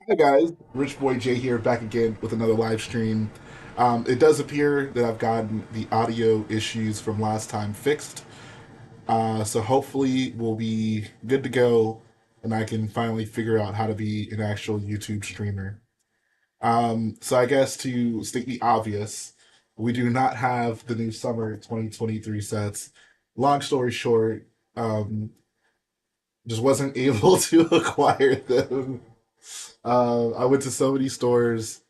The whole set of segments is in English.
Hi guys, Rich Boy J here, back again with another live stream. It does appear that I've gotten the audio issues from last time fixed, so hopefully we'll be good to go, and I can finally figure out how to be an actual YouTube streamer. So I guess to state the obvious, we do not have the new summer 2023 sets. Long story short, um, just wasn't able to acquire them. I went to so many stores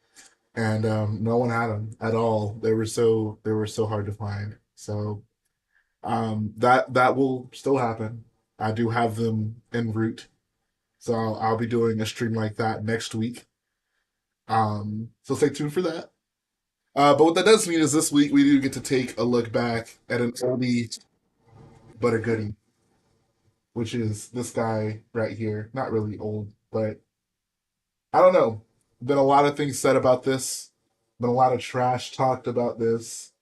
and no one had them at all. They were so hard to find. So that will still happen. I do have them en route, so I'll be doing a stream like that next week. So stay tuned for that. But what that does mean is this week we do get to take a look back at an oldie but a goodie, which is this guy right here. Not really old, but I don't know. Been a lot of things said about this. Been a lot of trash talked about this,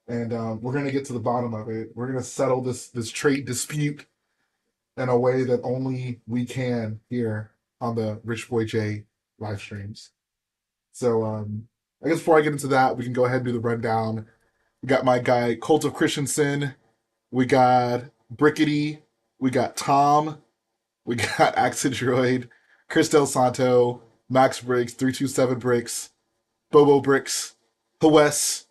and we're gonna get to the bottom of it. We're gonna settle this trade dispute in a way that only we can here on the Rich Boy J live streams. So I guess before I get into that, we can go ahead and do the rundown. We got my guy Cult of Christian Sin. We got Brickety. We got Tom. We got Accent Droid, Chris Del Santo, Max Briggs, 327 Bricks, Bobo Bricks, Hawes,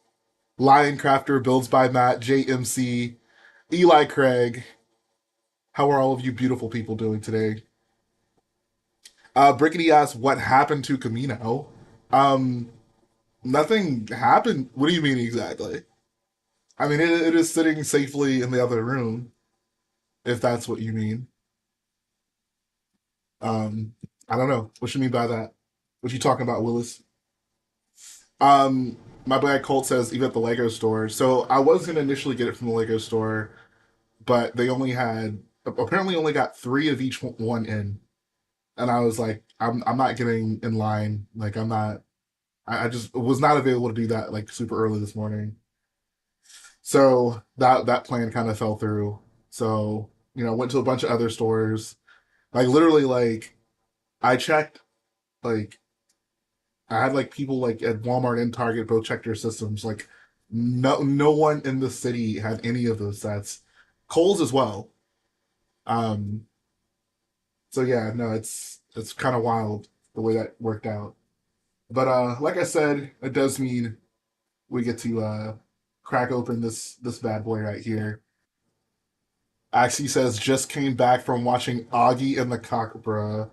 Lion Crafter, Builds by Matt, JMC, Eli Craig. How are all of you beautiful people doing today? Brickety asks, what happened to Camino? Um, Nothing happened. What do you mean exactly? I mean, it is sitting safely in the other room, if that's what you mean. Um, I don't know. What you mean by that? What you talking about, Willis? My black Colt says even at the Lego store. So I was gonna initially get it from the Lego store, but they only had apparently only got three of each one in, and I was like, I'm not getting in line. Like I'm not. I just was not available to do that like super early this morning. So that plan kind of fell through. So went to a bunch of other stores. Like literally, like I checked like I had like people like at Walmart and Target both check their systems. Like no one in the city had any of those sets. Kohl's as well. Um so yeah, no, it's kind of wild the way that worked out. But like I said, it does mean we get to crack open this bad boy right here. Axie says just came back from watching Augie and the Cockbra.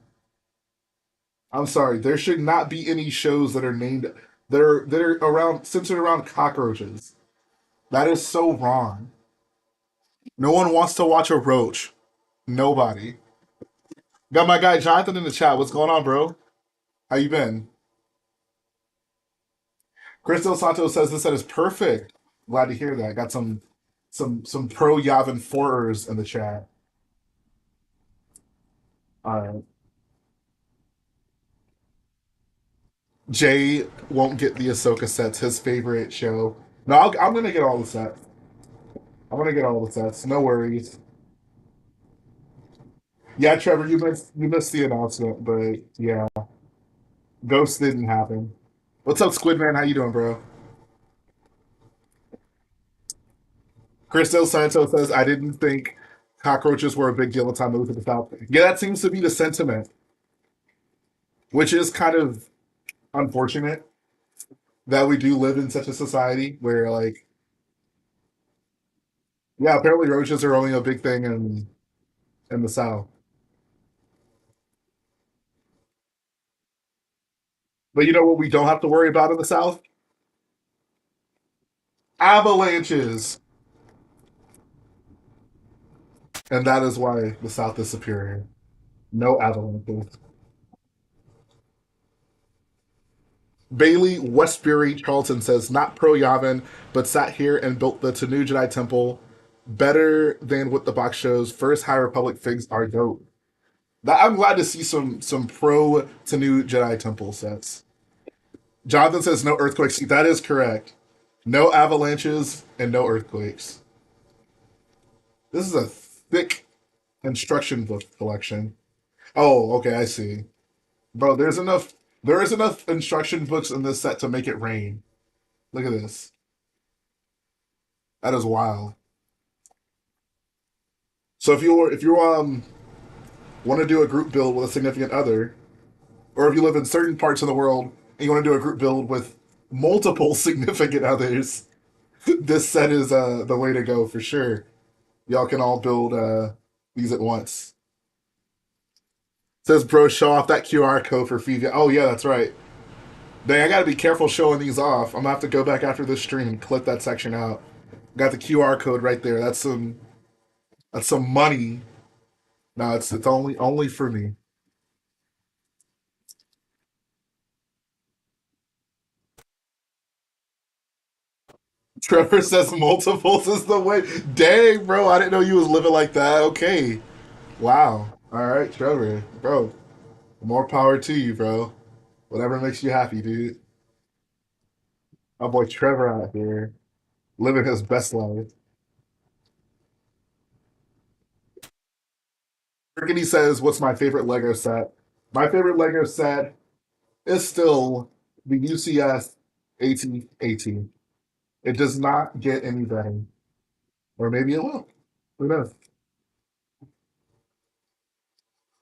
I'm sorry, there should not be any shows that are named that are around centered around cockroaches. That is so wrong. No one wants to watch a roach. Nobody. Got my guy Jonathan in the chat. What's going on, bro? How you been? Crystal Santos says this set is perfect. Glad to hear that. Got some pro Yavin forers in the chat. All right. Jay won't get the Ahsoka sets. His favorite show. No, I'm gonna get all the sets. I'm gonna get all the sets. No worries. Yeah, Trevor, you missed the announcement, but yeah, Ghost didn't happen. What's up, Squid Man? How you doing, bro? Chris Del Santo says, I didn't think cockroaches were a big deal until I moved to the South. Yeah, that seems to be the sentiment, which is kind of unfortunate that we do live in such a society where, like, yeah, apparently roaches are only a big thing in the South. But you know what we don't have to worry about in the South? Avalanches. And that is why the South is superior. No avalanches. Bailey Westbury Charlton says, not pro Yavin, but sat here and built the Tanu Jedi Temple better than what the box shows. First High Republic figs are dope. I'm glad to see some pro Tanu Jedi Temple sets. Jonathan says no earthquakes. That is correct. No avalanches and no earthquakes. This is a thick instruction book collection. Oh, okay, I see. Bro, there's enough. There is enough instruction books in this set to make it rain. Look at this. That is wild. So if you want to do a group build with a significant other, or if you live in certain parts of the world and you want to do a group build with multiple significant others, this set is the way to go for sure. Y'all can all build these at once. Says bro, show off that QR code for Fevia. Oh yeah, that's right. Dang, I gotta be careful showing these off. I'm gonna have to go back after this stream and clip that section out. Got the QR code right there. That's some money. No, it's only for me. Trevor says multiples is the way. Dang, bro, I didn't know you was living like that. Okay. Wow. All right, Trevor, bro. More power to you, bro. Whatever makes you happy, dude. My boy Trevor out here living his best life. Rickety says, "What's my favorite Lego set?" My favorite Lego set is still the UCS 1818. It does not get any better, or maybe it will. Who knows?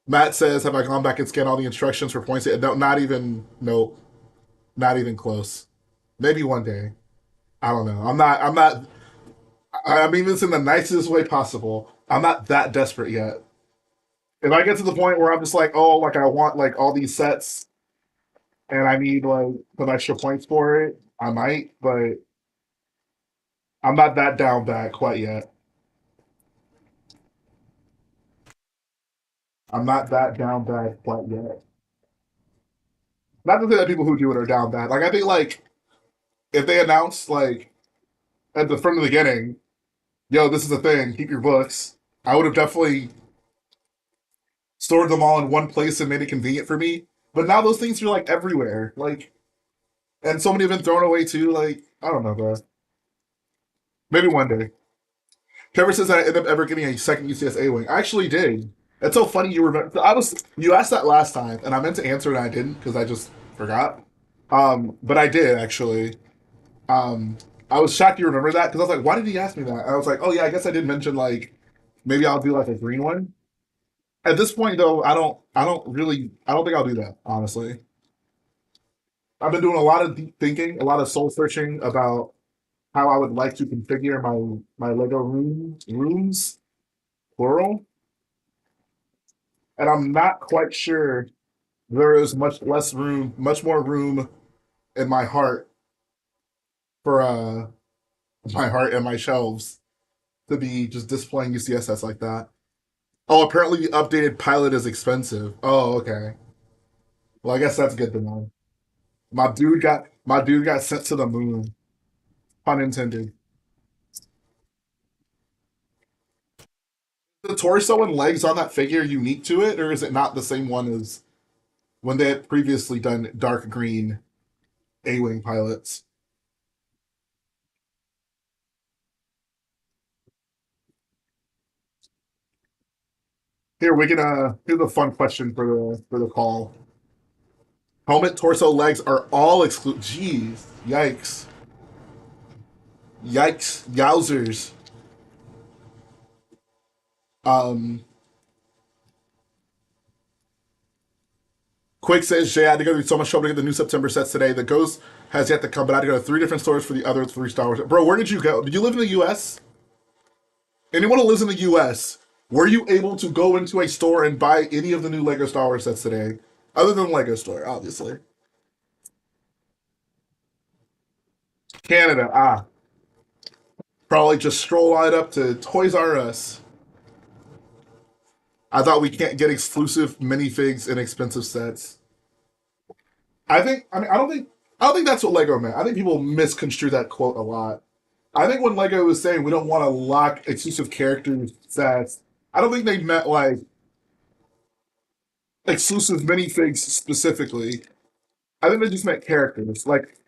Matt says, "Have I gone back and scanned all the instructions for points?" No, not even. No, not even close. Maybe one day. I don't know. I'm not. I'm not. I mean this in the nicest way possible. I'm not that desperate yet. If I get to the point where I'm just like, oh, like I want like all these sets and I need like some extra points for it, I might, but I'm not that down bad quite yet. I'm not that down bad quite yet. Not to say that people who do it are down bad. Like I think like if they announce like at the from the beginning, yo, this is a thing, keep your books. I would have definitely stored them all in one place and made it convenient for me. But now those things are like everywhere. Like and so many have been thrown away too. Like, I don't know, bro. Maybe one day. Trevor says I ended up ever getting a second UCS A wing. I actually did. It's so funny you remember. You asked that last time, and I meant to answer it and I didn't because I just forgot. But I did actually. Um, I was shocked you remember that because I was like, why did he ask me that? And I was like, oh yeah, I guess I did mention like maybe I'll do like a green one. At this point though, I don't think I'll do that honestly. I've been doing a lot of deep thinking, a lot of soul searching about how I would like to configure my Lego rooms plural, and I'm not quite sure there is much more room in my heart for my heart and my shelves to be just displaying UCSS like that. Oh, apparently the updated pilot is expensive. Oh, okay. Well, I guess that's good to know. My dude got sent to the moon. Pun intended. The torso and legs on that figure unique to it, or is it not the same one as when they had previously done dark green A-wing pilots? Here we can here's a fun question for the call. Helmet, torso, legs are all exclude. Jeez, yikes, yikes, yowzers. Um, Quake says Jay, I had to go through so much trouble to get the new September sets today. The Ghost has yet to come, but I had to go to three different stores for the other three Star Wars. Bro, where did you go? Did you live in the U.S.? Anyone who lives in the U.S., were you able to go into a store and buy any of the new Lego Star Wars sets today? Other than Lego Store, obviously. Canada, probably just stroll right up to Toys R Us. I thought we can't get exclusive minifigs and expensive sets. I don't think that's what Lego meant. I think people misconstrue that quote a lot. I think when Lego was saying we don't want to lock exclusive characters sets, I don't think they meant like exclusive minifigs specifically. I think they just meant characters. Like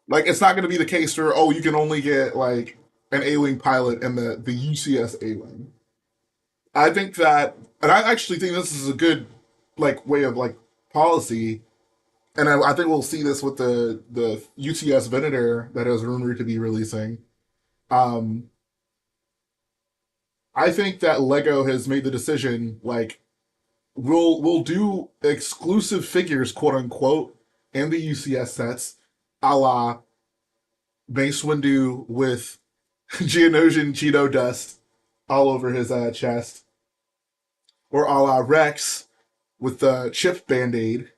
it's not going to be the case where oh you can only get like an A-wing pilot and the UCS A-wing. I think that, and I actually think this is a good like way of like policy, and I think we'll see this with the UTS Venator that is rumored to be releasing. Um, I think that Lego has made the decision like we'll do exclusive figures, quote unquote, in the UCS sets, a la Mace Windu with Geonosian Cheeto dust all over his chest, or a la Rex with the chip band aid.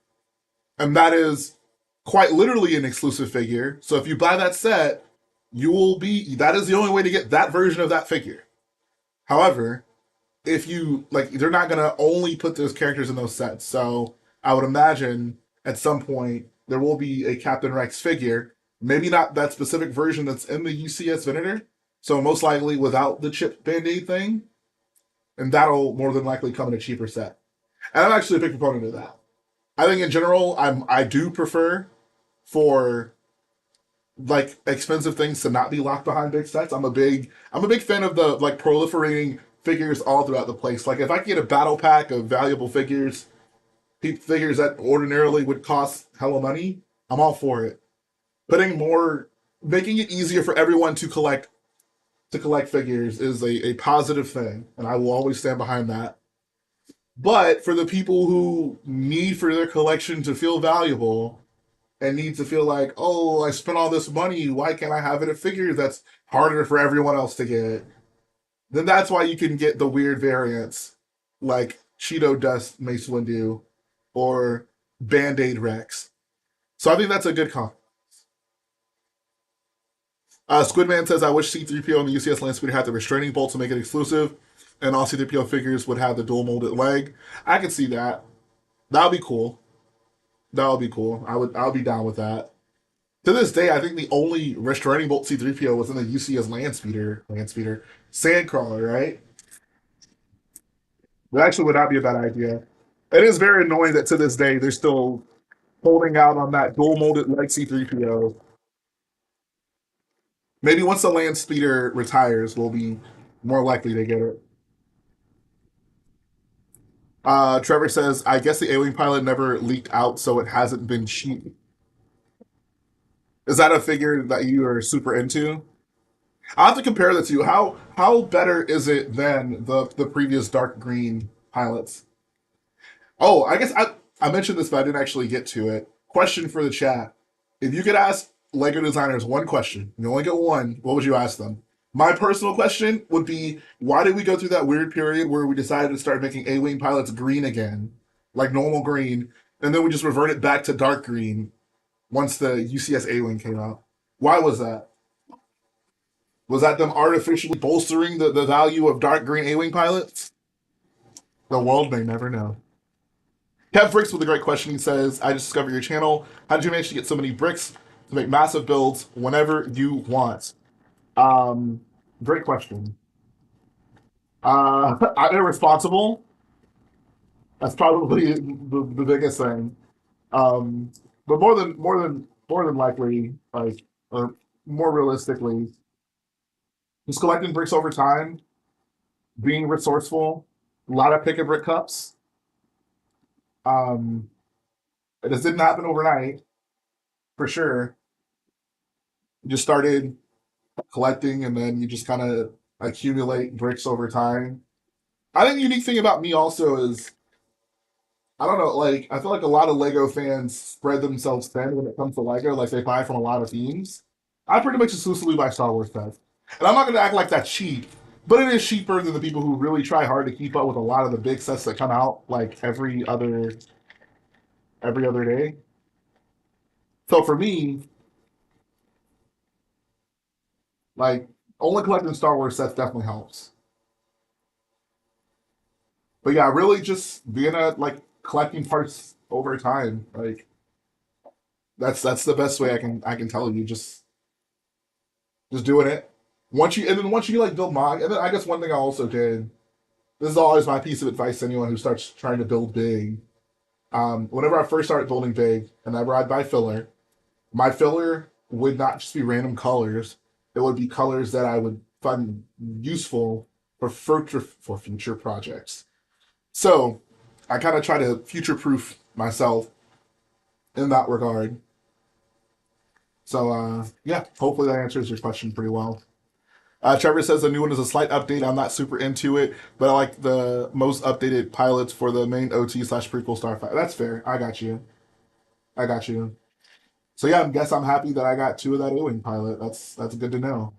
And that is quite literally an exclusive figure. So if you buy that set, you will be, that is the only way to get that version of that figure. However, if you, like, they're not going to only put those characters in those sets. So I would imagine at some point there will be a Captain Rex figure. Maybe not that specific version that's in the UCS Venator. So most likely without the chip band aid thing. And that'll more than likely come in a cheaper set. And I'm actually a big proponent of that. I think in general, I do prefer for like expensive things to not be locked behind big sets. I'm a big fan of the like proliferating figures all throughout the place. Like if I could get a battle pack of valuable figures, figures that ordinarily would cost hella money, I'm all for it. Putting more, making it easier for everyone to collect figures is a positive thing, and I will always stand behind that. But for the people who need for their collection to feel valuable and need to feel like, oh, I spent all this money, why can't I have it a figure that's harder for everyone else to get? Then that's why you can get the weird variants like Cheeto Dust Mace Windu or Band Aid Rex. So I think that's a good comp. Squidman says, I wish C3PO and the UCS Landspeeder had the restraining bolt to make it exclusive, and all C3PO figures would have the dual molded leg. I could see that. That would be cool. That would be cool. I would be down with that. To this day, I think the only restraining bolt C3PO was in the UCS Landspeeder, Sandcrawler, right? That actually would not be a bad idea. It is very annoying that to this day they're still holding out on that dual molded leg C3PO. Maybe once the Landspeeder retires, we'll be more likely to get it. Trevor says, I guess the A-Wing pilot never leaked out, so it hasn't been cheap. Is that a figure that you are super into? I have to compare the two. How better is it than the previous dark green pilots? Oh, I mentioned this, but I didn't actually get to it. Question for the chat: if you could ask Lego designers one question, you only get one, what would you ask them? My personal question would be: why did we go through that weird period where we decided to start making A-wing pilots green again, like normal green, and then we just reverted back to dark green once the UCS A-wing came out? Why was that? Was that them artificially bolstering the value of dark green A-wing pilots? The world may never know. Kev Bricks with a great question. He says, I just discovered your channel. How did you manage to get so many bricks to make massive builds whenever you want? Um, Great question. I'm irresponsible. That's probably the biggest thing. Um, but more than likely, like, or more realistically, just collecting bricks over time, being resourceful, a lot of pick and brick cups. Um, it just didn't happen overnight, for sure. You just started collecting, and then you just kind of accumulate bricks over time. I think the unique thing about me also is I don't know, like I feel like a lot of Lego fans spread themselves thin when it comes to Lego. Like they buy from a lot of themes. I pretty much exclusively buy Star Wars stuff, and I'm not going to act like that's cheap, but it is cheaper than the people who really try hard to keep up with a lot of the big sets that come out like every other day. So for me, like only collecting Star Wars sets definitely helps. But yeah, really just being a like collecting parts over time. Like that's the best way I can tell you. Just doing it. Once you like build mod, and then I guess one thing I also did. This is always my piece of advice to anyone who starts trying to build big. Whenever I first started building big, and whenever I'd buy filler, my filler would not just be random colors. It would be colors that I would find useful for future projects. So I kind of try to future proof myself in that regard. So yeah, hopefully that answers your question pretty well. Trevor says the new one is a slight update. I'm not super into it, but I like the most updated pilots for the main OT slash prequel Starfighter. That's fair. I got you. I got you. So yeah, I guess I'm happy that I got two of that A-wing pilot. That's good to know.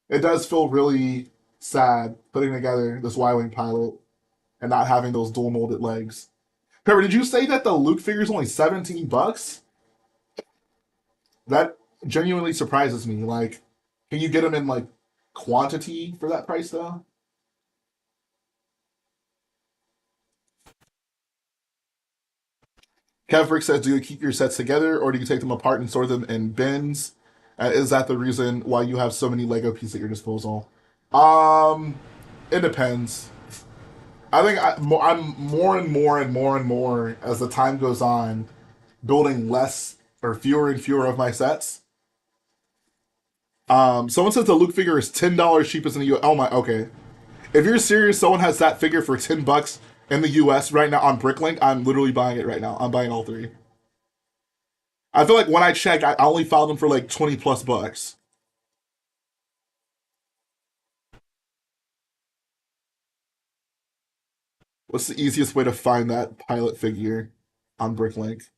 It does feel really sad putting together this Y-wing pilot and not having those dual molded legs. Trevor, did you say that the Luke figure is only $17? That genuinely surprises me. Like, can you get them in like quantity for that price though? Kevrick says, "Do you keep your sets together, or do you take them apart and store them in bins? Is that the reason why you have so many Lego pieces at your disposal?" Um, it depends. I think I'm more and more and more and more as the time goes on, building less or fewer and fewer of my sets. Someone says the Luke figure is $10 cheapest in the U.S. Oh my, okay. If you're serious, someone has that figure for $10 in the U.S. right now on Bricklink. I'm literally buying it right now. I'm buying all three. I feel like when I checked, I only found them for like 20 plus bucks. What's the easiest way to find that pilot figure on Bricklink?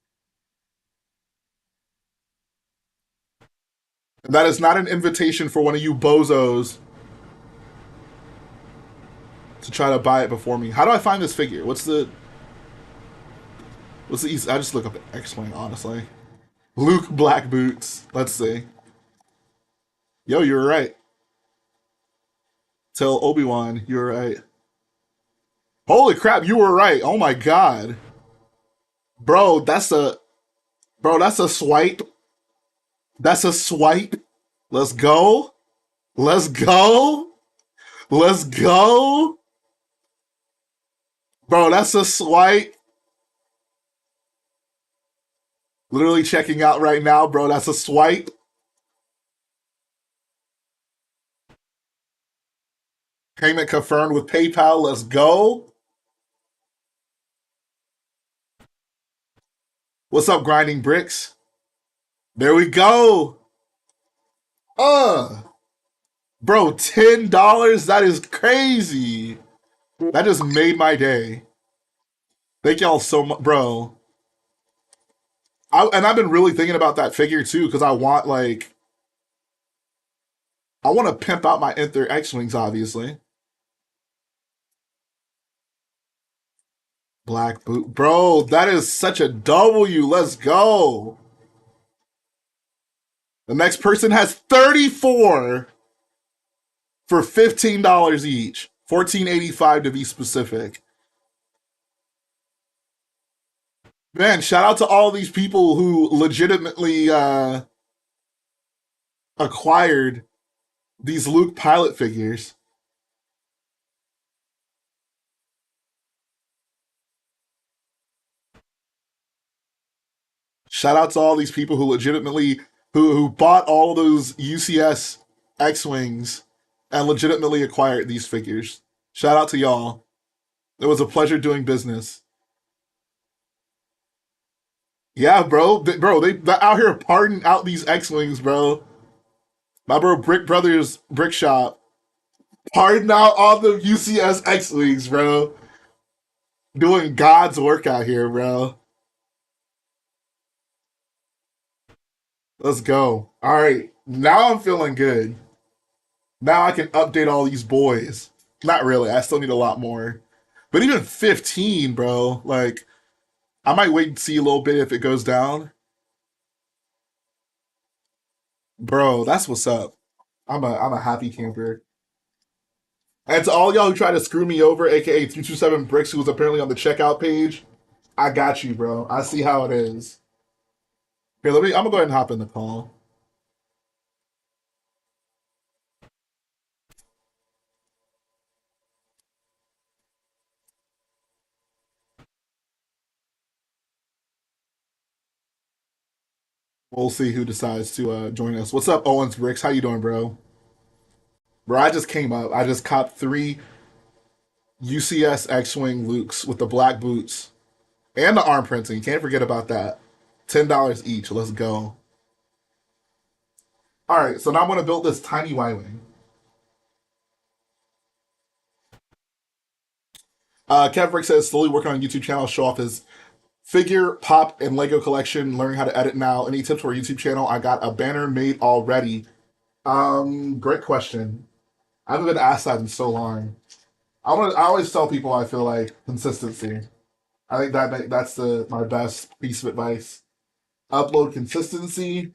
And that is not an invitation for one of you bozos to try to buy it before me. How do I find this figure? What's the easy? I just look up X-Wing, honestly. Luke Black Boots. Let's see. Yo, you were right. Tell Obi-Wan you were right. Holy crap, you were right. Oh my god. Bro, that's a swipe. That's a swipe. Let's go. Let's go. Let's go. Bro, that's a swipe. Literally checking out right now, bro. That's a swipe. Payment confirmed with PayPal. Let's go. What's up, Grinding Bricks? There we go. Uh, bro, $10? That is crazy. That just made my day. Thank y'all so much, bro. And I've been really thinking about that figure too, because I want to pimp out my Enter X Wings, obviously. Black boot. Bro, that is such a W. Let's go. The next person has 34 for $15 each. 14.85 to be specific. Man, shout out to all these people who legitimately acquired these Luke pilot figures. Shout out to all these people who legitimately who bought all those UCS X-wings and legitimately acquired these figures. Shout out to y'all. It was a pleasure doing business. Yeah, bro, they out here parting out these X-wings, bro. My bro Brick Brothers Brick Shop parting out all the UCS X-wings, bro. Doing God's work out here, bro. Let's go. All right, now I'm feeling good. Now I can update all these boys. Not really. I still need a lot more. But even 15, bro. Like, I might wait and see a little bit if it goes down. Bro, that's what's up. I'm a happy camper. And to all y'all who try to screw me over, aka 327 Bricks, who was apparently on the checkout page, I got you, bro. I see how it is. Here, I'm gonna go ahead and hop in the call. We'll see who decides to join us. What's up, Owens Bricks? How you doing, bro? Bro, I just came up. I just copped three UCS X-Wing Lukes with the black boots. And the arm printing. You can't forget about that. $10 each. Let's go. All right, so now I'm going to build this tiny Y Wing. Kevrick says slowly working on a YouTube channel, show off his figure, pop, and Lego collection, learning how to edit now. Any tips for a YouTube channel? I got a banner made already. Great question. I haven't been asked that in so long. I always tell people I feel like consistency. I think that's my best piece of advice. Upload consistency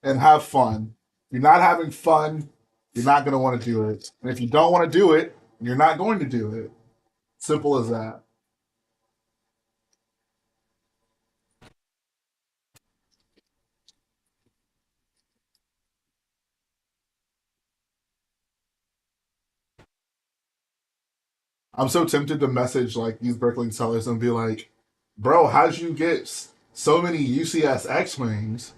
and have fun. If you're not having fun, you're not going to want to do it. And if you don't want to do it, you're not going to do it. Simple as that. I'm so tempted to message like these Brooklyn sellers and be like, "Bro, how'd you get so many UCS X wings?"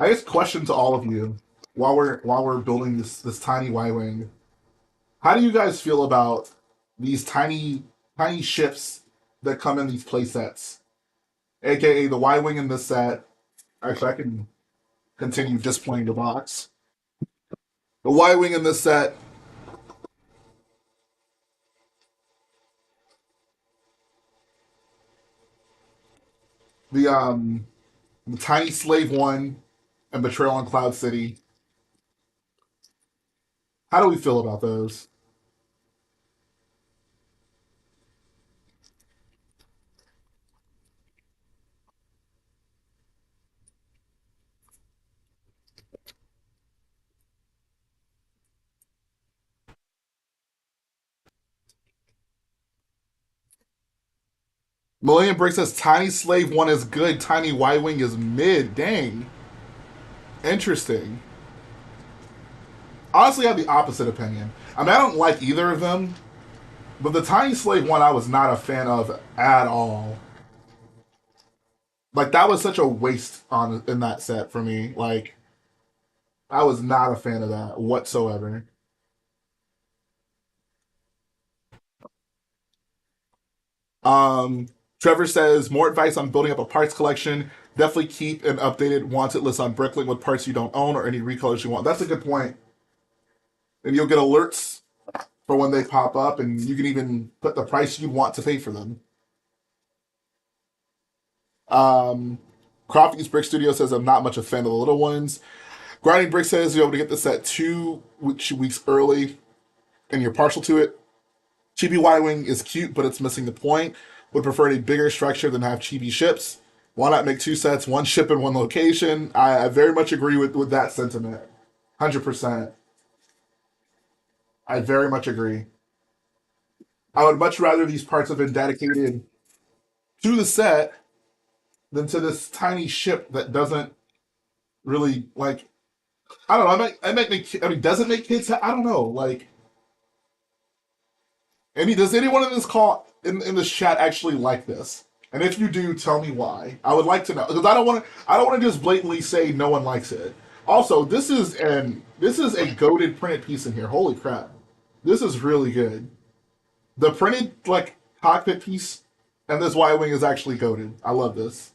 I guess question to all of you while we're building this tiny Y wing. How do you guys feel about these tiny ships that come in these play sets, aka the Y wing in this set? Actually, I can continue displaying the box. The Y wing in this set, the the tiny slave one, and Betrayal on Cloud City. How do we feel about those? Millennium Break says Tiny Slave 1 is good, Tiny Y Wing is mid. Dang. Interesting. Honestly, I have the opposite opinion. I mean, I don't like either of them, but the Tiny Slave 1 I was not a fan of at all. Like, that was such a waste on in that set for me. Like, I was not a fan of that whatsoever. Um, Trevor says more advice on building up a parts collection. Definitely keep an updated wanted list on Bricklink with parts you don't own or any recolors you want. That's a good point. And you'll get alerts for when they pop up, and you can even put the price you want to pay for them. Um, Crofty's Brick Studio says I'm not much a fan of the little ones. Grinding Brick says you're able to get this at 2 weeks early, and you're partial to it. Chibi Y Wing is cute, but it's missing the point. Would prefer a bigger structure than have chibi ships. Why not make two sets, one ship in one location? I very much agree with that sentiment. 100%. I very much agree. I would much rather these parts have been dedicated to the set than to this tiny ship that doesn't really like. I don't know. I mean, does it make kids? I don't know. Like, does anyone in this call in this chat actually like this? And if you do, tell me why. I would like to know because I don't want to just blatantly say no one likes it. Also, this is a goaded printed piece in here. Holy crap! This is really good. The printed like cockpit piece and this Y wing is actually goaded. I love this.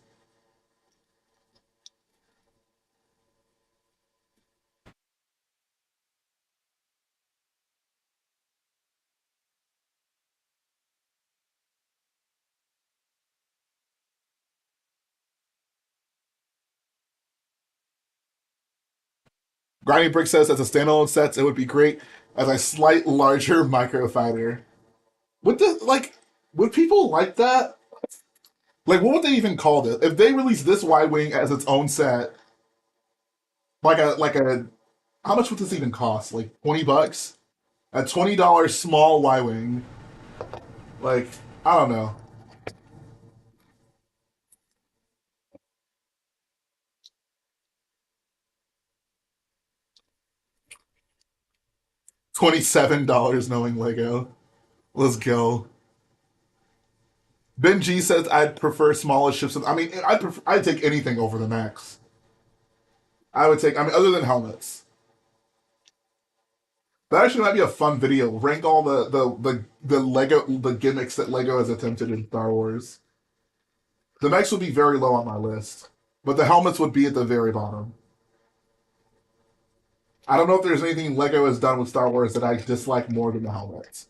Grinding Brick says as a standalone sets, it would be great as a slight larger microfighter. Would the like would people like that? Like what would they even call this? If they release this Y Wing as its own set, like a how much would this even cost? Like $20? A $20 small Y Wing. Like, I don't know. $27 knowing Lego. Let's go. Ben G says I'd prefer smaller ships. I mean, I'd take anything over the max. I would take. I mean, other than helmets. That actually might be a fun video. Rank all the Lego the gimmicks that Lego has attempted in Star Wars. The mechs would be very low on my list, but the helmets would be at the very bottom. I don't know if there's anything Lego has done with Star Wars that I dislike more than the helmets.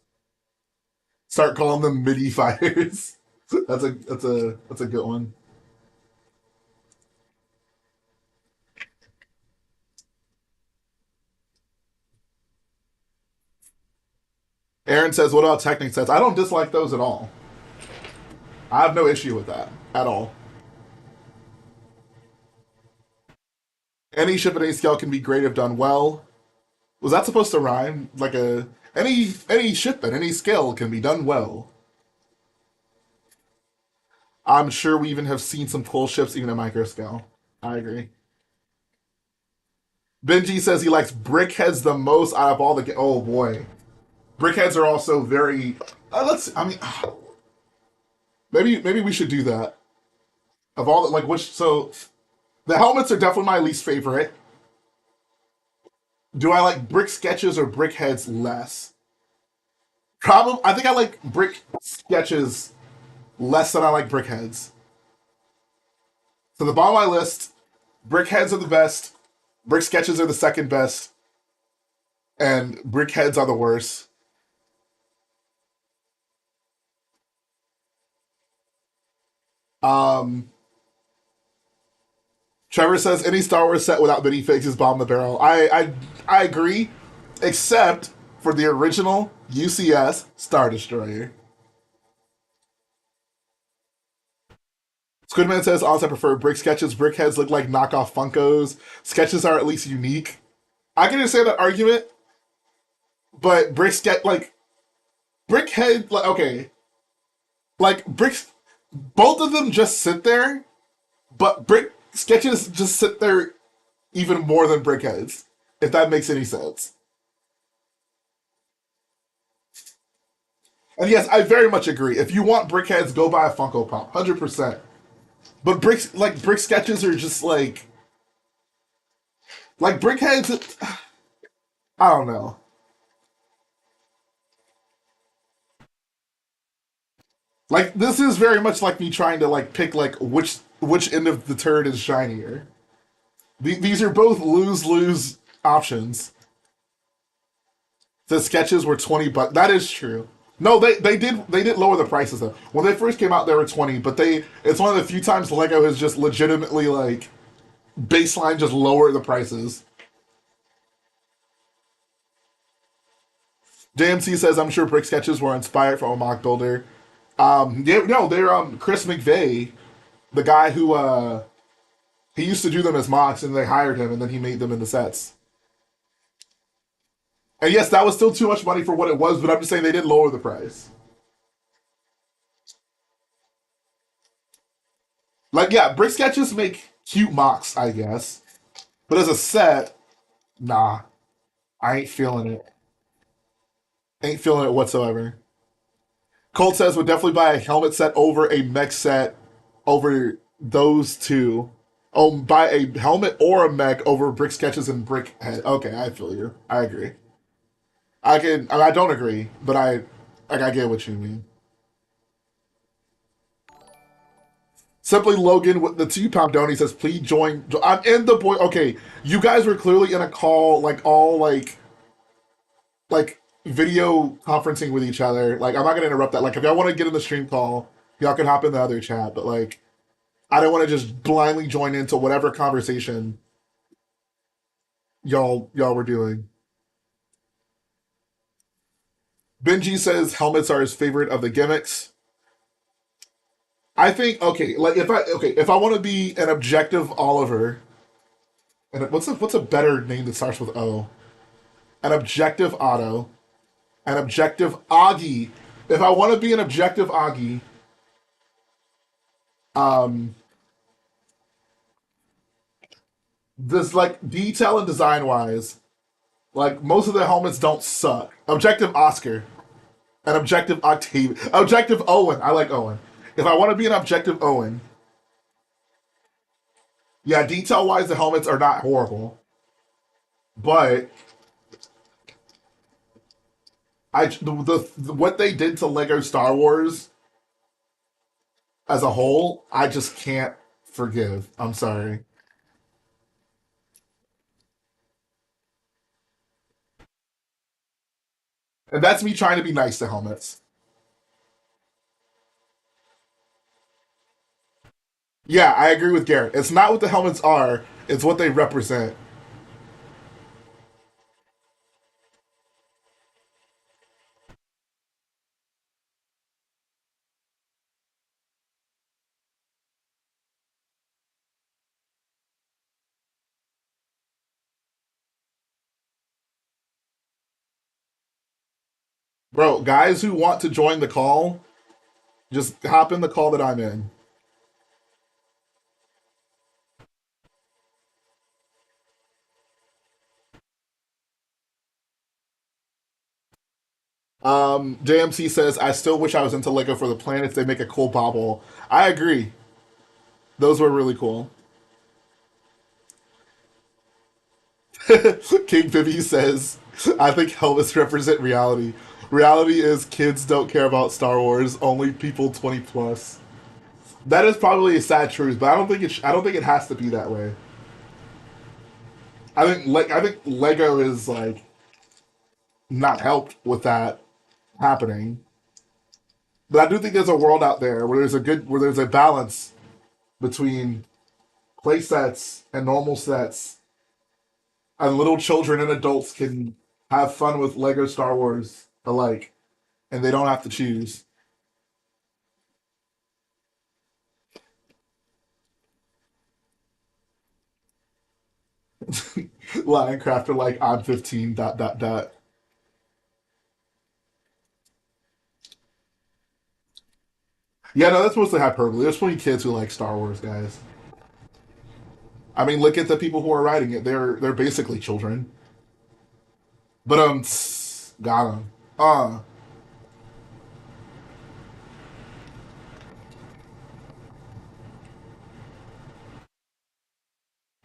Start calling them MIDI fighters. That's a good one. Aaron says, "What about Technic sets? I don't dislike those at all. I have no issue with that at all. Any ship at any scale can be great if done well. Was that supposed to rhyme? Like a any ship at any scale can be done well. I'm sure we even have seen some cool ships even at micro scale. I agree. Benji says he likes brickheads the most out of all the. Oh boy, brickheads are also very. Let's. I mean, maybe we should do that. Of all the like which so the helmets are definitely my least favorite. Do I like brick sketches or brickheads less? Problem. I think I like brick sketches less than I like brickheads. So the bottom of my list, brickheads are the best, brick sketches are the second best, and brickheads are the worst. Um, Trevor says any Star Wars set without minifigs is bomb the barrel. I agree, except for the original UCS Star Destroyer. Squidman says also I prefer brick sketches. Brickheads look like knockoff Funkos. Sketches are at least unique. I can understand that argument, but brick sketch like brickhead like okay like bricks. Both of them just sit there, but brick sketches just sit there even more than brickheads. If that makes any sense. And yes, I very much agree. If you want brickheads, go buy a Funko Pop, 100%. But bricks like brick sketches are just like brickheads. I don't know. Like this is very much like me trying to like pick like which end of the turd is shinier. These are both lose lose options. The sketches were 20 bucks. That is true. No, they did lower the prices though. When they first came out, they were 20, but they it's one of the few times Lego has just legitimately like baseline just lower the prices. JMC says I'm sure brick sketches were inspired from a mock builder. Yeah, no, they're Chris McVeigh, the guy who he used to do them as mocks, and they hired him, and then he made them into sets. And yes, that was still too much money for what it was, but I'm just saying they did lower the price. Like, yeah, brick sketches make cute mocks, I guess, but as a set, nah, I ain't feeling it. Ain't feeling it whatsoever. Colt says would definitely buy a helmet set over a mech set over those two. Oh, buy a helmet or a mech over brick sketches and brick head. Okay, I feel you. I agree. I don't agree, but I get what you mean. Simply Logan with the 2 pound donut says, please join. I'm in the boy. Okay, you guys were clearly in a call, like all like video conferencing with each other. Like I'm not gonna interrupt that. Like if y'all want to get in the stream call, y'all can hop in the other chat. But like I don't want to just blindly join into whatever conversation y'all were doing. Benji says helmets are his favorite of the gimmicks. I think okay, like if I want to be an objective Oliver, and what's a better name that starts with O? An objective Otto, an objective Augie. If I want to be an objective Augie, um, this like detail and design wise, like most of the helmets don't suck. Objective Oscar, an objective Octave, objective Owen. I like Owen. If I want to be an objective Owen, yeah, detail wise the helmets are not horrible, but What they did to Lego Star Wars as a whole, I just can't forgive. I'm sorry. And that's me trying to be nice to helmets. Yeah, I agree with Garrett. It's not what the helmets are, it's what they represent. Bro, guys who want to join the call, just hop in the call that I'm in. JMC says, I still wish I was into Lego for the planets. They make a cool bobble. I agree. Those were really cool. King Bibby says, I think helmets represent reality. Reality is kids don't care about Star Wars, only people 20 plus. That is probably a sad truth, but I don't think it has to be that way. I think Lego is like not helped with that happening. But I do think there's a world out there where there's a balance between play sets and normal sets, and little children and adults can have fun with Lego Star Wars alike, and they don't have to choose. Lioncraft like I'm 15 dot dot dot. Yeah, no, that's mostly hyperbole. There's plenty of kids who like Star Wars, guys. I mean, look at the people who are writing it. They're basically children. But got them.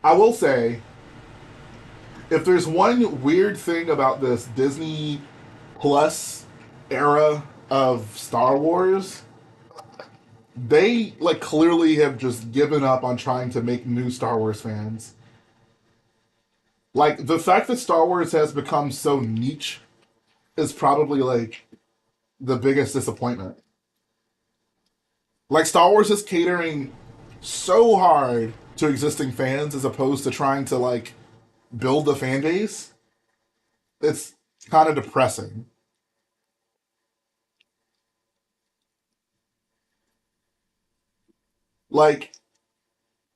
I will say, if there's one weird thing about this Disney Plus era of Star Wars, they like clearly have just given up on trying to make new Star Wars fans. Like the fact that Star Wars has become so niche is probably like the biggest disappointment. Like Star Wars is catering so hard to existing fans as opposed to trying to like build a fan base. It's kind of depressing. Like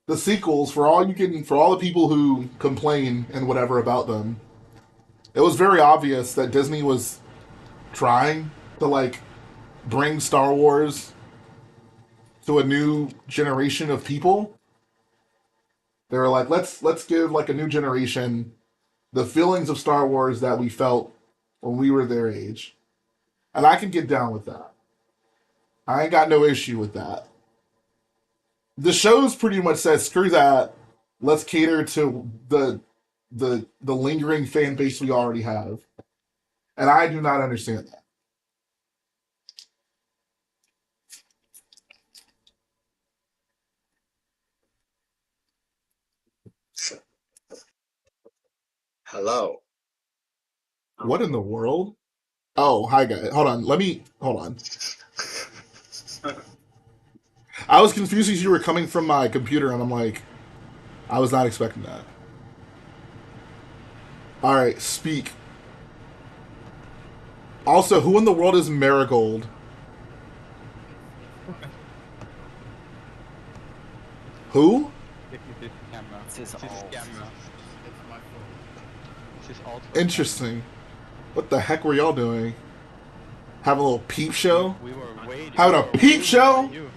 the sequels, for all the people who complain and whatever about them, it was very obvious that Disney was trying to like bring Star Wars to a new generation of people. They were like, let's give like a new generation the feelings of Star Wars that we felt when we were their age. And I can get down with that. I ain't got no issue with that. The show's pretty much said, screw that. Let's cater to the lingering fan base we already have. And I do not understand that. Hello. What in the world? Oh, hi guys. Hold on. I was confused as you were coming from my computer, and I'm like, I was not expecting that. All right, speak. Also, who in the world is Marigold? Who? This is camera. This is This is alt. camera. It's my phone. This is alt for Interesting. What the heck were y'all doing? Having a little peep show? camera. We were waiting. Having a we were peep waiting show? for you.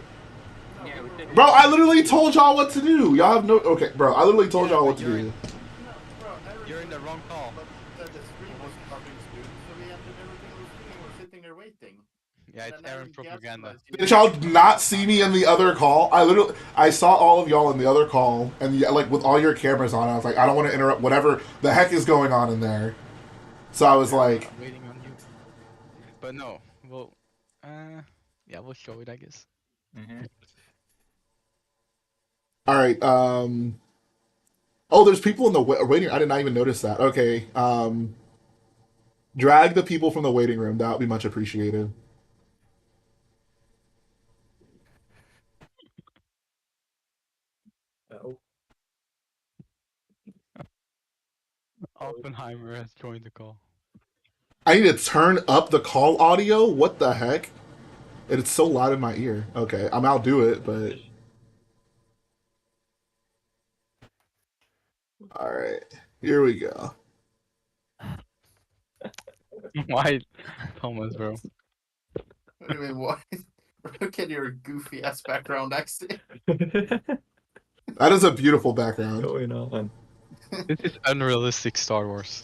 Yeah, we did. Bro, I literally told y'all what to do. Y'all have no. Okay, bro, I literally told Yeah, y'all but what to you're do. in- Bro, You're in the wrong call. But the screen was popping soon, so we entered everything was doing. We're sitting there waiting. Yeah, it's And then Aaron guess propaganda. what? Did y'all not see me in the other call? I saw all of y'all in the other call, and yeah, like with all your cameras on, I was like, I don't want to interrupt whatever the heck is going on in there. So I was like, Waiting on you. But no, well, yeah, we'll show it, I guess. All right. Oh, there's people in the waiting. I did not even notice that. Okay. Drag the people from the waiting room. That would be much appreciated. Oh. Oppenheimer has joined the call. I need to turn up the call audio. What the heck? It's so loud in my ear. Okay, I'll do it, but all right, here we go. Why, Thomas, bro? What do you mean, what? Look at your goofy ass background accent. That is a beautiful background, going on? This is unrealistic Star Wars.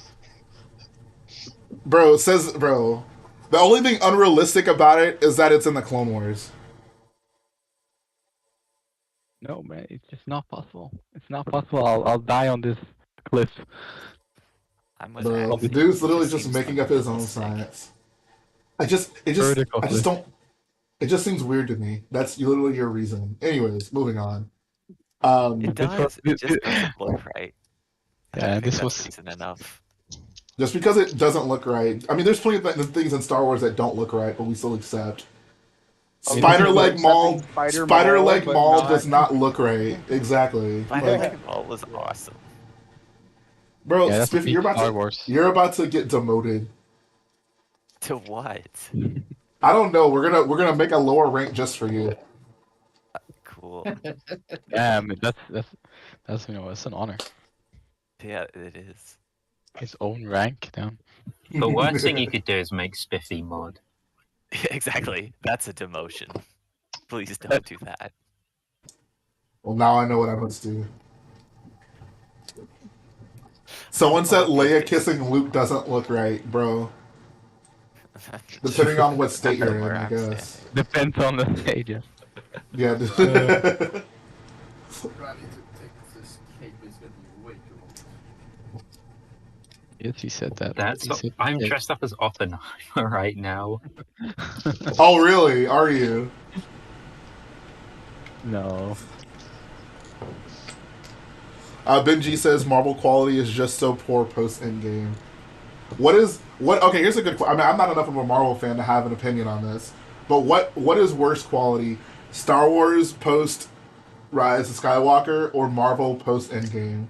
bro. It says, bro. The only thing unrealistic about it is that it's in the Clone Wars. No, man, it's just not possible. It's not possible. I'll die on this cliff. I'm with Bro, Axie. dude's It literally just just seems making up his own unrealistic. science. I just Vertical cliff. don't. It just seems weird to me. That's literally your reason. Anyways, moving on. It This does. was- It just doesn't look right. I Yeah, think this that's was. reason enough. Just because it doesn't look right. I mean, there's plenty of things in Star Wars that don't look right, but we still accept. I mean, Spider this is leg like maul. Spider leg but maul not- does not look right. Exactly. Spider Like, Leg Ball was awesome. bro, Yeah, that's Spiffy, peak Star Wars. you're about to get demoted. To what? I don't know. We're gonna make a lower rank just for you. Cool. Yeah, I mean, that's it's an honor. Yeah, it is. His own rank down. The worst thing you could do is make Spiffy mod. Exactly. That's a demotion. Please don't do that. Well, now I know what I must do. Someone said Leia kissing Luke doesn't look right, bro. Depending on what state you're in, Where I I'm guess. standing. Depends on the stage. Yeah. Yeah. I need to take this cape. It's gonna be way too long. Yes, he said that. That's He said I'm that. dressed up as Oppenheimer right now. Oh, really? Are you? No. Benji says Marvel quality is just so poor post Endgame. What? Okay, here's a good. I mean, I'm not enough of a Marvel fan to have an opinion on this, but what is worse quality? Star Wars post Rise of Skywalker or Marvel post Endgame?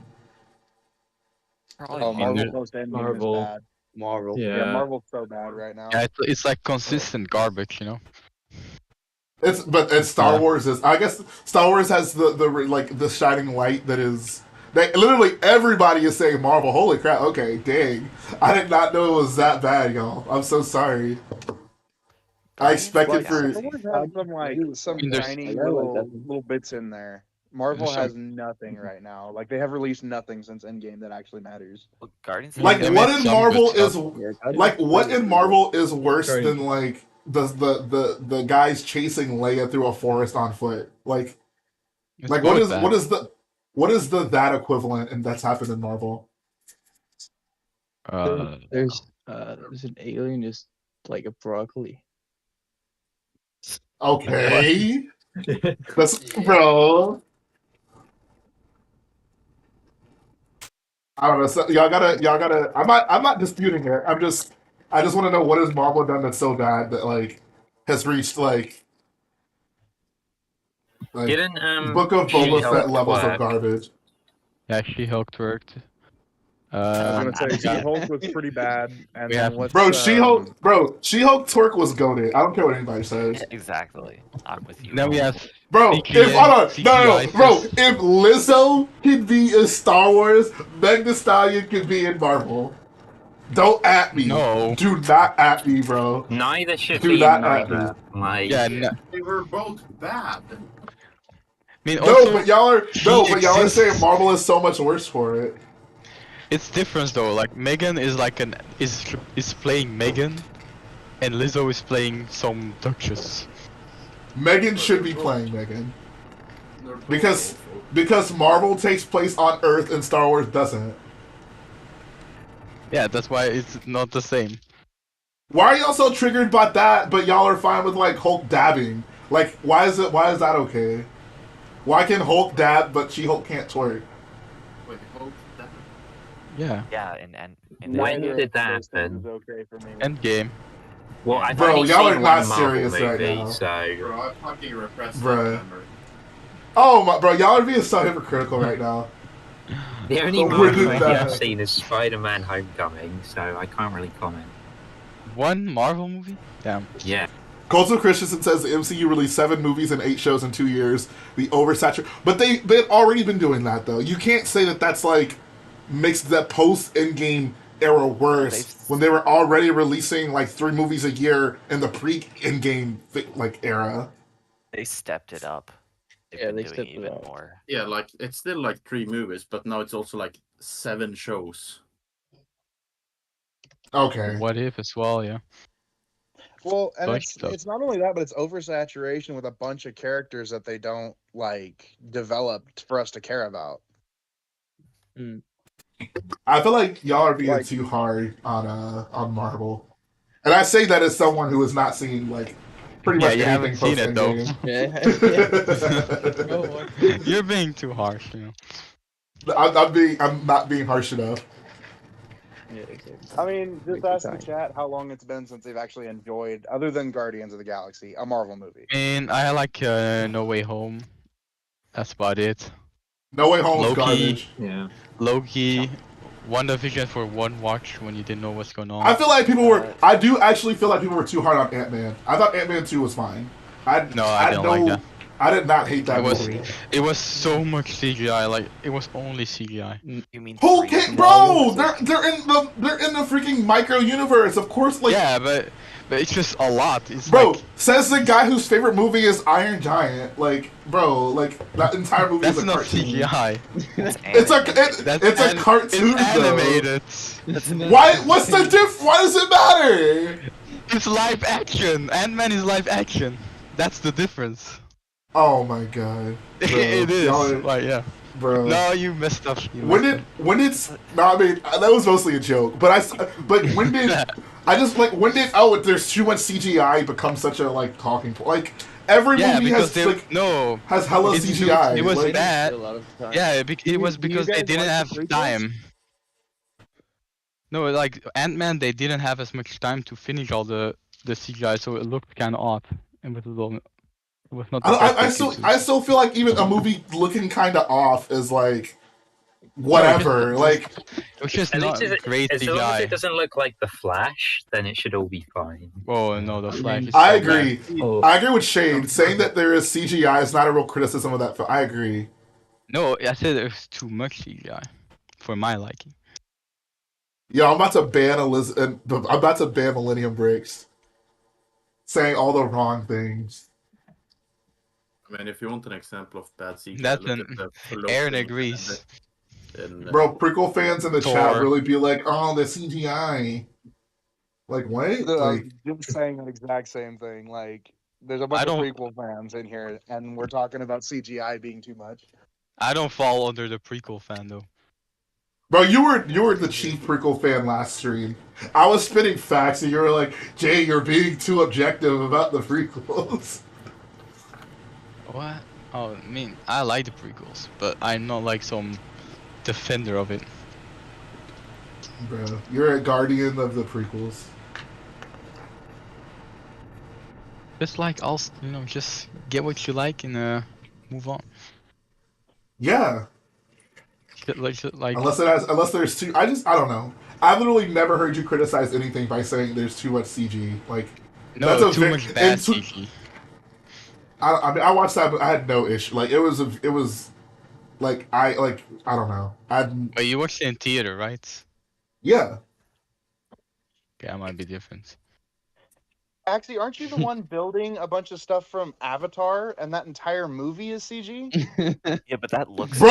Probably Oh, Marvel Marvel. post Endgame Marvel. is bad. Marvel. Yeah. Yeah, Marvel's so bad right now. Yeah, it's like consistent garbage, you know. It's Star Wars is. I guess Star Wars has the like the shining light that is. They, literally everybody is saying Marvel. Holy crap! Okay, dang. I did not know it was that bad, y'all. I'm so sorry. I expected for. Star Wars has some I mean, there's- tiny I like little bits in there. Marvel There's some- has nothing right now. Like they have released nothing since Endgame that actually matters. Well, Guardians of Like the They what made in some Marvel good is stuff. like what in Marvel is worse Sorry. than like the guys chasing Leia through a forest on foot? Like It's like both that. what is the that equivalent and that's happened in Marvel? There's an alien just like a broccoli. Okay. That's bro. I don't know. So, y'all gotta. I'm not disputing it. I just want to know what has Marvel done that's so bad that like has reached like Didn't Book of Boba She-Hulk Fett levels of work? garbage. Yeah, She-Hulk worked. I was gonna say yeah. She-Hulk was pretty bad, and We then have- what's Bro, She-Hulk twerk was goaded. I don't care what anybody says. Exactly. I'm with you. Then we have Bro, CGI if hold on, no, CGI bro, fest. if Lizzo could be in Star Wars, Meg Thee Stallion could be in Marvel. Don't at me. No. Do not at me, bro. neither should Do be not neither. Like Yeah, no, They were both bad. I mean, No, also, but y'all are exists. saying Marvel is so much worse for it. it's different though. Like Megan is like is playing Megan, and Lizzo is playing some Duchess. Megan should be playing Megan They're both because awful. because Marvel takes place on Earth and Star Wars doesn't. Yeah, that's why it's not the same. Why are y'all so triggered by that, but y'all are fine with like Hulk dabbing? Like, why is that okay? Why can Hulk dab, but She-Hulk can't twerk? Wait, hold that. Yeah. Yeah, and When Neither did of that those things is happen? okay for me. Endgame. Well, I've Bro, only y'all are seen not one Marvel serious right movie, now. so Bro, I fucking repressed that Bruh. memory. Oh my, bro, y'all are being so hypocritical right now. the only But Marvel when did movie that I've happen? seen is Spider-Man: Homecoming, so I can't really comment. One Marvel movie? Damn. Yeah, Colton Christensen says the MCU released 7 movies and 8 shows in 2 years. The oversaturation, but they've already been doing that though. You can't say that that's like makes that post Endgame era worse they've when they were already releasing like 3 movies a year in the pre Endgame like era. they stepped it up. They've Yeah, been they doing stepped it even up. more. Yeah, like it's still like 3 movies, but now it's also like 7 shows. Okay. What if as well? Yeah. Well, and Bunch of stuff. it's not only that, but it's oversaturation with a bunch of characters that they don't like developed for us to care about. I feel like y'all are being Like- too hard on Marvel, and I say that as someone who has not seen like pretty Yeah, much you anything haven't seen post it though. Endgame. No one. You're being too harsh, you know. I'm not being harsh enough. Yeah, exactly. I mean, just Take your ask the time. chat how long it's been since they've actually enjoyed, other than Guardians of the Galaxy, a Marvel movie. And I like No Way Home. That's about it. No Way Home is Loki. garbage. yeah. Loki, WandaVision for one watch when you didn't know what's going on. I feel like people were. I do actually feel like people were too hard on Ant-Man. I thought Ant-Man 2 was fine. I didn't like that. I did not hate that movie. It was so much CGI. Like it was only CGI. You mean Who 3? can, No, bro? They're in the freaking micro universe. Of course, like Yeah, but it's just a lot. It's bro, like says the guy whose favorite movie is Iron Giant. Like, bro, like that entire movie that's is a not cartoon. CGI. That's It's a animated. it's a cartoon It's though. animated. Why? What's the diff? Why does it matter? It's live action. Ant-Man is live action. That's the difference. Oh my god, bro. It is. Y'all are- Like yeah. bro. No, you messed up. You When messed did when it's no, I mean that was mostly a joke. But when did I just like when did there's too much CGI become such a like talking point? Like every yeah, movie because has like no. has hella It- CGI. It was like, bad. A lot of time. Yeah, it was do you because they guys didn't like have the prequels? time. No, like Ant-Man, they didn't have as much time to finish all the CGI, so it looked kind of odd. It was not the best they could do. I still feel like even a movie looking kind of off is like whatever. Like It was just At not least great as long as CGI. it doesn't look like the Flash, then it should all be fine. Oh no, the Flash is I so bad. agree. Oh. I agree with Shane saying that there is CGI is not a real criticism of that film. I agree. No, I said there's too much CGI for my liking. Yo, I'm about to ban I'm about to ban Millennium Breaks, saying all the wrong things. I mean, if you want an example of bad CGI, That's look an at the Aaron floating agrees. Bro, prequel fans in the chat Thor. really be like, "Oh, the CGI." Like what? Like I'm just saying the exact same thing. Like, there's a bunch I of don't- prequel fans in here, and we're talking about CGI being too much. I don't fall under the prequel fan though. bro, you were the chief prequel fan last stream. I was spitting facts, and you were like, "Jay, you're being too objective about the prequels." What? Oh, I mean, I like the prequels, but I'm not like some defender of it. Bro, you're a guardian of the prequels. Just like also, just get what you like and move on. Yeah, Like unless there's too. I don't know. I literally never heard you criticize anything by saying there's too much CG. Like no, that's a too much bad and too- CG. I mean, I watched that, but I had no issue. Like it was like I don't know. But you watched it in theater, right? Yeah. Okay, that might be different. Actually, aren't you the one building a bunch of stuff from Avatar, and that entire movie is CG? Yeah, but that looks. Bro,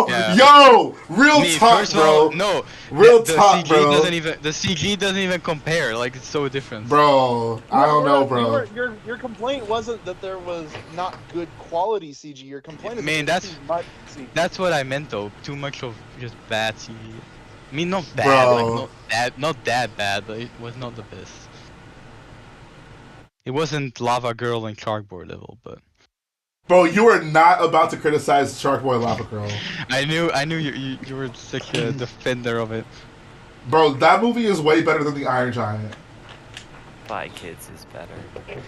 Yeah. yo, real talk, first of all, bro. no, Real the talk, CG bro. the CG doesn't even compare. Like it's so different. Bro, I don't know, bro. Your complaint wasn't that there was not good quality CG. Your complaint is Man, that there's that's- too much CG. That's what I meant though. Too much of just bad CG. I mean, not bad, Bro. like not that bad, but it was not the best. It wasn't Lava Girl and Sharkboy level, but Bro, you are not about to criticize Shark Boy and Lava Girl. I knew you were such a defender of it. Bro, that movie is way better than the Iron Giant. Spy Kids is better.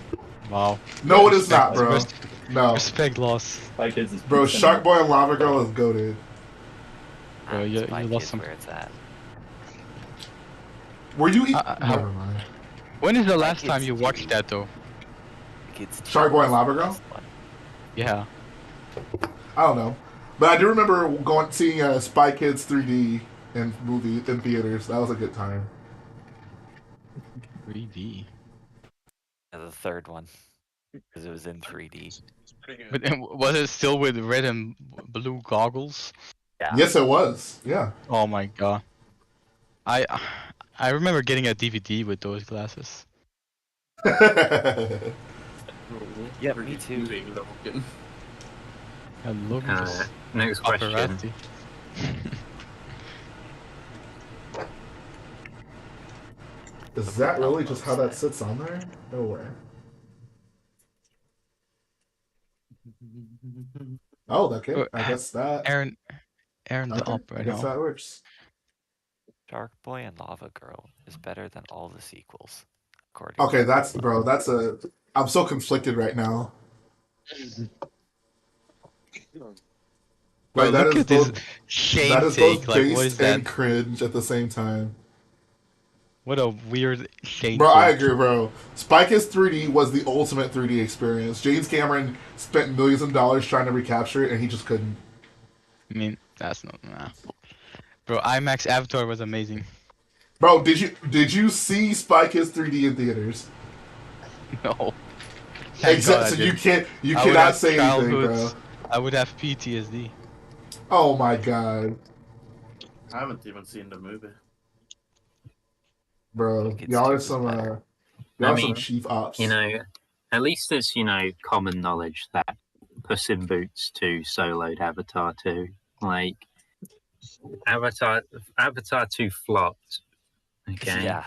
Wow. No, it is not, bro. Respect, No. respect loss. Spy Kids is Bro, pizza Shark now. Boy and Lava Girl is goated. Bro, you Spy lost Kids some. where it's at. Were you how- Never mind. When is the Spy last time Kids you watched that though? Kids Shark Boy and is Lava the Girl? best one. Yeah. I don't know. But I do remember seeing Spy Kids 3D in theaters. That was a good time. 3D. Yeah, the third one. Because it was in 3D. It's pretty good. But was it still with red and blue goggles? Yeah. Yes, it was. Yeah. Oh my god. I remember getting a DVD with those glasses. Yeah, me too. Logan. And look at this Next question. paparazzi. Is that really just how that sits on there? No way. Oh, okay. I guess that. Aaron the Okay, up I right guess now. that works. Shark Boy and Lava Girl is better than all the sequels. According Okay, to that's bro. That's a. I'm so conflicted right now. Bro, Like that look is at this both. shame That is take. both Like, what is based that? and cringe at the same time. What a weird shame Bro, I take. agree, bro. Spy Kids 3D was the ultimate 3D experience. James Cameron spent millions of dollars trying to recapture it, and he just couldn't. I mean, that's not nah. Bro, IMAX Avatar was amazing. Bro, did you see Spy Kids 3D in theaters? No. Thank God I So you didn't. you I would cannot have say anything, bro. childhoods. I would have PTSD. Oh my god, I haven't even seen the movie. bro, Kids y'all 2 are is some better. y'all I are some mean, chief ops. You know, at least it's, common knowledge that Puss in Boots 2 soloed Avatar 2. Like, Avatar 2 flopped. Okay. Yeah.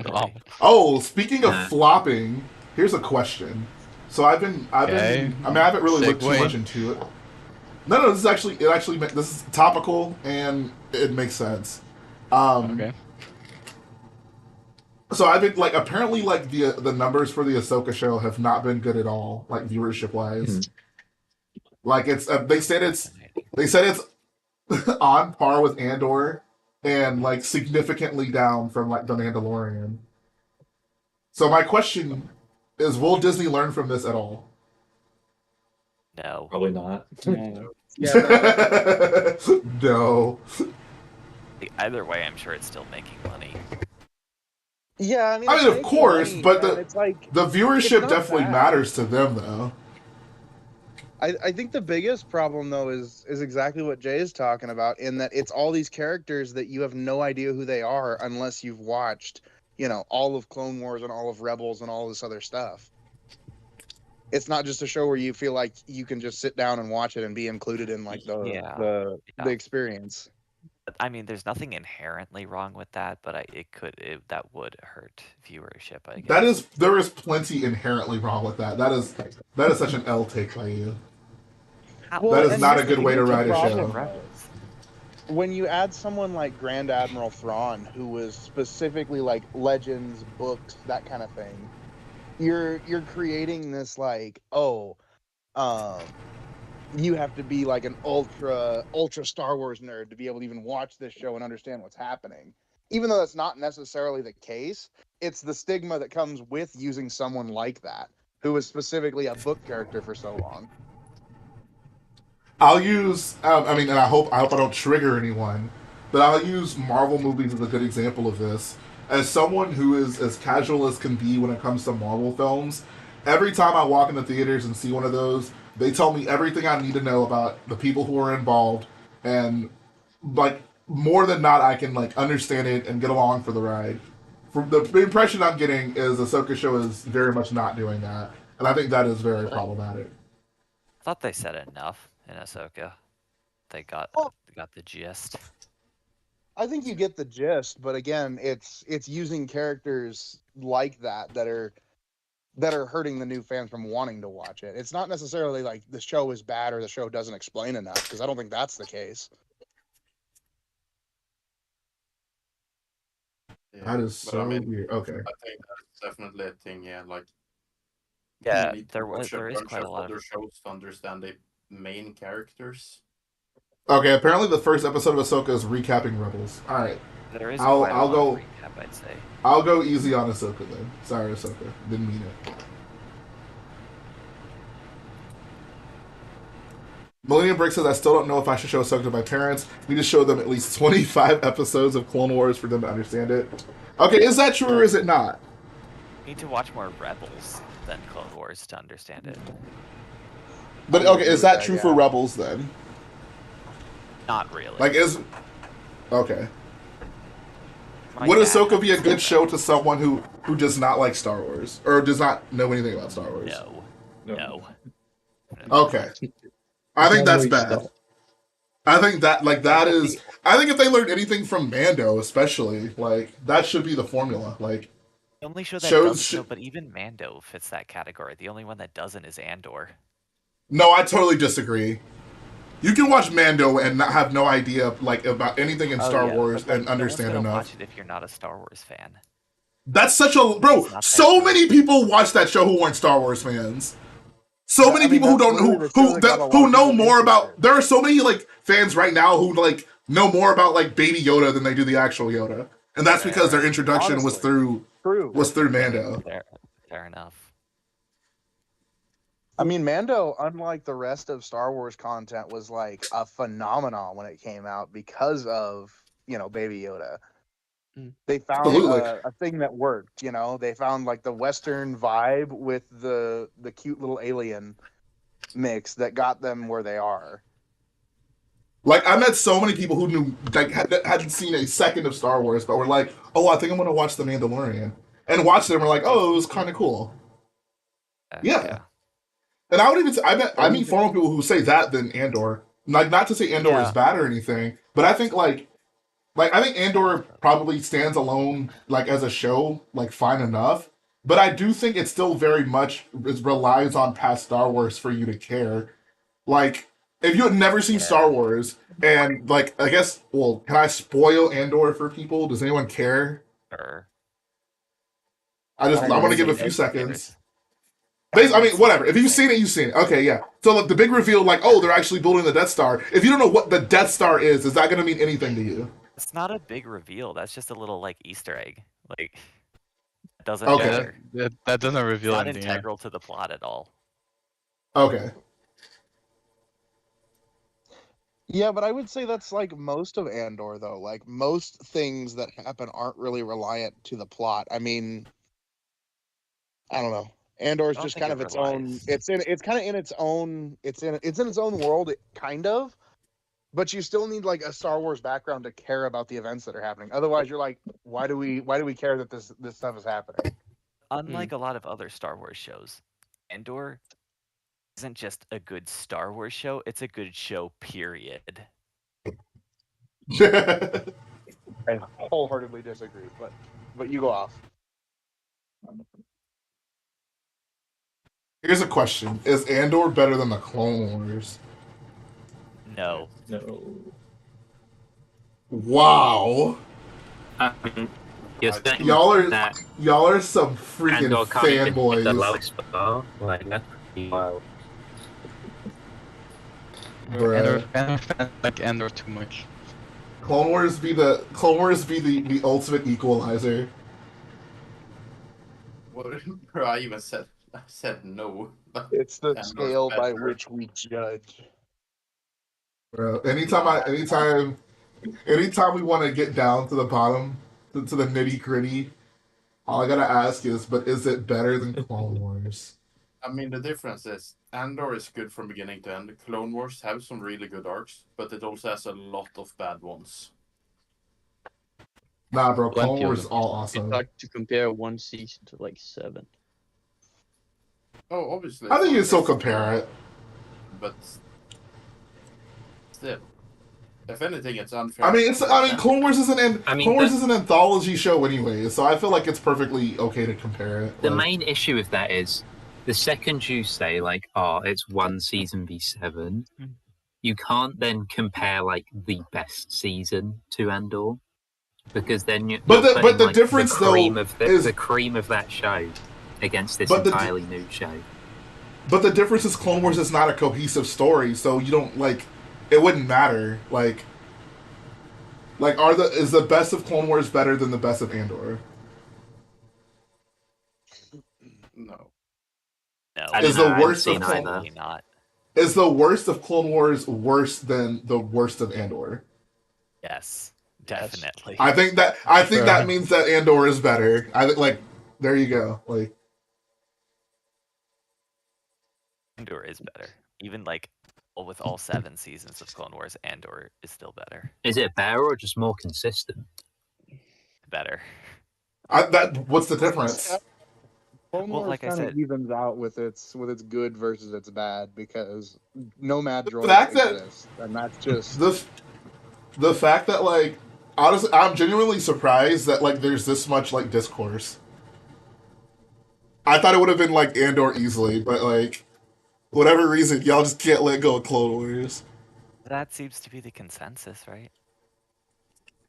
Wow. Oh, speaking of Yeah. flopping, here's a question. So I've been. Okay. I mean, I haven't really looked too Segue. much into it. No, this is topical and it makes sense. Okay. So I've been apparently the numbers for the Ahsoka show have not been good at all, like viewership wise. Like it's they said it's on par with Andor and significantly down from The Mandalorian. So my question is, will Disney learn from this at all? No. Probably not. No. Either way, I'm sure it's still making money. Yeah, I mean, I it's mean, of making course, money, but and it's like the it's viewership not definitely bad. matters to them, though. I think the biggest problem though is exactly what Jay is talking about, in that it's all these characters that you have no idea who they are unless you've watched, all of Clone Wars and all of Rebels and all this other stuff. It's not just a show where you feel like you can just sit down and watch it and be included in the experience. I mean, there's nothing inherently wrong with that, but that would hurt viewership, I guess. There is plenty inherently wrong with that. That is such an L take by you. That is not a good way to write a show. When you add someone like Grand Admiral Thrawn, who was specifically legends, books, that kind of thing, you're creating this you have to be an ultra Star Wars nerd to be able to even watch this show and understand what's happening. Even though that's not necessarily the case, it's the stigma that comes with using someone like that, who was specifically a book character for so long. I'll use. And I hope I don't trigger anyone, but I'll use Marvel movies as a good example of this. As someone who is as casual as can be when it comes to Marvel films, every time I walk into theaters and see one of those, they tell me everything I need to know about the people who are involved, and more than not, I can understand it and get along for the ride. From the impression I'm getting is Ahsoka show is very much not doing that, and I think that is very problematic. I thought they said enough in Ahsoka. They got the gist. I think you get the gist, but again, it's using characters like that are that are hurting the new fans from wanting to watch it. It's not necessarily like the show is bad or the show doesn't explain enough, because I don't think that's the case. That is but so I mean, weird. Okay. I think that's definitely a thing. Yeah, like Yeah, you need to there watch a is bunch quite a of lot other of shows to understand the main characters. Okay, apparently the first episode of Ahsoka is recapping Rebels. All right, there is I'll quite a I'll lot of go recap, I'd say. I'll go easy on Ahsoka then. Sorry, Ahsoka, didn't mean it. Millennium Brick says I still don't know if I should show Ahsoka to my parents. We just show them at least 25 episodes of Clone Wars for them to understand it. Okay, is that true or is it not? You need to watch more Rebels than Clone Wars to understand it. But I would okay, agree is with that that, true yeah. for Rebels then? Not really. Like, is okay? My Would dad Ahsoka be a hasn't good seen show to Rebels. someone who does not like Star Wars or does not know anything about Star Wars? No. Okay, I think that's bad. I think that that is. I think if they learned anything from Mando, especially that should be the formula. Like The only show that shows. doesn't, no, but even Mando fits that category. The only one that doesn't is Andor. No, I totally disagree. You can watch Mando and not have no idea about anything in Star Wars but, and no one's understand gonna enough. watch it if you're not a Star Wars fan. That's such a bro. It's not that So good. many people watch that show who weren't Star Wars fans. So many people who that's don't literally the show that got a lot who of know people more about. interested. There are so many fans right now who know more about Baby Yoda than they do the actual Yoda, and that's because their introduction was Honestly, through Mando. Fair enough. I mean, Mando, unlike the rest of Star Wars content, was like a phenomenon when it came out because of Baby Yoda. They found Absolutely. a thing that worked. They found like the Western vibe with the cute little alien mix that got them where they are. Like I met so many people who knew hadn't seen a second of Star Wars, but were like, "Oh, I think I'm gonna watch The Mandalorian," and watched it and were like, "Oh, it was kind of cool." Yeah. And I would even I meet far more people who say that than Andor. Like not to say Andor is bad or anything, but I think I think Andor probably stands alone as a show fine enough. But I do think it still very much relies on past Star Wars for you to care. Like if you had never seen Star Wars and I guess can I spoil Andor for people? Does anyone care? Sure. I want to give a few seconds. I mean, whatever. If you've seen it, you've seen it. Okay, yeah. So the big reveal, they're actually building the Death Star. If you don't know what the Death Star is that going to mean anything to you? It's not a big reveal. That's just a little Easter egg. It doesn't Okay. matter. That doesn't reveal It's not anything. integral to the plot at all. Okay. Yeah, but I would say that's most of Andor, though. Most things that happen aren't really reliant to the plot. I mean, I don't know. Andor's just kind of its own. It's kind of in its own. It's in its own world, kind of. But you still need a Star Wars background to care about the events that are happening. Otherwise, you're like, why do we care that this stuff is happening? Unlike a lot of other Star Wars shows, Andor isn't just a good Star Wars show, it's a good show, period. I wholeheartedly disagree, but you go off. Here's a question: is Andor better than the Clone Wars? No. Wow. You're saying Y'all are some freaking Andor can't even hit the fanboys. lowest bar? That's pretty wild. Andor fans like Andor too much. Clone Wars be the ultimate equalizer. What? Bro, I even said no. It's the Andor's scale by better. which we judge. Bro, anytime we want to get down to the bottom, to the nitty gritty, all I gotta ask is, but is it better than Clone Wars? I mean, the difference is Andor is good from beginning to end. Clone Wars have some really good arcs, but it also has a lot of bad ones. Nah, bro, Clone Plenty of Wars is them. all awesome. It's hard to compare one season to 7. Oh, obviously. I think you it's can still not compare it. But still. If anything, it's unfair. I mean, Clone Wars is Clone Wars is an anthology show anyway, so I feel like it's perfectly okay to compare it. The main issue with that is the second you say like, "Oh, it's one season v 7," you can't then compare like the best season to Andor, because then you're putting the difference the cream though is the cream of that show against this entirely new show. But the difference is Clone Wars is not a cohesive story, so you don't like. It wouldn't matter. Like is the best of Clone Wars better than the best of Andor? No. No. Is the worst of not. Is the worst of Clone Wars worse than the worst of Andor? Yes, definitely. I think that means that Andor is better. I think like there you go. Like Andor is better. Even like with all 7 seasons of Clone Wars, Andor is still better. Is it better or just more consistent? Better. What's the difference? Clone Wars like I kind of said, evens out with its good versus its bad, because nomad droids exist, and that's just the fact that like honestly, I'm genuinely surprised that like there's this much like discourse. I thought it would have been like Andor easily, but like whatever reason, y'all just can't let go of Clone Wars. That seems to be the consensus, right?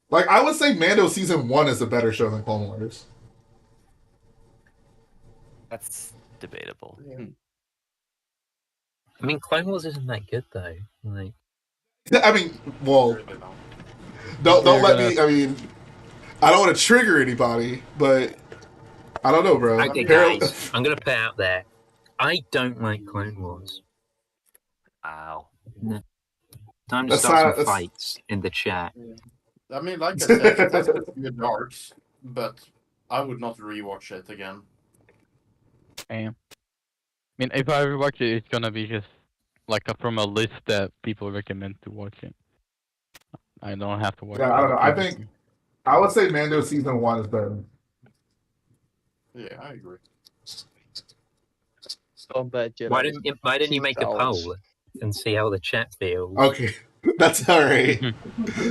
Like I would say, Mando season 1 is a better show than Clone Wars. That's debatable. Yeah. I mean, Clone Wars isn't that good though. Like, I mean, well, don't let me. I mean, I don't want to trigger anybody, but I don't know, bro. Okay, guys, I'm gonna put it out there. I don't like Clone Wars. Wow. No. Time to start some fights in the chat. I mean, like I said, it has good arcs, but I would not rewatch it again. Damn. I mean, if I rewatch it, it's gonna be just like from a list that people recommend to watch it. I don't have to watch it. Yeah, I don't know. I would say Mando season 1 is better. Yeah, I agree. Why didn't you make a poll and see how the chat feels? Okay, that's all right.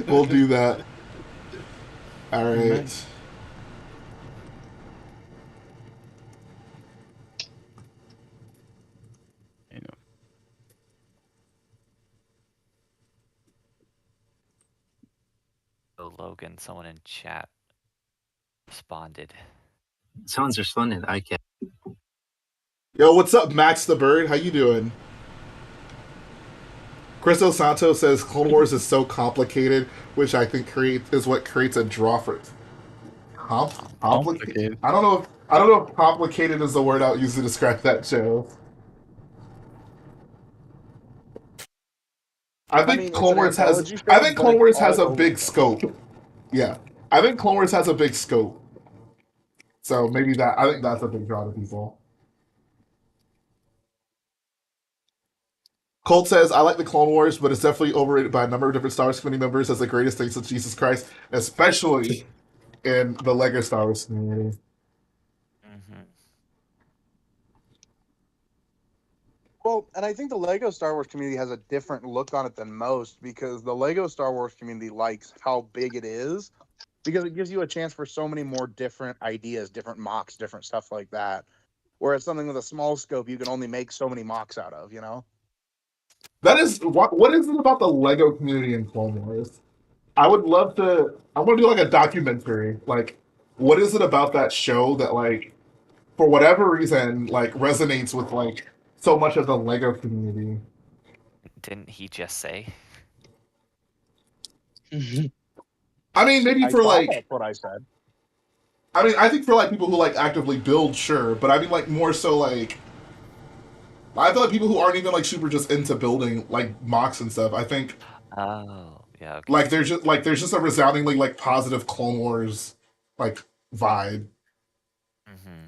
We'll do that. All right. Oh, Logan, someone in chat responded. Someone's responded. Okay. Yo, what's up, Max the Bird? How you doing? Cristo Santos says Clone Wars is so complicated, which I think is what creates a draw for it. Complicated. I don't know if complicated is the word I would use to describe that show. I think Clone Wars has a big scope. Yeah, I think Clone Wars has a big scope. So maybe I think that's a big draw to people. Colt says, I like the Clone Wars, but it's definitely overrated by a number of different Star Wars community members as the greatest thing since Jesus Christ, especially in the Lego Star Wars community. Mm-hmm. Well, and I think the Lego Star Wars community has a different look on it than most, because the Lego Star Wars community likes how big it is, because it gives you a chance for so many more different ideas, different mocks, different stuff like that. Whereas something with a small scope, you can only make so many mocks out of, you know? That is what is it about the Lego community in Clone Wars? I want to do like a documentary. Like, what is it about that show that like, for whatever reason, like resonates with like so much of the Lego community? Didn't he just say? I mean, maybe for like that's what I said. I mean, I think for like people who like actively build, sure, but I mean like more so like I feel like people who aren't even like super just into building like mocks and stuff. I think. Oh, yeah. Okay. Like there's just a resoundingly like positive Clone Wars like vibe. Mm-hmm.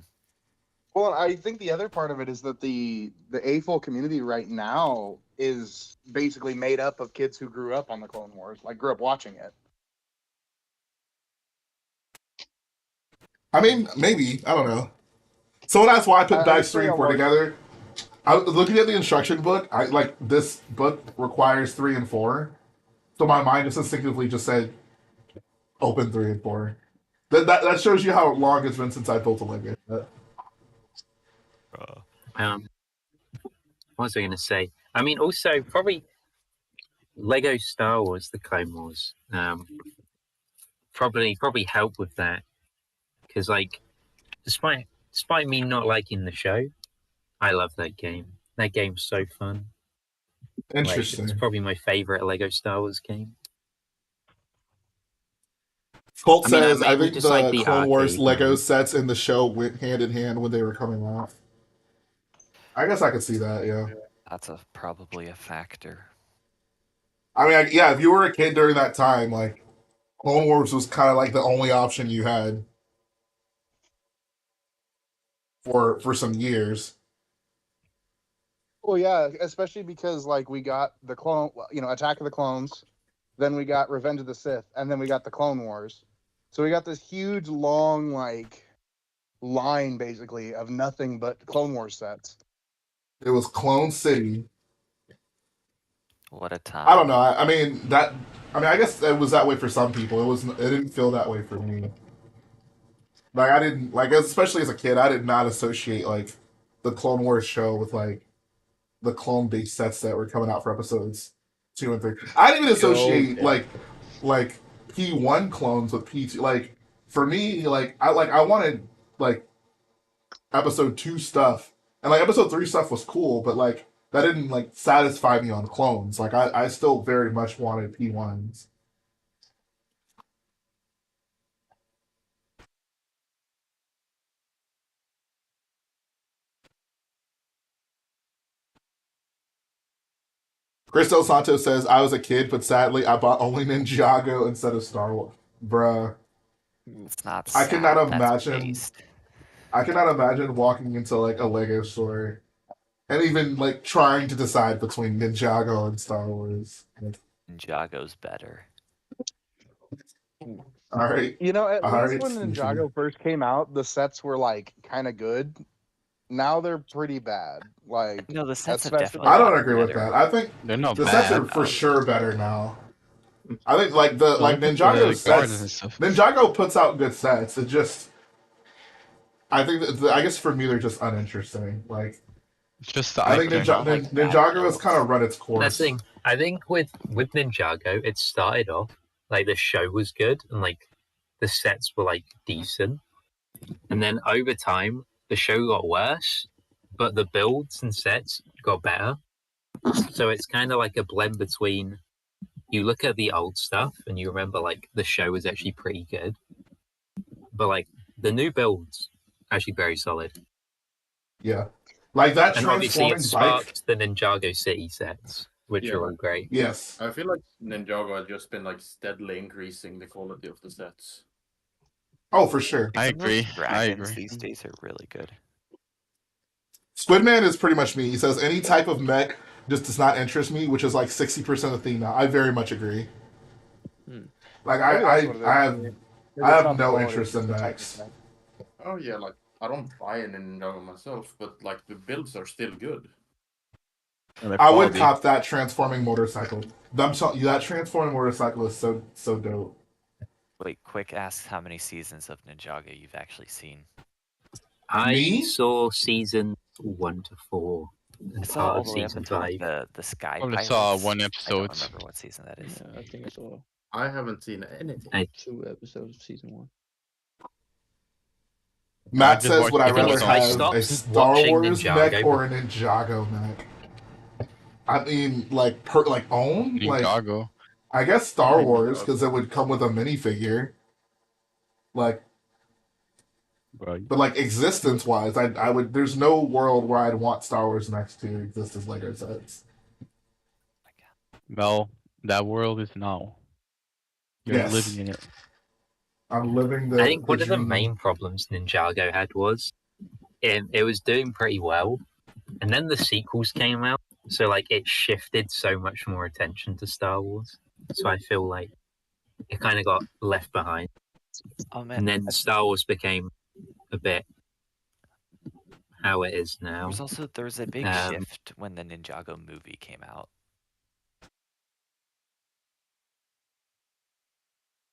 Well, I think the other part of it is that the AFOL community right now is basically made up of kids who grew up on the Clone Wars, like grew up watching it. I mean, maybe I don't know. So that's why I put Bags 3 and 4 together. I was looking at the instruction book. I like this book requires 3 and 4. So my mind just instinctively just said open 3 and 4. That shows you how long it's been since I built a Lego. What was I going to say? I mean, also probably Lego Star Wars: The Clone Wars. Probably help with that because, like, despite me not liking the show, I love that game. That game's so fun. Like, it's Interesting. probably my favorite Lego Star Wars game. Colt I mean, I says, I mainly think just like the the Clone Wars arcade Lego mode. sets in the show went hand in hand when they were coming off. I guess I could see that, yeah. That's probably a factor. I mean, yeah, if you were a kid during that time, like, Clone Wars was kind of like the only option you had for some years. Well, yeah, especially because like we got the clone, Attack of the Clones, then we got Revenge of the Sith, and then we got the Clone Wars. So we got this huge, long, like line basically of nothing but Clone Wars sets. It was Clone City. What a time. I don't know. I mean, I guess it was that way for some people. It didn't feel that way for me. Like I didn't like, especially as a kid, I did not associate like the Clone Wars show with like the clone based sets that were coming out for episodes 2 and 3. I didn't even associate like P1 clones with P2. Like for me, I wanted like episode 2 stuff, and like episode 3 stuff was cool, but like that didn't like satisfy me on clones. Like I still very much wanted P1s. Crystal Santos says, I was a kid, but sadly I bought only Ninjago instead of Star Wars. Bruh. It's not I sad. cannot That's imagine. based. I cannot imagine walking into like a Lego store and even like trying to decide between Ninjago and Star Wars. Like, Ninjago's better. all right, At all least right, when Stevie. Ninjago first came out, the sets were like kind of good. Now they're pretty bad. Like, No, the sets have especially definitely I don't gotten agree with better. that. I think They're not the sets are bad. for sure better now. I think like the like Look at Ninjago the gardens and sets. stuff. Ninjago puts out good sets. It just, I think I guess for me they're just uninteresting. Like It's just the I think They're icon. not like bad Ninjago has builds. kind of run its course. That's the thing. I think with Ninjago, it started off like the show was good and like the sets were like decent, and then over time the show got worse, but the builds and sets got better. So it's kind of like a blend between you look at the old stuff and you remember like the show was actually pretty good, but like the new builds actually very solid. Yeah, like that And obviously it transforming bike. sparked the Ninjago City sets, which are all great. Yes, I feel like Ninjago has just been like steadily increasing the quality of the sets. oh for sure. I Some of those agree. I dragons agree. these days are really good. Squidman is pretty much me. He says any type of mech just does not interest me, which is like 60% of the theme now. I very much agree. Like maybe that's what it is. I have Maybe I it's have not the no quality, interest it's in the type of mechs. mech. Oh yeah, like I don't buy an Ninjago myself, but like the builds are still good. And the I would quality. cop that transforming motorcycle. That transforming motorcycle is so dope. Wait, quick ask how many seasons of Ninjago you've actually seen. I Me? saw season 1 to 4 I and saw part all of the way up season until 5. like the Sky Probably Pilots. saw one I episode. don't remember what season that is. Yeah, I think I saw I haven't seen anything. 2 episodes of season 1. Matt just says, watched would I the rather first I have stopped a Star watching Wars mech Ninjago. or a Ninjago mech? I mean, like own like Ninjago. I guess Star Ninjago. Wars because it would come with a minifigure. Like, Right. but like existence wise, I would. There's no world where I'd want Star Wars next to exist as Lego sets. Well, that world is now. You're Yes. living in it. I'm living the. I think one of the dream. main problems Ninjago had was it was doing pretty well, and then the sequels came out, so like it shifted so much more attention to Star Wars. So I feel like it kind of got left behind, Oh man, and then Star Wars became a bit how it is now. there was a big shift when the Ninjago movie came out.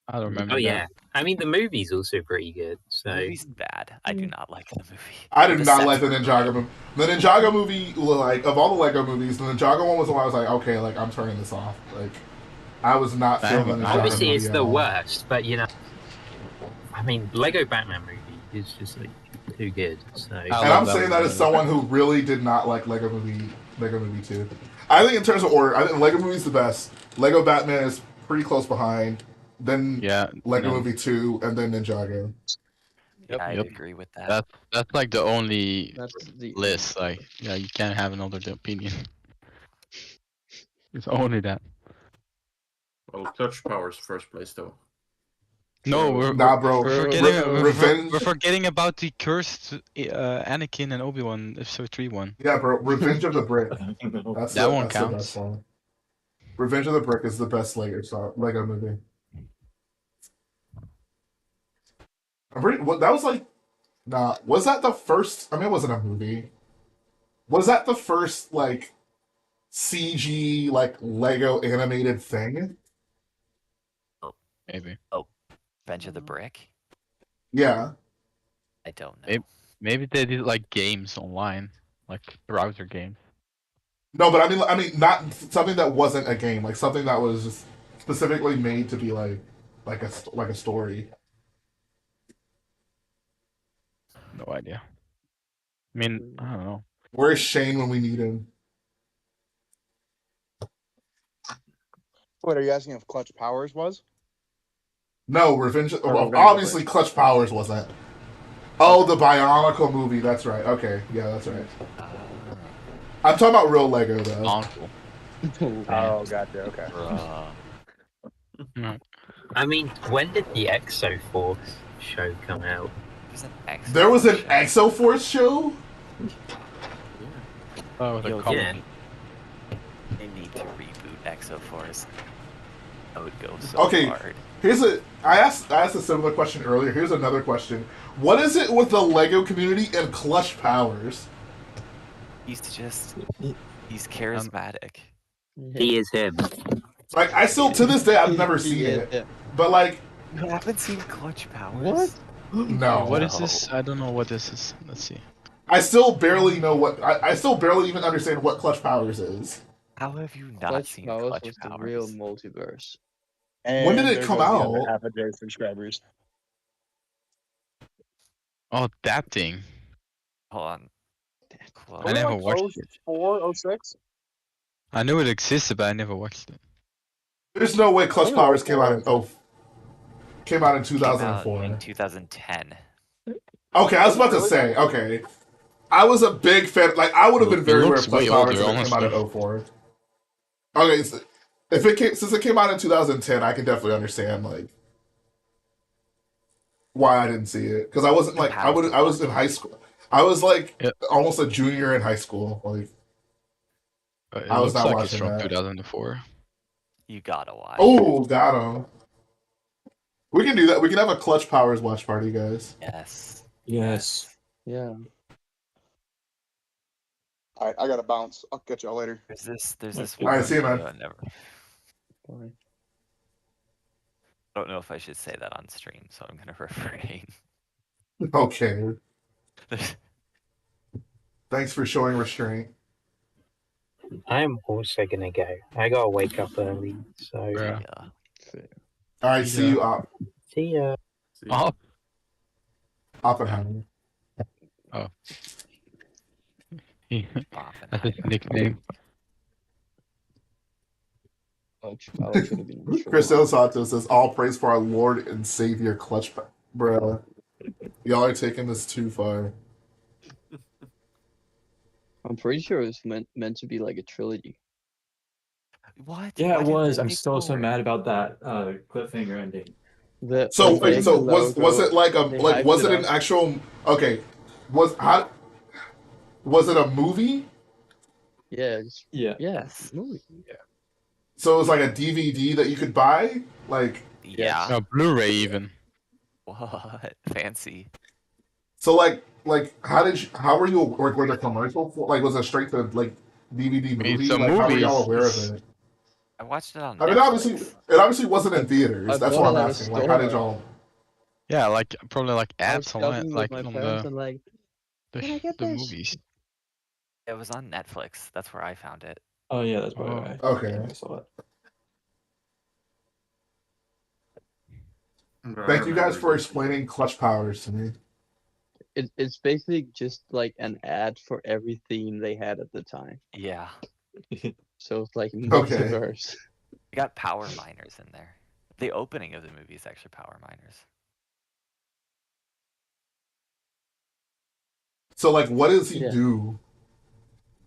I don't remember Oh that. yeah, I mean the movie's also pretty good. The So movie's bad. I do not like the movie. I But did the not sets like the were Ninjago great. movie. The Ninjago movie, like of all the Lego movies, the Ninjago one was the one I was like, okay, like I'm turning this off. Like I was not I feeling the haven't- Ninjago obviously movie it's at the all. worst, but you know, I mean Lego Batman movie is just like too good. So I And love I'm that saying one, that by as the way. someone who really did not like Lego Movie 2. I think in terms of order, I think Lego Movie's the best. Lego Batman is pretty close behind. Then Yeah, Lego no, Movie 2, and then Ninjago. Yeah, I'd Yep. agree with that. that's like the only That's the list. Like, yeah, you can't have another opinion. It's only that. Well, Clutch Powers first place though. No, So- we're Nah, bro. forgetting Revenge. we're forgetting about the cursed Anakin and Obi-Wan episode 3 one. Yeah, bro. Revenge of the Brick. That's That the, one that's the counts. best one. Revenge of the Brick is the best Lego movie. I'm pretty. What that was like? Nah, was that the first? I mean, it wasn't a movie. Was that the first like CG like Lego animated thing? Maybe. Revenge of the Brick? Yeah. I don't know. Maybe- Maybe they did like games online, like browser games. No, but I mean, not something that wasn't a game, like something that was just specifically made to be like a story. No idea. I mean, I don't know. Where's Shane when we need him? Wait, are you asking if Clutch Powers was? No, Revenge. Revenge of the Obviously, Brick. Clutch Powers wasn't. Oh, the Bionicle movie. That's right. Okay, yeah, that's right. I'm talking about real Lego though. Uncle. Oh, gotcha. Okay. No. I mean, when did the Exo Force show come out? There's an X. There was an Exo Force show. Oh, the Yo, comic. yeah. They need to reboot Exoforce. That would go so Okay. hard. I asked a similar question earlier. Here's another question. What is it with the Lego community and Clutch Powers? He's charismatic. He is him. Like I still to this day I've never seen it. Yeah. But like You haven't seen Clutch Powers? What? no. What is this? I don't know what this is. Let's see. I still barely know what I still barely even understand what Clutch Powers is. How have you not Clutch seen Powers Clutch was the Powers? real multiverse. And When did it there come goes the other out? half of Jay subscribers. Oh, that thing. Hold on. I never watched it. 04, 06? I knew it existed, but I never watched it. There's no way Clutch Oh, Powers came out in oh. came out in Came out 2004. in 2010. Okay, I was about to Really? say, okay. I was a big fan. Like, I would have been It very aware of looks Clutch way Powers older, if it came out in honestly. 04. Okay, so if it came, since it came out in 2010, I can definitely understand, like, why I didn't see it. Because I wasn't, like, I was in high school. I was, like, Yep. almost a junior in high school. Like, It I was looks not like it's watching from that. 2004. You gotta watch. Oh, got him. We can do that. We can have a Clutch Powers watch party, guys. Yes. Yes. Yeah. All right, I gotta bounce. I'll catch y'all later. There's this All right, one see you, man. video I never. Bye. I don't know if I should say that on stream, so I'm gonna refrain. Okay. Thanks for showing restraint. I'm also gonna go. I gotta wake up early, so Yeah. Yeah. All right, see you, see ya. See, Oh, Oppenheimer. that's his nickname. Clutch Powers should have been in Chris trouble. Del Santo says, "All praise for our Lord and Savior, Clutch." Bruh, y'all are taking this too far. I'm pretty sure it was meant to be like a trilogy. What? Yeah, Why it did was. they I'm make so more? mad about that cliffhanger ending. So, Like, wait, the so was logo, it like a they like hyped was it it an up. actual? Okay, was it a movie? Yeah. Yeah. Yes. Movie. So it was like a DVD that you could buy. Like, Yeah. No, Blu-ray even. What? Fancy. so how were you were the commercial for? Like, was it straight to like DVD movie? It's a Like, how were movie, y'all aware of it's- it? I watched it on I mean, Netflix. it obviously wasn't in theaters. I That's bought what it I'm at a asking. Like, how did store. y'all? Yeah, like probably like I was apps online, shopping with like my on parents and like, can I get the this? movies. It was on Netflix. That's where I found it. Oh yeah, that's Oh, why okay. I saw it. Thank you guys for explaining clutch powers to me. It's basically just like an ad for every theme they had at the time. Yeah. So it's like Okay. multiverse. We got power miners in there. The opening of the movie is actually power miners. So, like, what does he Yeah. do?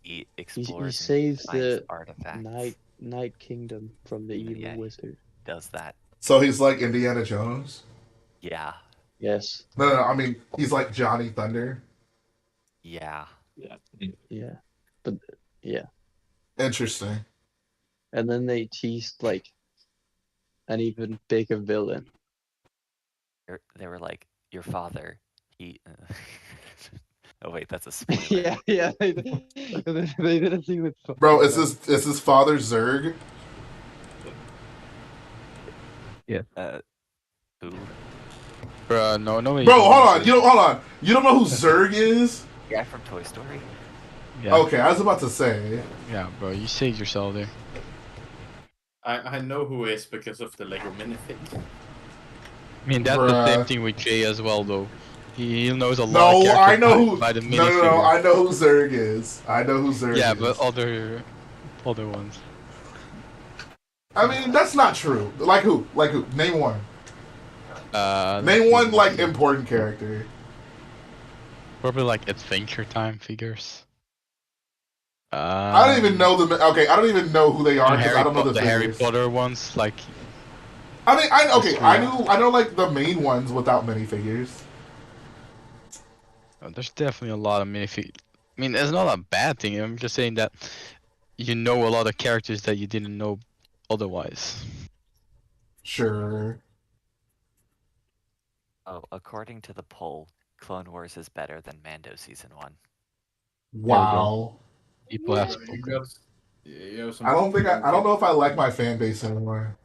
He He explores and saves finds the artifacts. Night Kingdom from the evil Yeah, he wizard. does that. So he's like Indiana Jones. Yeah. Yes. No. I mean, he's like Johnny Thunder. Yeah. Yeah. But yeah. Interesting. And then they teased like an even bigger villain. They were like, your father, he. Oh wait, that's a spoiler. yeah. They did a thing with. Bro, is his father Zurg? Who? Bro, no, Bro, hold on. You don't know who Zurg is? The guy from Toy Story? Yeah, Okay, I was about to say. yeah, bro, you saved yourself there. I know who he is because of the Lego minifig. I mean, that's the same Bruh. thing with Jay as well, though. He knows a lot of No, characters I know who. by the No, minifigure. I know who Zurg is. I know who Zurg Yeah, is. but other ones. I mean, that's not true. Like who? Name one. Let's Name one see. like important character. Probably like Adventure Time figures. I don't even know them. Okay, I don't even know who they are because I don't know the Harry figures. Potter ones, like I mean, I Mystery. know like the main ones without minifigures. there's definitely a lot of minifig. I mean, it's not a bad thing. I'm just saying that you know a lot of characters that you didn't know otherwise. Sure. Oh, according to the poll, Clone Wars is better than Mando Season 1. Wow. People have You spoken. got, you have some I don't know if I like my fan base anymore.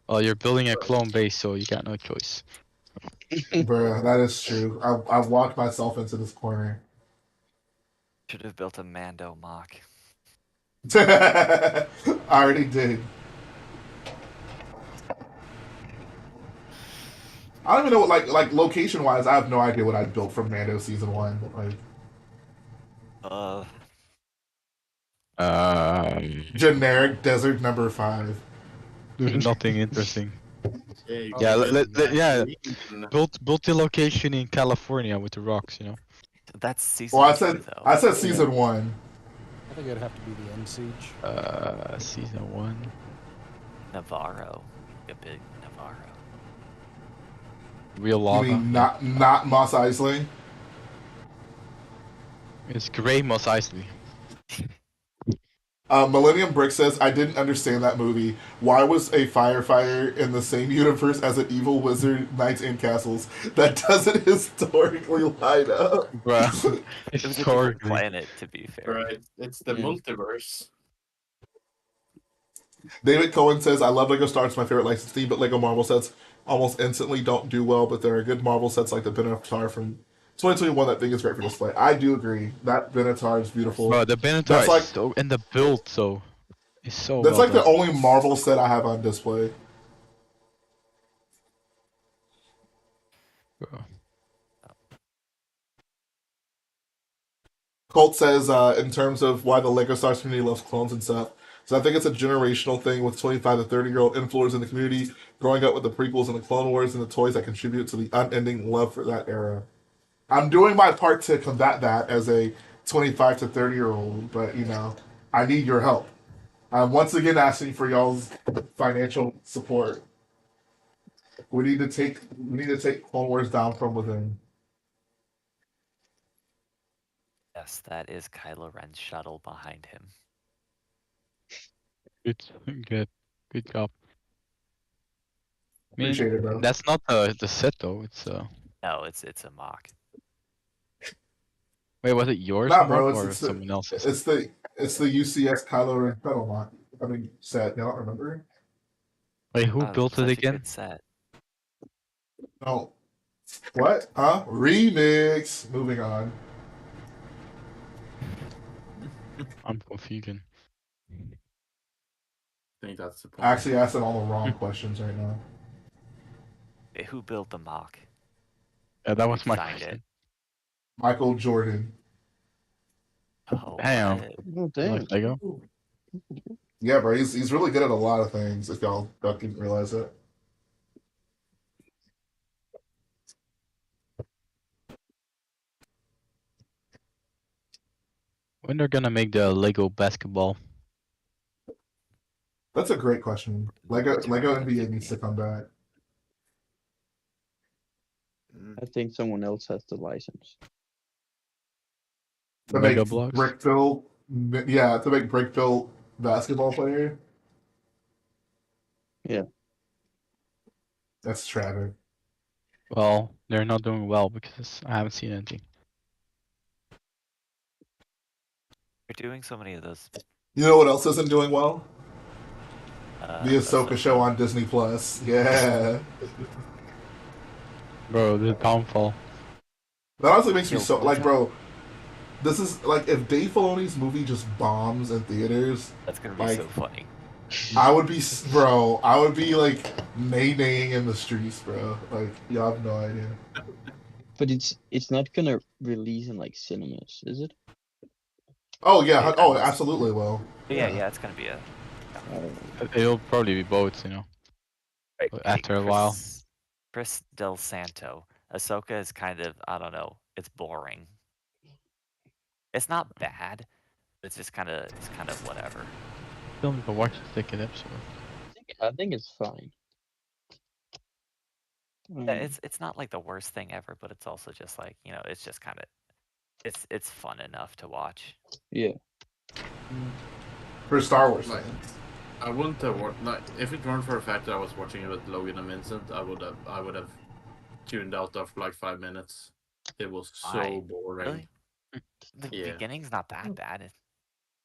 Well, you're building a clone base, so you got no choice. Bruh, that is true. I've walked myself into this corner. Should have built a Mando mock. I already did. I don't even know what like location wise. I have no idea what I built from Mando season 1. Like generic desert number 5. There's nothing interesting. you Yeah, can yeah. green. Built the location in California with the rocks, you know. That's Season Well, 2, though. I said season 1. I think it'd have to be the end siege. Season 1. Navarro. A big Navarro. Real You lava. mean not Moss Eisley? It's Gray Mos Eisley. Millennium Brick says, I didn't understand that movie. Why was a firefighter in the same universe as an evil wizard, knights, and castles? That doesn't historically line up. Bruh. It was a different planet, to be fair. Right, it's the multiverse. David Cohen says, I love Lego Star. It's my favorite license theme, but Lego Marvel sets almost instantly don't do well, but there are good Marvel sets like the Benatar from 2021 that thing is great for display. I do agree. That Benatar is beautiful. Bro, the Benatar That's is like, so... And the build, so... It's so That's well like the done. only Marvel set I have on display. Bro. Colt says, in terms of why the Lego Star Wars community loves clones and stuff, so I think it's a generational thing with 25 to 30-year-old influencers in the community growing up with the prequels and the Clone Wars and the toys that contribute to the unending love for that era. I'm doing my part to combat that as a 25 to 30-year-old, but, you know, I need your help. I'm once again asking for y'all's financial support. We need to take Clone Wars down from within. Yes, that is Kylo Ren's shuttle behind him. Good job. I mean, Appreciate it, bro. that's not the set though. It's No, it's a mock. Wait, was it yours, Nah, Mark, bro, or someone else's? It's the It's the UCS Kylo Ren pedal lock. I mean, set. Y'all don't remember? Wait, who Oh, built it such a again? good set. No. What? Huh? Remix. Moving on. I'm confusing. I think that's the point. Actually, asking all the wrong questions right now. Who built the mock? Yeah, that Who was my designed it? question. Michael Jordan. Oh, Damn. what? Oh, You damn. like Lego? Yeah, bro, he's really good at a lot of things. If y'all didn't realize it. When they're gonna make the Lego basketball? That's a great question. Lego Tournament NBA needs to game. come back. I think someone else has the license. To Lego make blocks? Brickville, yeah, to make Brickville basketball player. Yeah. That's tragic. Well, they're not doing well because I haven't seen anything. We're doing so many of those. You know what else isn't doing well? The Ahsoka Ahsoka. show on Disney Plus. Yeah, Bro, the downfall. that honestly makes me Yo, so like, Bojack? bro. This is like if Dave Filoni's movie just bombs in theaters, That's gonna be like so funny. I would be, bro. I would be like nay-naying in the streets, bro. Like y'all have no idea. But it's not gonna release in like cinemas, is it? Oh yeah. It- Oh, unless- absolutely will. Yeah, it's gonna be a. It'll probably be both, you know. After a while. Chris Del Santo. Ahsoka is kind of, I don't know, it's boring. It's not bad. It's just kind of, whatever. Still need to watch the second episode. I think it's fine. Yeah, it's not like the worst thing ever, but it's also just like, it's just kind of, it's fun enough to watch. Yeah. For Star Wars Like, fans. I wouldn't have like if it weren't for the fact that I was watching it with Logan and Vincent, I would have tuned out after like 5 minutes. It was so Why? boring. Really? The Yeah. beginning's not that bad.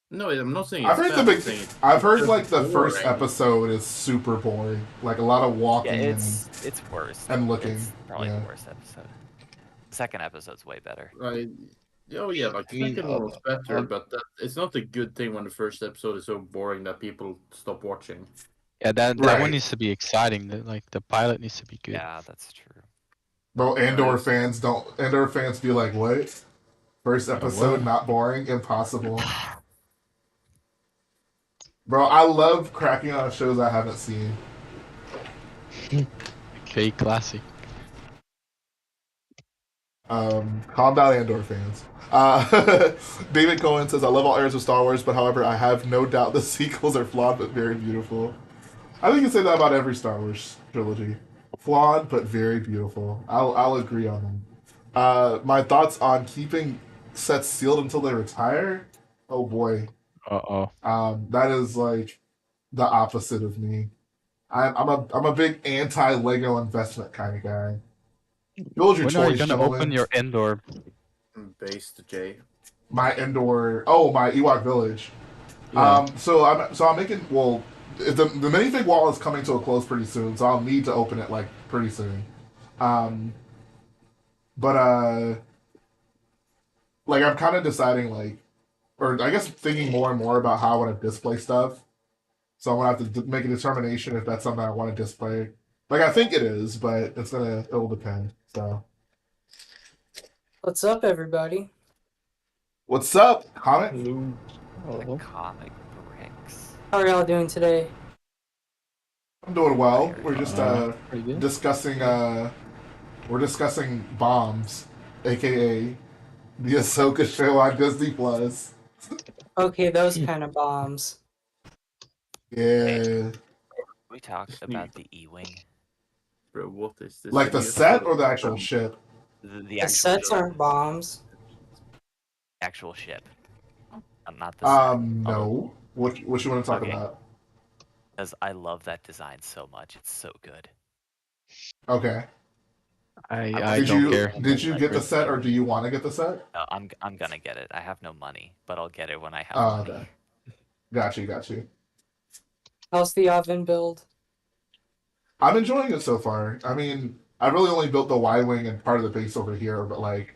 No, I'm not saying I've it's heard bad. the I'm saying big. I've heard just like the first boring. episode is super boring. Like a lot of Yeah, walking it's worse. and looking. It's probably Yeah. the worst episode. The second episode's way better. Right. Oh yeah, like the I mean, second one was better, I'll- but it's not a good thing when the first episode is so boring that people stop watching. Yeah, that Right. one needs to be exciting. The pilot needs to be good. Yeah, that's true. Bro, Andor Right. fans don't. Andor fans be like, what? First episode, what? not boring, impossible. Bro, I love cracking on shows I haven't seen. Okay, classic. Calm down, Andor fans. David Cohen says, I love all eras of Star Wars, but however, I have no doubt the sequels are flawed but very beautiful. I think you can say that about every Star Wars trilogy. Flawed but very beautiful. I'll agree on that. My thoughts on keeping sets sealed until they retire? Oh boy. That is like the opposite of me. I'm a big anti Lego investment kind of guy. Build your When are you toys, gonna gentlemen. open your Endor? Based J. My indoor. Oh, my Ewok village. Yeah. So I'm making. Well, the minifig wall is coming to a close pretty soon, so I'll need to open it like pretty soon. But like I'm kind of deciding like, or I guess thinking more and more about how I want to display stuff. So I'm gonna have to make a determination if that's something I want to display. Like I think it is, but it'll depend. So What's up, everybody? what's up, Comet? The comic bricks. How are y'all doing today? I'm doing well. We're just pretty good. discussing we're discussing bombs, aka the Ahsoka show on Disney Plus. Okay, those kind of bombs. Yeah. We talked about the E-wing. Bro, what is this? Like the set or the actual ship? The The actual sets ship. aren't bombs. Actual ship. Not the set. No. What you want to talk Okay. about? Because I love that design so much. It's so good. Okay. I Did don't you care. did you get the Great set or game. do you want to get the set? No, I'm gonna get it. I have no money, but I'll get it when I have Oh, money. okay. Got you. How's the Yavin build? I'm enjoying it so far. I mean, I really only built the Y wing and part of the base over here, but like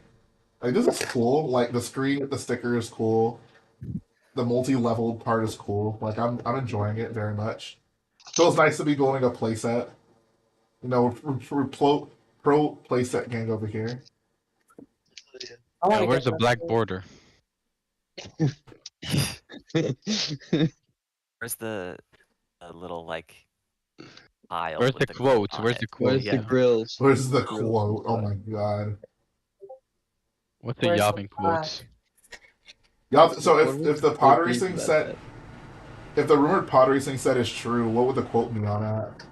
this is cool. Like the screen with the sticker is cool. The multi-leveled part is cool. Like I'm enjoying it very much. Feels nice to be building a playset. You know, we're pro playset gang over here. I want to Where's get the black that. border? Where's the little like pile? Where's with the quote quotes? on Where's it? the quote? Where's the Yeah. grills? Where's the Grills. quote? Oh my god. What's the Where's the Yavin quotes? Y'all, so What if was if the the pod quote racing about set, that? if the rumored pod racing set is true, what would the quote be on that?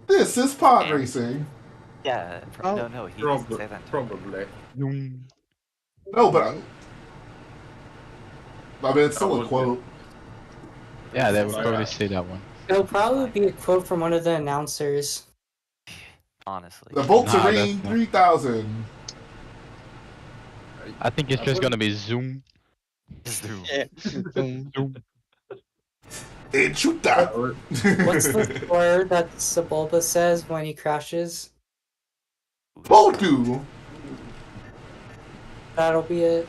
This is pod And- racing. Yeah. Oh, No, he didn't say that. Probably. No, but I mean it's still a would be- quote. Yeah, they would Yeah. probably say that one. It'll probably be a quote from one of the announcers. Honestly. The Volt Nah, Terrain that's not- 3000. I think it's just gonna be Zoom. Zoom. Yeah. Zoom. And shoot that. What's the word that Sebulba says when he crashes? Boltu. That'll be it.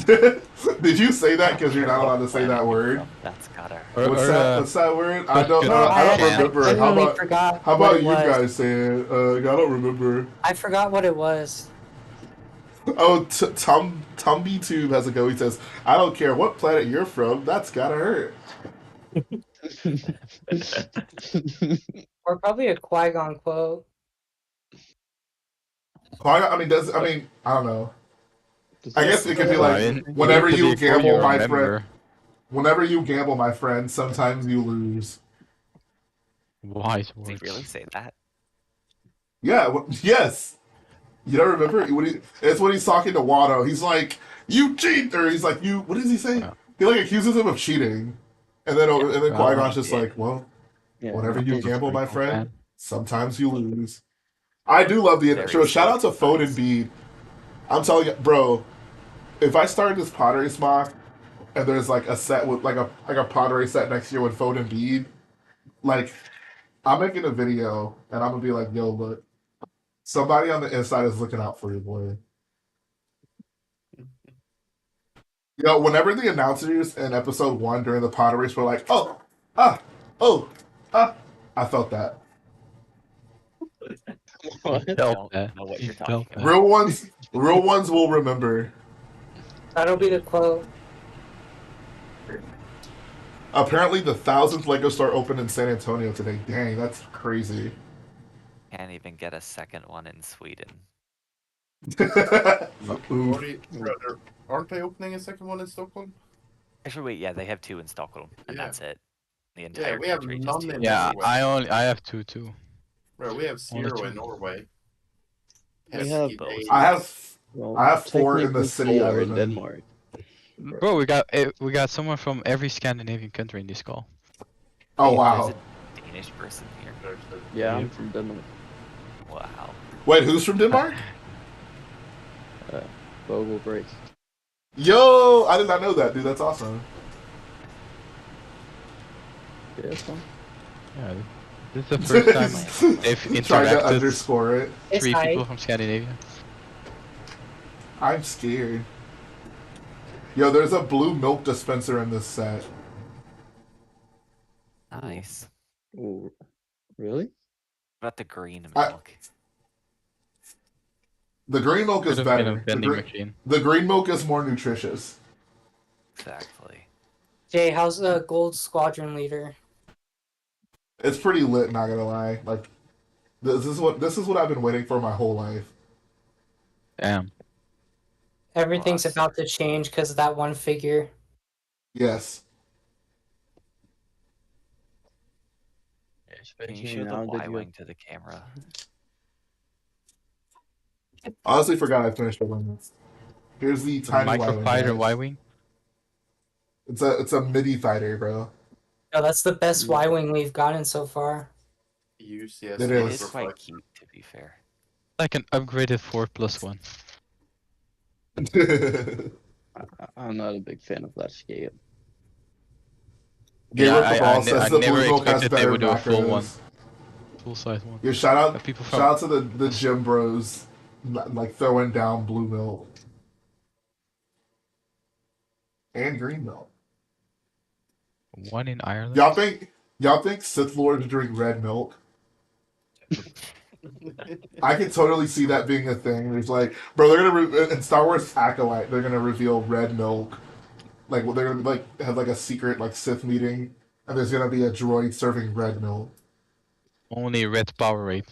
Did you say that because you're not allowed to say that word? That's gotta hurt. Or- What's or, that? What's that word? I don't. No, I don't I remember. How genuinely about? forgot How what about it you was. guys say it? I don't remember. I forgot what it was. Oh, Tumby Tube has a go. He says, "I don't care what planet you're from. That's gotta hurt." Or probably a Qui-Gon quote. I mean, I don't know. I guess it could be Ryan, like, whenever it could you be a quote gamble, my remember. friend. Whenever you gamble, my friend, sometimes you lose. Wise Did he words. really say that? Yeah. Yes. You don't remember it's when he's talking to Watto. He's like, "You cheat," or he's like, "You." What does he say? Yeah. He like accuses him of cheating, and then Qui Gon's just yeah. like, "Well, Yeah, whenever you it's gamble, my pretty cool, friend, man. sometimes you lose." I do love the Very show. Shout out to safe Foden advice. Bede. I'm telling you, bro. If I start this pottery mock, and there's like a set with like a pottery set next year with Foden Bede, like I'm making a video and I'm gonna be like, "Yo, look, somebody on the inside is looking out for you, boy." You know, whenever the announcers in episode 1 during the pottery race were like, "Oh, ah, oh, ah," I felt that. What? I Felt don't that. know what He you're felt talking that. about. Real ones will remember. That'll be the quote. Apparently, the 1,000th Lego store opened in San Antonio today. Dang, that's crazy. Can't even get a second one in Sweden. Oof. Aren't they opening a second one in Stockholm? Actually, wait, yeah, they have 2 in Stockholm, and Yeah. that's it. The entire we have country just none 2. in Yeah, Norway. I have two too. Bro, we have Only 0 two. in Norway. We have Pesky both. baby. Well, I have 4 in the technically city I 4 live in in. Denmark. Bro, we got someone from every Scandinavian country in this call. Oh Wait, wow! There's a Danish person here. Yeah, I'm from Denmark. Wow. Wait, who's from Denmark? Vogel Brace. Yo, I did not know that, dude. That's awesome. Yeah, that's fun. Yeah, this is the first time they've Trying to interacted underscore it. It's 3 people hype. from Scandinavia. I'm scared. Yo, there's a blue milk dispenser in this set. Nice. Ooh, really? What about the green I- milk? The green milk is Could have been a better. vending machine. The green milk is more nutritious. Exactly. Jay, how's the Gold Squadron leader? It's pretty lit, not gonna lie. Like, this is what I've been waiting for my whole life. Damn. Everything's Awesome. about to change because of that one figure. Yes. Can you show the now that you Y-wing to the camera? Honestly, forgot I finished the one. Here's the tiny Y-wing, Microfighter guys. Y-wing. It's a MIDI fighter, bro. No, that's the best Y-Wing we've gotten so far. UCS It It is. is quite cute, to be fair. Like an upgraded 4+1. I'm not a big fan of that scale. Gamer with the ball says I the never blue milk has expected they better would do a full one. macros. Full size one. Yeah, People shout from out to the gym bros, like throwing down blue milk and green milk. one in Ireland. Y'all think Sith Lords drink red milk? I can totally see that being a thing. There's like, bro, they're gonna in Star Wars Acolyte, they're gonna reveal red milk. Like, well, they're gonna like have like a secret like Sith meeting, and there's gonna be a droid serving red milk. Only red Powerade.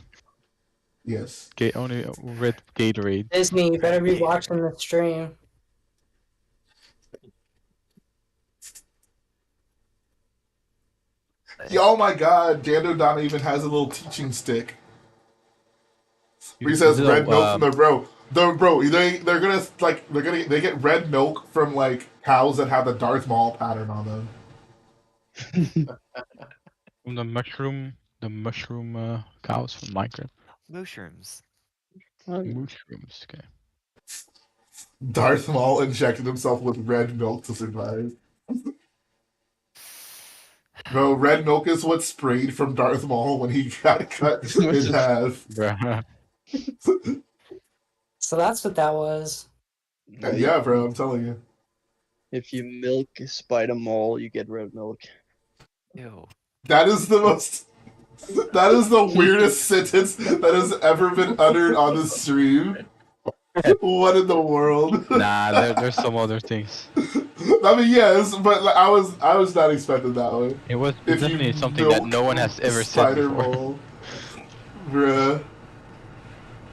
Yes. Only red Gatorade. Disney, you better be watching the stream. Oh my God, Jando Donna even has a little teaching stick. He says red milk from the bro. They're gonna like they get red milk from like cows that have the Darth Maul pattern on them. From the mushroom cows from Minecraft. Mushrooms. Mushrooms, okay. Darth Maul injected himself with red milk to survive. Bro, red milk is what sprayed from Darth Maul when he got cut in half. So that's what that was. Yeah, bro, I'm telling you. If you milk Spider Mall, you get red milk. Ew. That is the most. That is the weirdest sentence that has ever been uttered on the stream. What in the world? Nah, there's some other things. I mean, yes, but like, I was not expecting that one. It was If definitely you something that milk no one has ever said Spider before. Mole, bruh.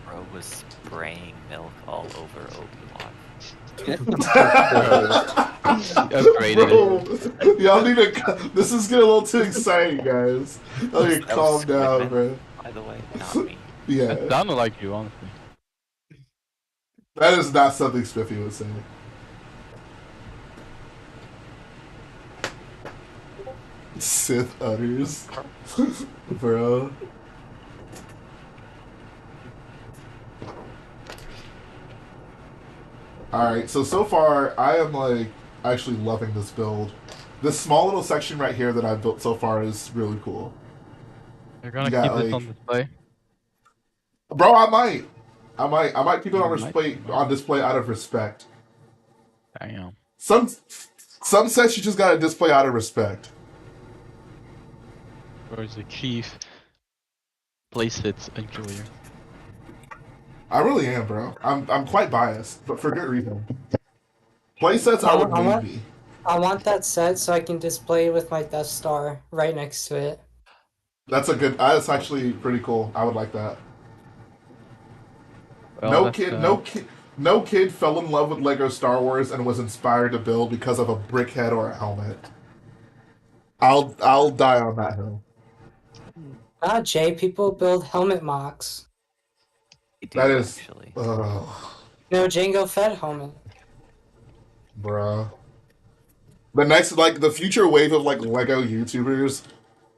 Bro was spraying milk all over Obi-Wan. Bro, y'all need to. This is getting a little too exciting, guys. Y'all need to That was calm down, Squidman, bro. by the way, not me. Yeah, It sounded like you, honestly. that is not something Spiffy would say. Sith utters, bro. Alright, so far, I am, like, actually loving this build. This small little section right here that I've built so far is really cool. You're gonna You got, keep this like- on display? Bro, I might keep it on You might. display out of respect. Damn. Some sets you just gotta display out of respect. Where's the chief playsets enjoyer? I really am, bro. I'm quite biased, but for good reason. Playsets are what made me. I want that set so I can display it with my Death Star right next to it. That's actually pretty cool. I would like that. Well, No kid fell in love with Lego Star Wars and was inspired to build because of a brick head or a helmet. I'll die on that hill. Ah, Jay, people build helmet mocks. That is, actually. No, Jango Fett helmet. Bruh. The next, like, the future wave of, like, Lego YouTubers,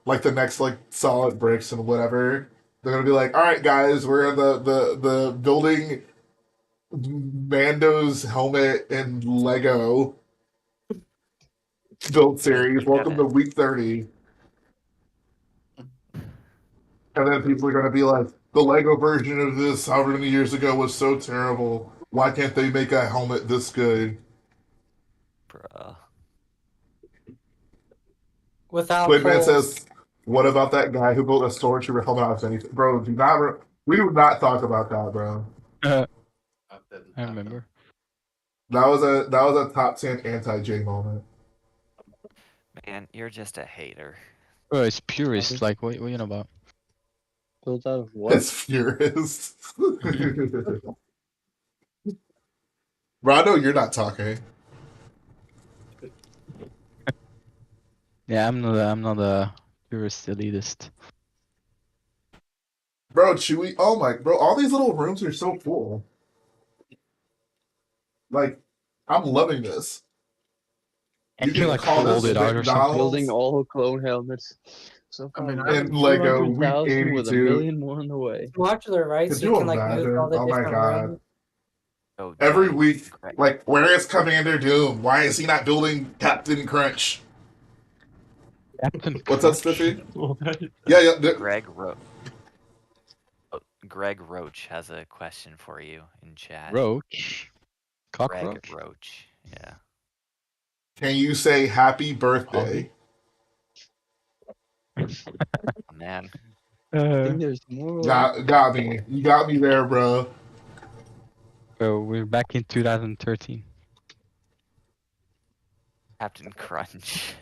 like, the next, like, Solid Bricks and whatever, they're gonna be like, alright, guys, we're in the building Mando's helmet and Lego build series. Welcome to week 30. And then people are gonna be like, the Lego version of this, however many years ago, was so terrible. Why can't they make a helmet this good? Bruh. Without Squidman holes. says, "What about that guy who built a stormtrooper helmet out of anything?" Bro, we do not talk about that, bro. I remember. That was a top 10 anti-J moment. Man, you're just a hater. Bro, it's purist. Like, what you know about? Built out of what? It's furious. Bro, I know you're not talking. Yeah, I'm not a purist elitist. Bro, Chewy, oh my, bro, all these little rooms are so cool. Like, I'm loving this. And you like call fold this it out or something. McDonald's? Building all clone helmets. So I far, mean, we I got In Lego Week 200,000 with a 82. million more on the way. Modular, right? Could So you you can like move imagine? all the Oh my different god. rooms. Oh, Every Jay, week, Greg, like, where is Commander Doom? Why is he not building Captain Crunch? Captain What's up, Crunch. Spiffy? What? Yeah. Greg Roach has a question for you in chat. Roach. Greg Cockroach. Roach. Yeah. Can you say happy birthday? Oh, man. I Uh, think there's more. Got me. You got me there, bro. so we're back in 2013. Captain Crunch.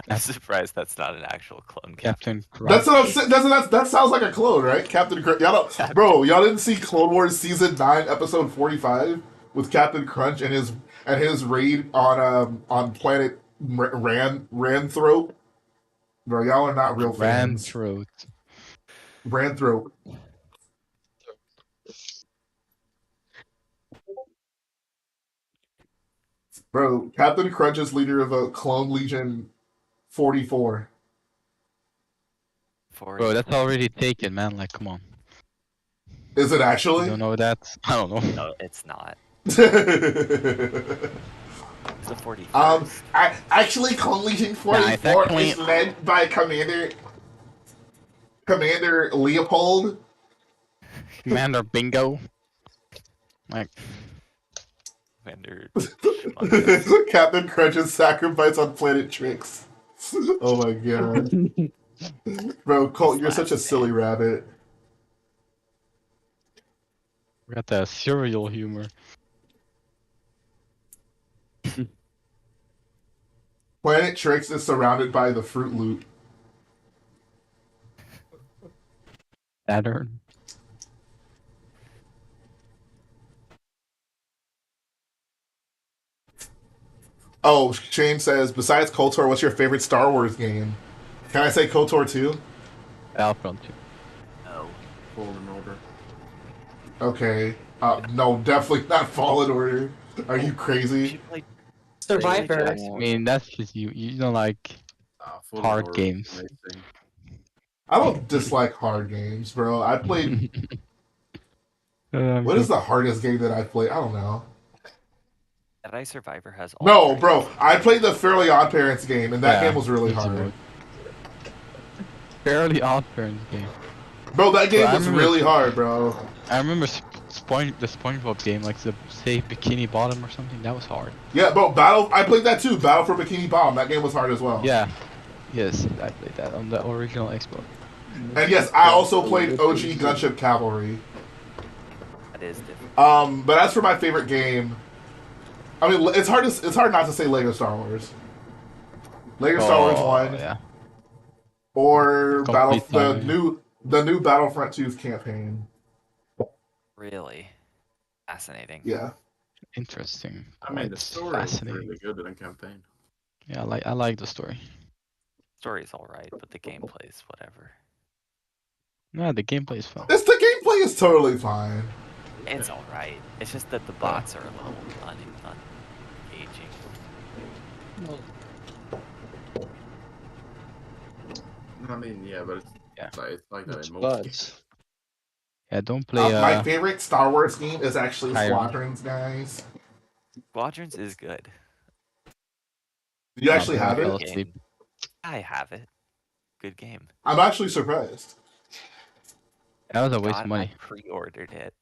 I'm surprised that's not an actual clone. Captain Crunch. That's what I'm saying. That sounds like a clone, right? Captain Crunch. Bro, y'all didn't see Clone Wars season 9, episode 45 with Captain Crunch and his raid on planet Ranthrope. Bro, y'all are not real fans. Ranthroat. Ranthrope. Bro, Captain Crunch is leader of a Clone Legion 44. Bro, that's already taken, man. Like, come on. Is it You actually? don't know that? I don't know. No, it's not. It's the 41st. Actually, Clone Legion 44 is led by Commander Leopold. Commander Bingo. Like, Commander. Captain Crunch's sacrifice on Planet Tricks. Oh my god. Bro, Colt, you're such a silly rabbit. we got that serial humor. Planet Tricks is surrounded by the Fruit Loop. Saturn. Oh, Shane says, besides KOTOR, what's your favorite Star Wars game? Can I say KOTOR 2? Battlefront 2. No. Fallen Order. Okay. No, definitely not Fallen Order. Are you crazy? Survivor. I mean, that's just you. You don't like Fallen hard Order games. is amazing. I don't dislike hard games, bro. I played. What is good. the hardest game that I played? I don't know. Jedi Survivor has all No, three. bro. I played the Fairly Odd Parents game, and that game was really easy hard. mode. Fairly Odd Parents game. Bro, that game Bro, I was remember- really hard, bro. I remember the SpongeBob game, like the say Bikini Bottom or something. That was hard. Yeah, bro. I played that too. Battle for Bikini Bottom. That game was hard as well. Yeah. Yes, I played that on the original Xbox. And yes, I also played OG Gunship Cavalry. That is different. But as for my favorite game, I mean, it's hard not to say Lego Star Wars. Lego Star Wars 1. Yeah. Or Complete time, the new Battlefront 2 campaign. Really fascinating. Yeah. Interesting. I mean, the Quite story is fascinating. really good in the campaign. Yeah, I like the story. Story's alright, but the gameplay's whatever. No, the gameplay is fun. The gameplay is totally fine. It's alright. It's just that the bots are a little unengaging. I mean, yeah, but it's like that in most But games. Yeah, don't play. My favorite Star Wars game is actually Skyrim. Squadrons, guys. Squadrons is good. You actually I have fell it? asleep. I have it. Good game. I'm actually surprised. That was a waste God, of money. I pre-ordered it.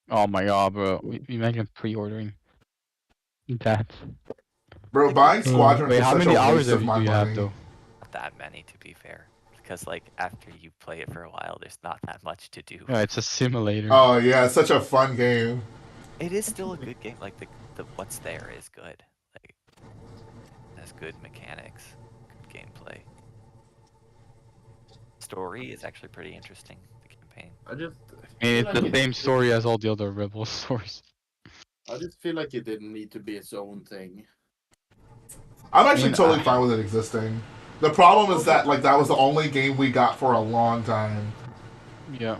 Oh my god, bro! Imagine pre-ordering that. Bro, buying Squadrons Wait, is how such many a hours waste of do my you money. have though? Not that many, to be fair. Because like after you play it for a while, there's not that much to do. Yeah, it's a simulator. Oh yeah, it's such a fun game. It is still a good game. Like the what's there is good. Like it has good mechanics, good gameplay. Story is actually pretty interesting. The campaign. I just. I mean, feel it's the like same story as all the other Rebel stories. I just feel like it didn't need to be its own thing. I'm actually I mean, totally fine with it existing. The problem is that that was the only game we got for a long time. Yeah.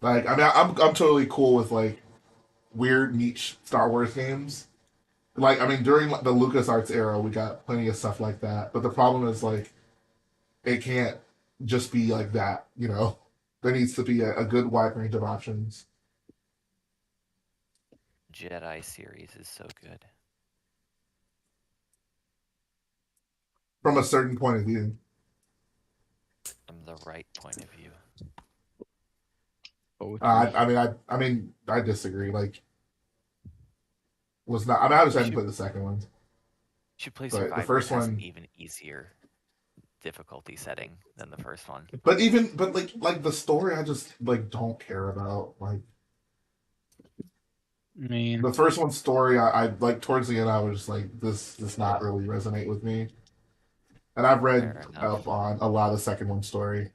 Like, I mean, I'm totally cool with weird niche Star Wars games. Like, I mean, during the LucasArts era, we got plenty of stuff like that. But the problem is, like, it can't just be like that, you know? There needs to be a good wide range of options. Jedi series is so good. From a certain point of view. From the right point of view. I mean, I disagree. Like, was not. I mean, I was trying to play the second one. You should play But Survivor. the first it has one, an even easier difficulty setting than the first one. but like the story, I just like don't care about. Like, I mean, the first one's story, I like towards the end, I was just like, this does not really resonate with me. And I've read up on a lot of the second one story.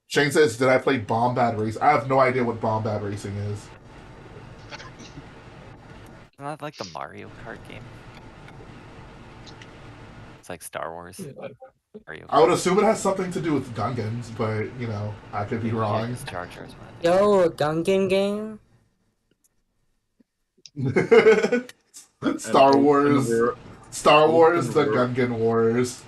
Shane says, "Did I play Bombad Race?" I have no idea what Bombad Racing is. Isn't that like the Mario Kart game? It's like Star Wars. Mario I would Kart. assume it has something to do with Gungans, but you know, I could be wrong. Jar Jar's one of Yo, a Gungan game? Star Wars, Star Wars, the world. Gungan Wars.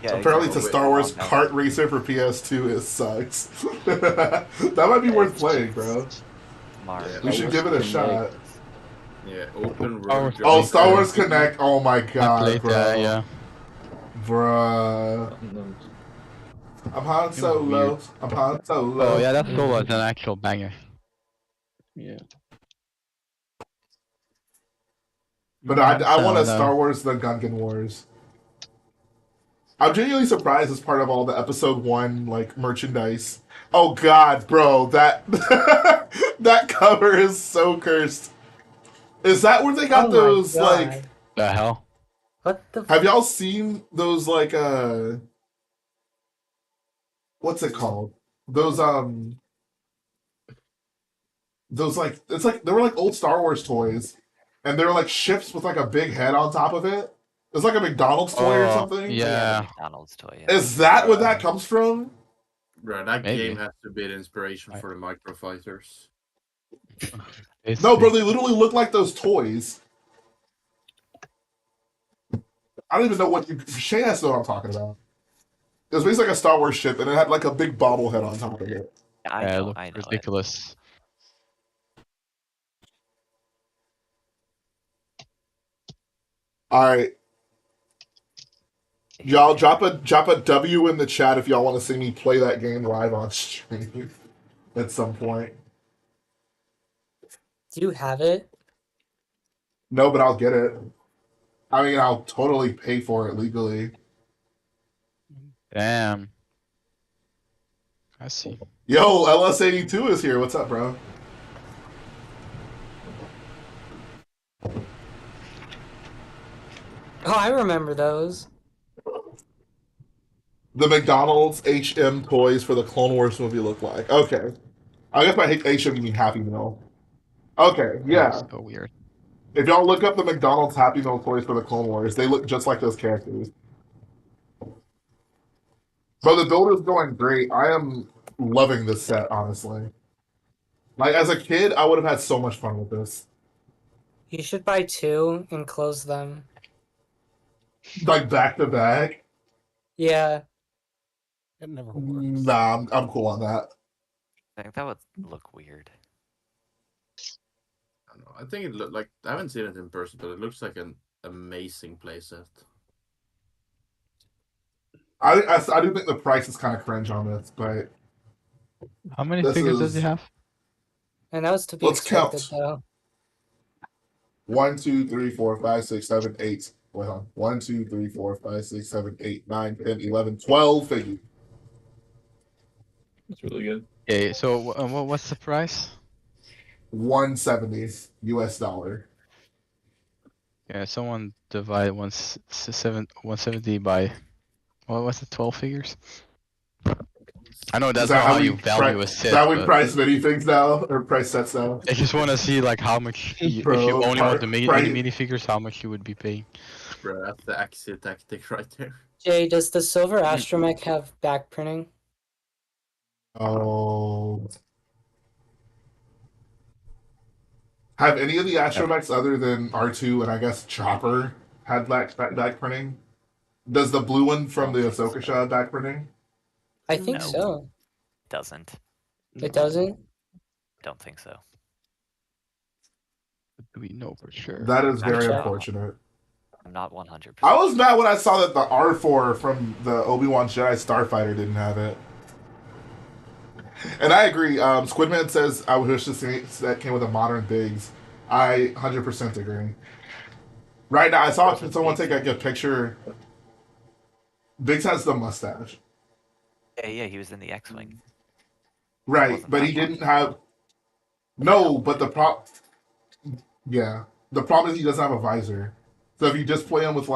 Yeah, Apparently, exactly. it's a Star Wars kart racer for PS2. It sucks. That might be worth playing, bro. Mario. We should give it a shot. Yeah, open world. Oh, Star Wars Connect. Oh my I god, played bro. that, yeah. Bruh. I'm Han Solo. I'm Han Solo. Oh yeah, that solo is an actual banger. Yeah. But I want a Solo. Star Wars The Gungan Wars. I'm genuinely surprised as part of all the episode 1 like merchandise. Oh god, bro, that that cover is so cursed. Is that where they got those like the hell? What the have y'all seen those like what's it called? Those like it's like they were like old Star Wars toys. And they were like ships with like a big head on top of it. It's like a McDonald's toy or something. Yeah. McDonald's toy. Yeah. Is that where that comes from? Bro, that Maybe. game has to be the inspiration for the microfighters. No, bro, they literally look like those toys. I don't even know what you. Shane has to know what I'm talking about. It was basically like a Star Wars ship, and it had like a big bobblehead on top of it. I Yeah, it know. looked I know. ridiculous. All right, y'all drop a W in the chat if y'all want to see me play that game live on stream at some point. Do you have it? No, but I'll get it. I mean, I'll totally pay for it legally. Damn. I see. Yo, LS82 is here. What's up, bro? Oh, I remember those. The McDonald's HM toys for the Clone Wars movie look like. Okay. I guess by HM you mean Happy Meal. Okay, yeah. That's so weird. If y'all look up the McDonald's Happy Meal toys for the Clone Wars, they look just like those characters. But the build is going great. I am loving this set, honestly. Like, as a kid, I would have had so much fun with this. You should buy 2 and close them. Like, back to back. Yeah. It never works. Nah, I'm cool on that. I think that would look weird. I don't know. I think it looked like I haven't seen it in person, but it looks like an amazing playset. I do think the price is kind of cringe on this, but How many this figures does is- he have? And that was to be Let's expected, count. though. 1, 2, 3, 4, 5, 6, 7, 8. Wait, hold on. 1, 2, 3, 4, 5, 6, 7, 8, 9, 10, 11, 12 figures. It's really good. Okay, so what's the price? 170 US dollar. Yeah, someone divide 170 by what was it? 12 figures. I know that's Is that not how we you value a Is set. that we but price minifigs now or price sets now? I just want to see like how much if Bro, you only want the price- minifigures, how much you would be paying. Bro, that's the Axie tactic right there. Jay, does the silver astromech have back printing? Oh. Have any of the astromechs other than R2 and I guess Chopper had back printing? Does the blue one from the Ahsoka show have back printing? I think No. so. Doesn't. It doesn't? Don't think so. Do we know for sure? That is very Actually, unfortunate. I'm not 100%. I was mad when I saw that the R4 from the Obi-Wan Jedi Starfighter didn't have it. And I agree. Squidman says I wish this that came with a modern Biggs. I 100% agree. Right now, I saw someone take a picture. Biggs has the mustache. Yeah, he was in the X-Wing. Right, but he didn't have... No, but the problem... Yeah. The problem is he doesn't have a visor. So if you just play him with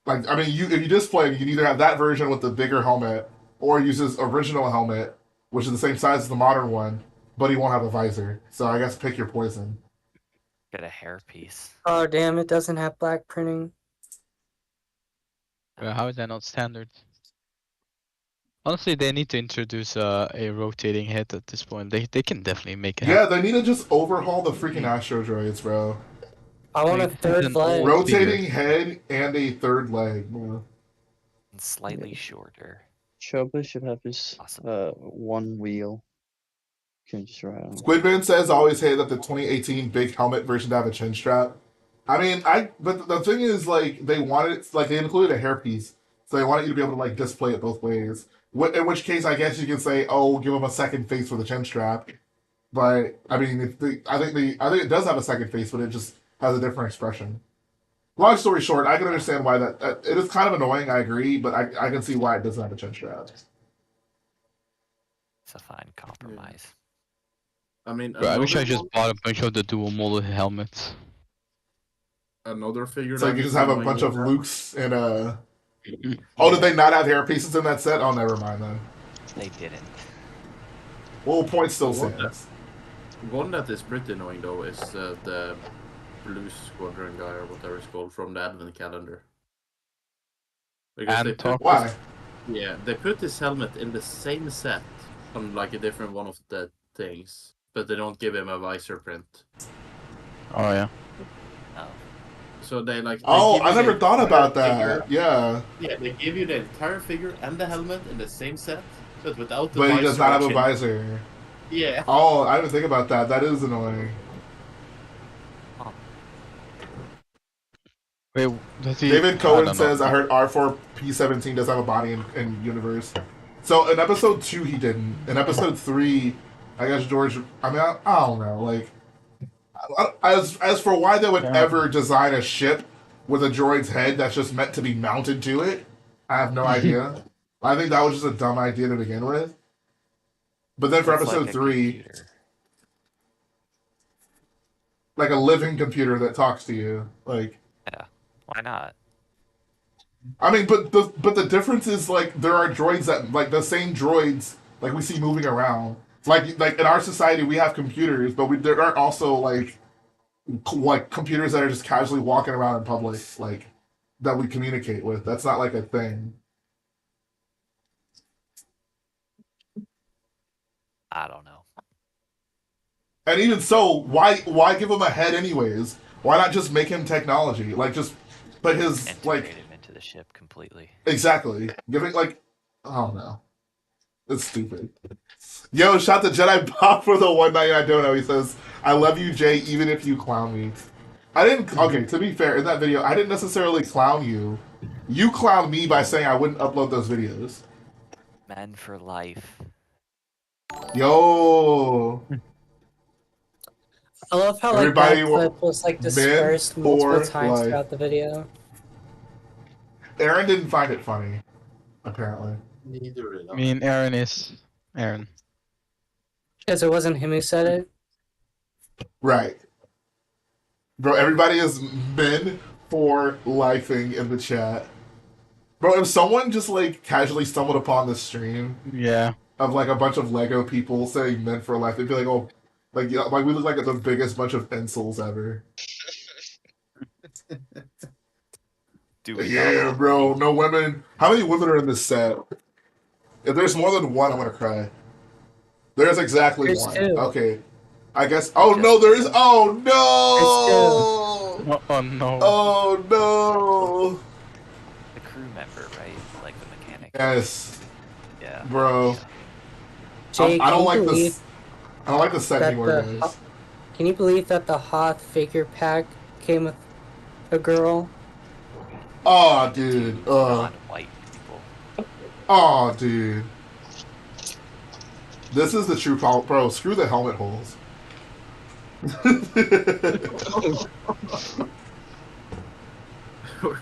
if you just play him, you can either have that version with the bigger helmet, or use his original helmet, which is the same size as the modern one, but he won't have a visor. So I guess pick your poison. Get a hairpiece. Oh, damn, it doesn't have black printing. How is that not standard? Honestly, they need to introduce a rotating head at this point. They can definitely make it Yeah, happen. they need to just overhaul the freaking Astro Droids, bro. I want a Like, third an leg. old Rotating figure. head and a third leg. Yeah. And slightly shorter. Chopper should have his Awesome. one wheel. You can just ride on it. Squidman says always hate that the 2018 big helmet version to have a chin strap. I mean, but the thing is, they wanted they included a hairpiece, so they wanted you to be able to display it both ways. In which case, I guess you can say, oh, give them a second face for the chin strap. But I mean, I think it does have a second face, but it just has a different expression. Long story short, I can understand why that it is kind of annoying. I agree, but I can see why it doesn't have a chin strap. It's a fine compromise. I mean, Bro, I wish I another just one- bought a bunch of the dual molded helmets. another figure. So you that can is just have a annoying bunch is of that- Lukes and Oh, did they not have hair pieces in that set? Oh, never mind then. They didn't. Well, point still What stands. One that is pretty annoying though is the Blue Squadron guy or whatever it's called from the Advent calendar. Because they put Why? they put this helmet in the same set on a different one of the things, but they don't give him a visor print. Oh yeah. No. So they Oh, give you I never the thought about entire that. figure- Yeah. Yeah, they give you the entire figure and the helmet in the same set, but without the But visor. he does not have a option. visor. Yeah. Oh, I didn't think about that. That is annoying. Wait, does he? David I Cohen don't says, know. I heard R4P17 does have a body in universe. So in episode 2, he didn't. In episode 3, I guess George. I mean, I don't know. As for why they would ever design a ship with a droid's head that's just meant to be mounted to it, I have no idea. I think that was just a dumb idea to begin with. But then for It's episode like a 3, computer. like a living computer that talks to you, Yeah. Why not? I mean, but the difference is there are droids that the same droids we see moving around. Like in our society we have computers, but there aren't also like computers that are just casually walking around in public that we communicate with. That's not a thing. I don't know. And even so, why give him a head anyways? Why not just make him technology? Just put his Integrate him into the ship completely. exactly giving I don't know. It's stupid. Yo, shout to Jedi Bob for the 199 dono. He says, I love you, Jay, even if you clown me. I didn't... Okay, to be fair, in that video, I didn't necessarily clown you. You clowned me by saying I wouldn't upload those videos. Men for life. Yo. I love how Everybody that clip was dispersed men multiple for times life. throughout the video. Aaron didn't find it funny, apparently. Neither did I mean, Aaron is Aaron. Because it wasn't him who said it. Right. Bro, everybody is men for lifing in the chat. Bro, if someone just casually stumbled upon this stream Yeah. of a bunch of Lego people saying men for life, they'd be like, oh, we look like the biggest bunch of incels ever. Do we Yeah, not? bro, no women. How many women are in this set? If there's more than one, I'm gonna cry. There's exactly There's one. two. Okay. I guess. Oh no, there is. Oh no! Oh no. Oh no! The crew member, right? Like the mechanic. Yes, Yeah. bro. Jay, I can don't you like believe this. I don't like the set that anymore, guys. can you believe that the Hoth figure pack came with a girl? Oh, dude. Non-white people. Oh, dude. This is the true problem, bro. Screw the helmet holes.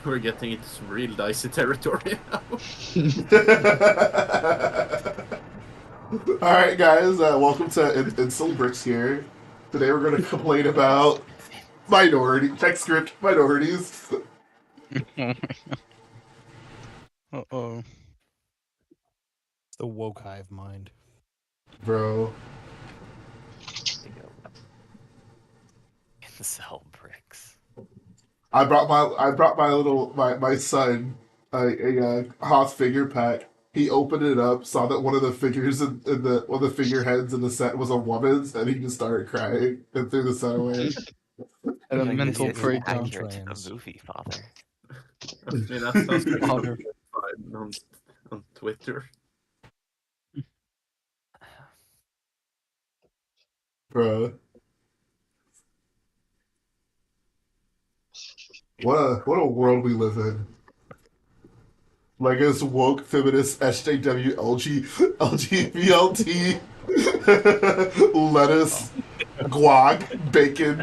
We're getting into some real dicey territory now. All right, guys. Welcome to Insult Bricks here. Today we're going to complain about text script minorities. Uh-oh. It's the woke hive mind. Bro. Incel bricks. I brought my son a Hoth figure pack. He opened it up, saw that one of the figures in the one of the figureheads in the set was a woman's, and he just started crying and threw the set away. And a Like, mental this is breakdown. accurate to the movie, father. I mean, that sounds like Father. on Twitter. Bro. What a world we live in. Like it's woke feminist SJW LGBT lettuce guac bacon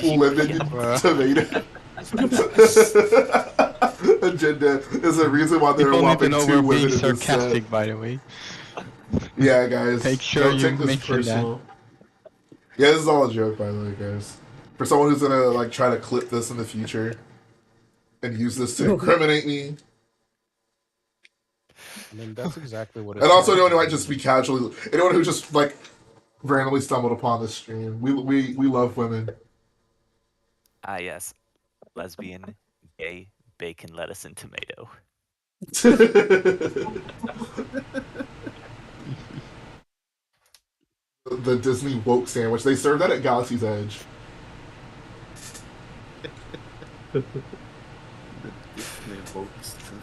lemon tomato agenda is the reason why there are People need to whopping know 2 we're women being in this set. sarcastic, by the way. Yeah, guys. Make sure Don't you take this mention personal. Yeah, this is all a joke, by the way, guys. For someone who's gonna like try to clip this in the future and use this to incriminate me. I mean, that's exactly what. And also anyone who might just be casually, anyone who just like randomly stumbled upon this stream. We love women. Ah, yes. Lesbian, gay, bacon, lettuce, and tomato. The Disney woke sandwich. They serve that at Galaxy's Edge. Disney woke sandwich.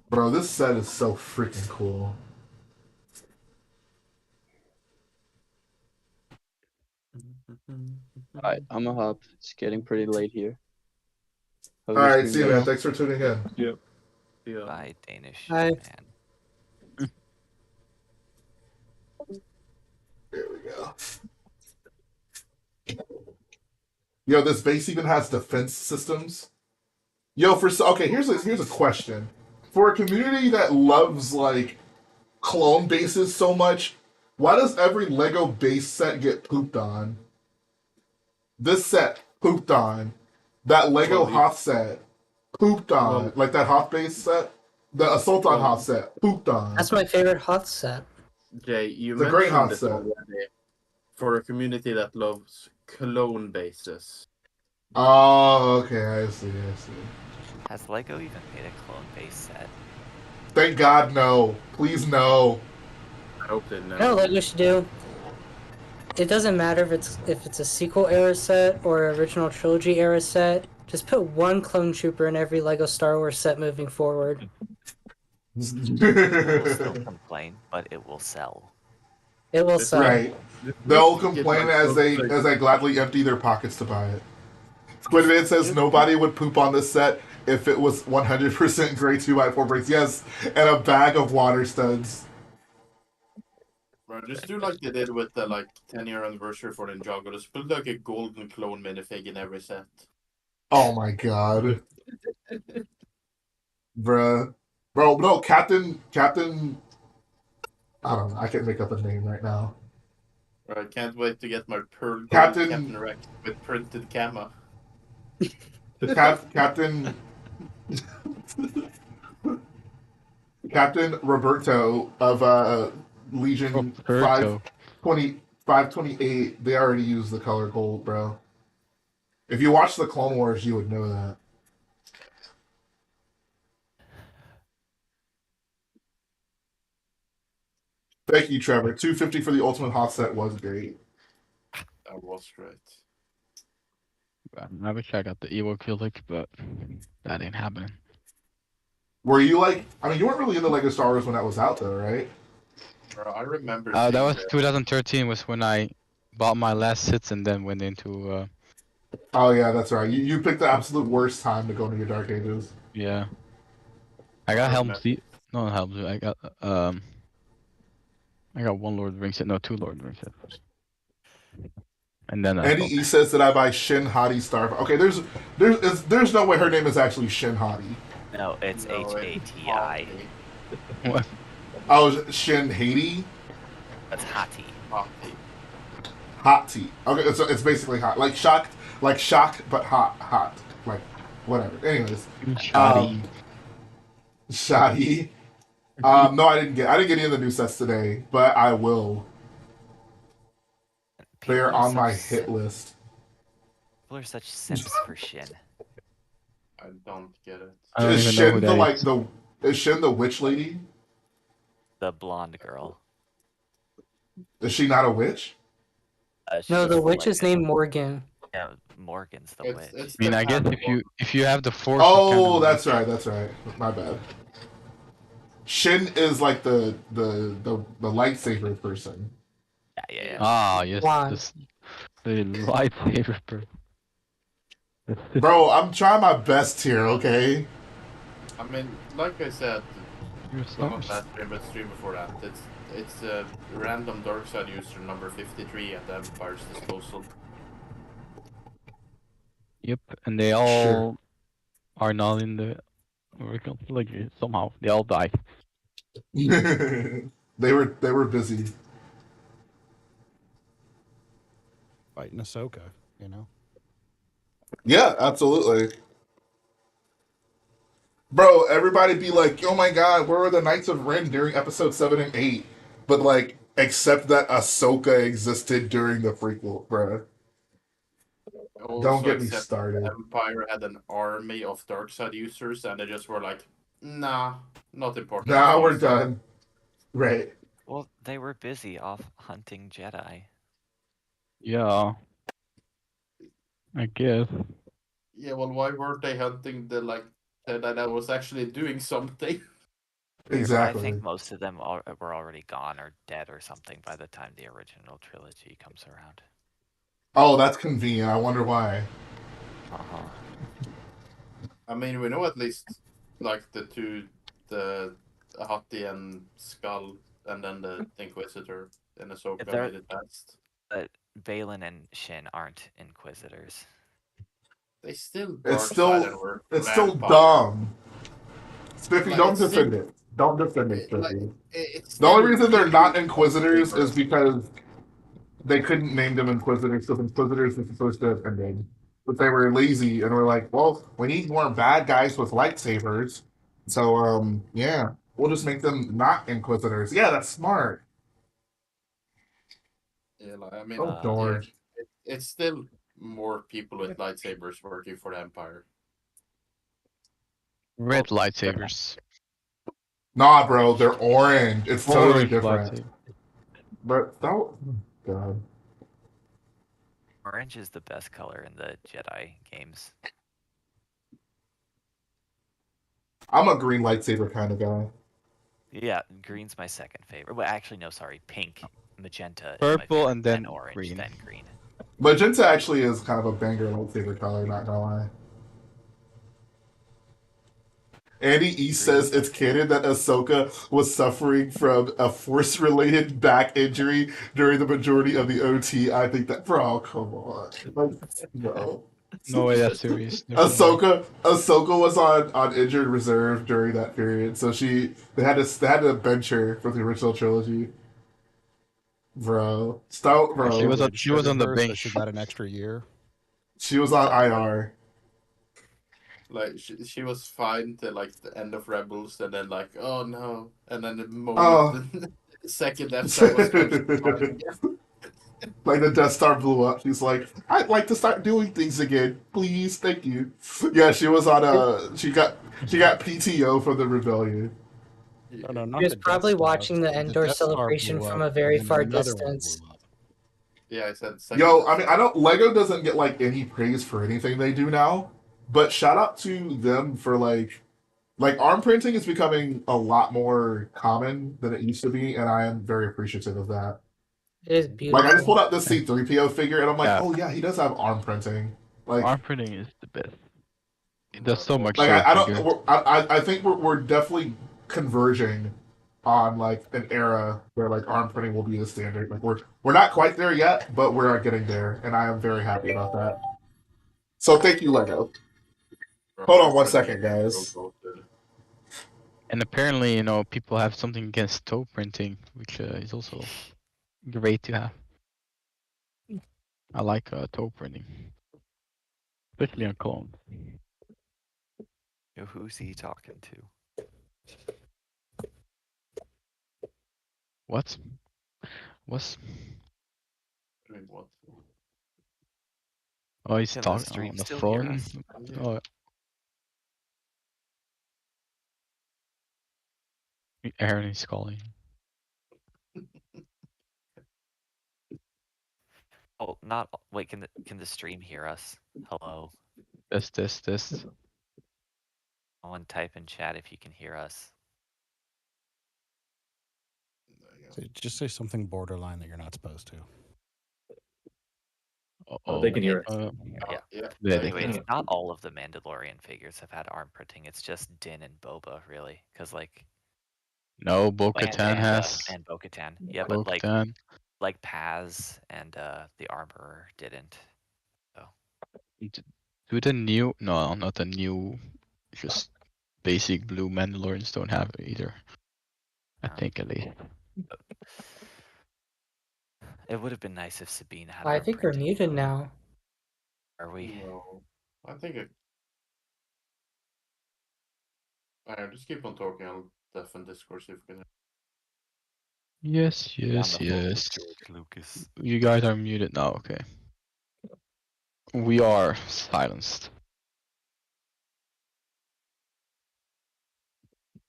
Bro, this set is so freaking cool. Alright, I'm a hop. It's getting pretty late here. Hope All your right, stream see you, goes man. well. Thanks for tuning in. Yep. Yeah. Bye, Danish Hi. man. There we go. Yo, this base even has defense systems. Yo, here's a question. For a community that loves like clone bases so much, why does every Lego base set get pooped on? This set pooped on. That Lego Hoth set pooped on. Like that Hoth base set, the Assault on Hoth set pooped on. That's my favorite Hoth set. Jay, you It's a great mentioned hot this set. already. For a community that loves clone bases. Oh, okay, I see. Has Lego even made a clone base set? Thank God, no. Please, no. I hope they never. You know what Lego should do? It doesn't matter if it's a sequel era set or original trilogy era set. Just put one clone trooper in every Lego Star Wars set moving forward. People will still complain, but it will sell. It will sell. Right. They'll complain as they gladly empty their pockets to buy it. Squidman says nobody would poop on this set if it was 100% gray 2x4 bricks. Yes, and a bag of water studs. Bro, just do like they did with the 10-year anniversary for Ninjago. Just put like a golden clone minifig in every set. Oh my god. Bruh. Bro, no, Captain... I don't know, I can't make up a name right now. I can't wait to get my Pearl Gold Captain Rex with printed camo. Captain Roberto of Legion 528, they already used the color gold, bro. If you watch the Clone Wars, you would know that. Thank you, Trevor. 250 for the ultimate hot set was great. That was great. I wish I got the Evo Killick, but that ain't happening. Were you like? I mean, you weren't really into Lego Star Wars when that was out, though, right? Bro, I remember. That seeing was the- 2013 was when I bought my last hits and then went into Oh yeah, that's right. You picked the absolute worst time to go into your Dark Ages. yeah. I got I Helm remember- Z. No Helm Z. I got one Lord of the Rings set. No, two Lord of the Rings sets. And then Andy E says that I buy Shin Hati Star. Okay, there's no way her name is actually Shin Hati. No, it's No, H-A-T-I. What? Oh, Shin Hati? That's Hati. Hati. Okay, so it's basically hot, like shocked, but hot, like whatever. Anyways, Shoddy. Shoddy. No, I didn't get any of the new sets today, but I will. They're on my hit list. People are such simps for Shin. I don't get it. I don't Is even know who Shin that is. is Shin the witch lady? The blonde girl. Is she not a witch? She No, looks the witch like is named Morgan. Yeah, Morgan's the witch. It's I mean, the I guess hat if you have the force. Oh, that's right. My bad. Shin is like the lightsaber person. Yeah. Ah, yes, Why? the lightsaber person. Bro, I'm trying my best here, okay? I mean, like I said, You're not smart. last stream, but stream before that. It's a random dark side user number 53 at the Empire's disposal. Yep, and they all Sure. are not in the original trilogy somehow. They all die. they were busy. Fighting Ahsoka, you know? Yeah, absolutely. Bro, everybody be like, oh my god, where were the Knights of Ren during episode 7 and 8? But like, except that Ahsoka existed during the prequel, bro. Also, Don't get me except started. Empire had an army of dark side users, and they just were like, nah, not important. Nah, we're done. Right. Well, they were busy off hunting Jedi. Yeah. I guess. Yeah, well, why weren't they hunting the Jedi that was actually doing something? Exactly. I think most of them were already gone or dead or something by the time the original trilogy comes around. Oh, that's convenient. I wonder why. Uh-huh. I mean, we know at least like the Hati and Skull, and then the Inquisitor and Ahsoka They're- made it best. But Balin and Shin aren't Inquisitors. They still It's dark side and were still vampire. dumb. Spiffy, Like, don't it's defend it. Don't defend it, Like, Spiffy. it's The only still reason they're not really Inquisitors paper. is because they couldn't name them Inquisitors because Inquisitors was supposed to have ended. But they were lazy and were like, well, we need more bad guys with lightsabers. So, yeah, we'll just make them not Inquisitors. Yeah, that's smart. Yeah, like, I mean, Oh, darn. it's still more people with lightsabers working for the Empire. Red lightsabers. Nah, bro, they're orange. It's totally Orange different. lightsaber. But that, God. Orange is the best color in the Jedi games. I'm a green lightsaber kind of guy. Yeah, green's my second favorite. Well, actually, no, sorry, pink, magenta, is my Purple, favorite, and then orange, green. then green. Magenta actually is kind of a banger lightsaber color, not gonna lie. Andy E says it's canon that Ahsoka was suffering from a force-related back injury during the majority of the OT. I think that, bro, come on, like, no. No way, that's serious. There's no way. Ahsoka was on injured reserve during that period, so they had to bench her for the original trilogy. Bro, stout, bro. She was on the So bench. she got an extra year. She was on IR. Like she was fine till like the end of Rebels, and then like, oh no, and then the moment Oh. the second Death Star was fine. Like the Death Star blew up. She's like, I'd like to start doing things again, please, thank you. Yeah, she was on she got PTO from the rebellion. No, no, not He was the Death probably Star. watching the The Endor Death Star celebration blew from up, a very and then far another one distance. blew up. Yeah, I said second. Yo, I mean, I don't. Lego doesn't get like any praise for anything they do now, but shout out to them for like arm printing is becoming a lot more common than it used to be, and I am very appreciative of that. It is Like I just pulled beautiful. out this C3PO figure, and I'm like, Yeah. oh yeah, he does have arm printing. Like, Arm printing is the best. It does so much like to the I figure. don't. I think we're definitely converging on like an era where like arm printing will be the standard. Like we're not quite there yet, but we're getting there, and I am very happy about that. So thank you, Lego. Hold on 1 second, guys. And apparently, you know, people have something against toe printing, which is also great to have. I like toe printing, especially on clones. Yo, who's he talking to? What? What's? Doing what? Oh, he's Can the talking stream on the still hear phone. us? Oh, Aaron is calling. Oh, not wait. Can the stream hear us? Hello. This. Someone type in chat if you can hear us. So just say something borderline that you're not supposed to. Oh, they can hear us. Yeah. Yeah. Anyway, it's not all of the Mandalorian figures have had arm printing. It's just Din and Boba, really, because like. No, Bo-Katan has. And Bo-Katan. Yeah, but Bo-Katan. like Paz and the Armorer didn't. So. Do the new? No, not the new. Just basic blue Mandalorians don't have it either. I think at least. It would have been nice if Sabine had. I think we're muted now. Are we? No, I think it. Just keep on talking. I'll deafen Discord see if we can. Yes. George Lucas. You guys are muted now. Okay. We are silenced.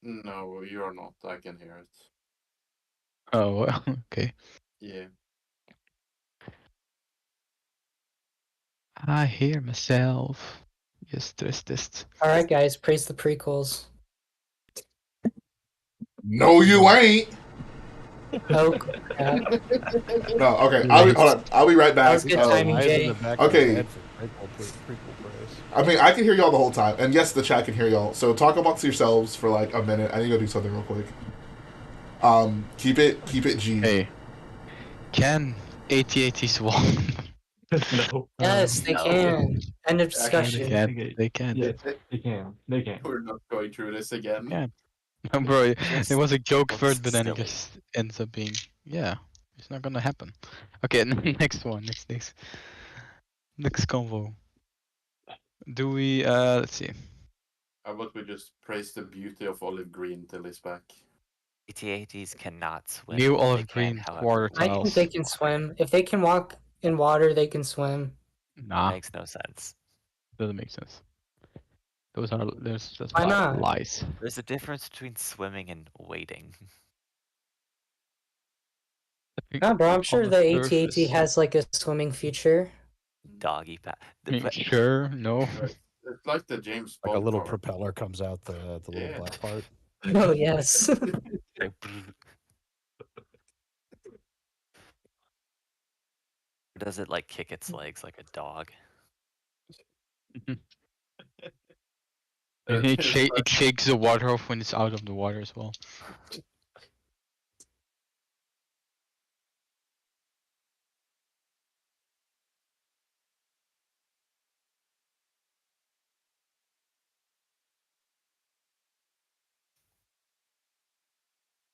No, you are not. I can hear it. Oh well. Okay. Yeah. I hear myself. Yes, this. All right, guys, praise the prequels. No, you ain't. Oh crap! No, okay. Hold on. I'll be right back. That was good timing, Jay. Okay. I mean, I can hear y'all the whole time, and yes, the chat can hear y'all. So talk amongst yourselves for like a minute. I need to go do something real quick. Keep it G. Hey, can AT-AT swap? No. Yes, they can. End of discussion. They can. Yes, they can. They can. We're not going through this again. Yeah. Bro, it was a joke looks first, but then it silly. just ends up being, yeah, it's not gonna happen. Okay, next one, next convo. Do we, let's see. How about we just praise the beauty of olive green till he's back? AT-ATs cannot swim. New They olive can, green however, water I think tiles. they can swim. If they can walk in water, they can swim. Nah, That makes no sense. doesn't make sense. There's just Why not? lies. There's a difference between swimming and wading. No, bro, I'm sure On the the AT-AT surface. has like a swimming feature. Doggy paddle. I mean, sure, no. It's like the James Like a Bond little car. propeller comes out the little black part. Oh yes. Does it like kick its legs like a dog? And it shakes the water off when it's out of the water as well.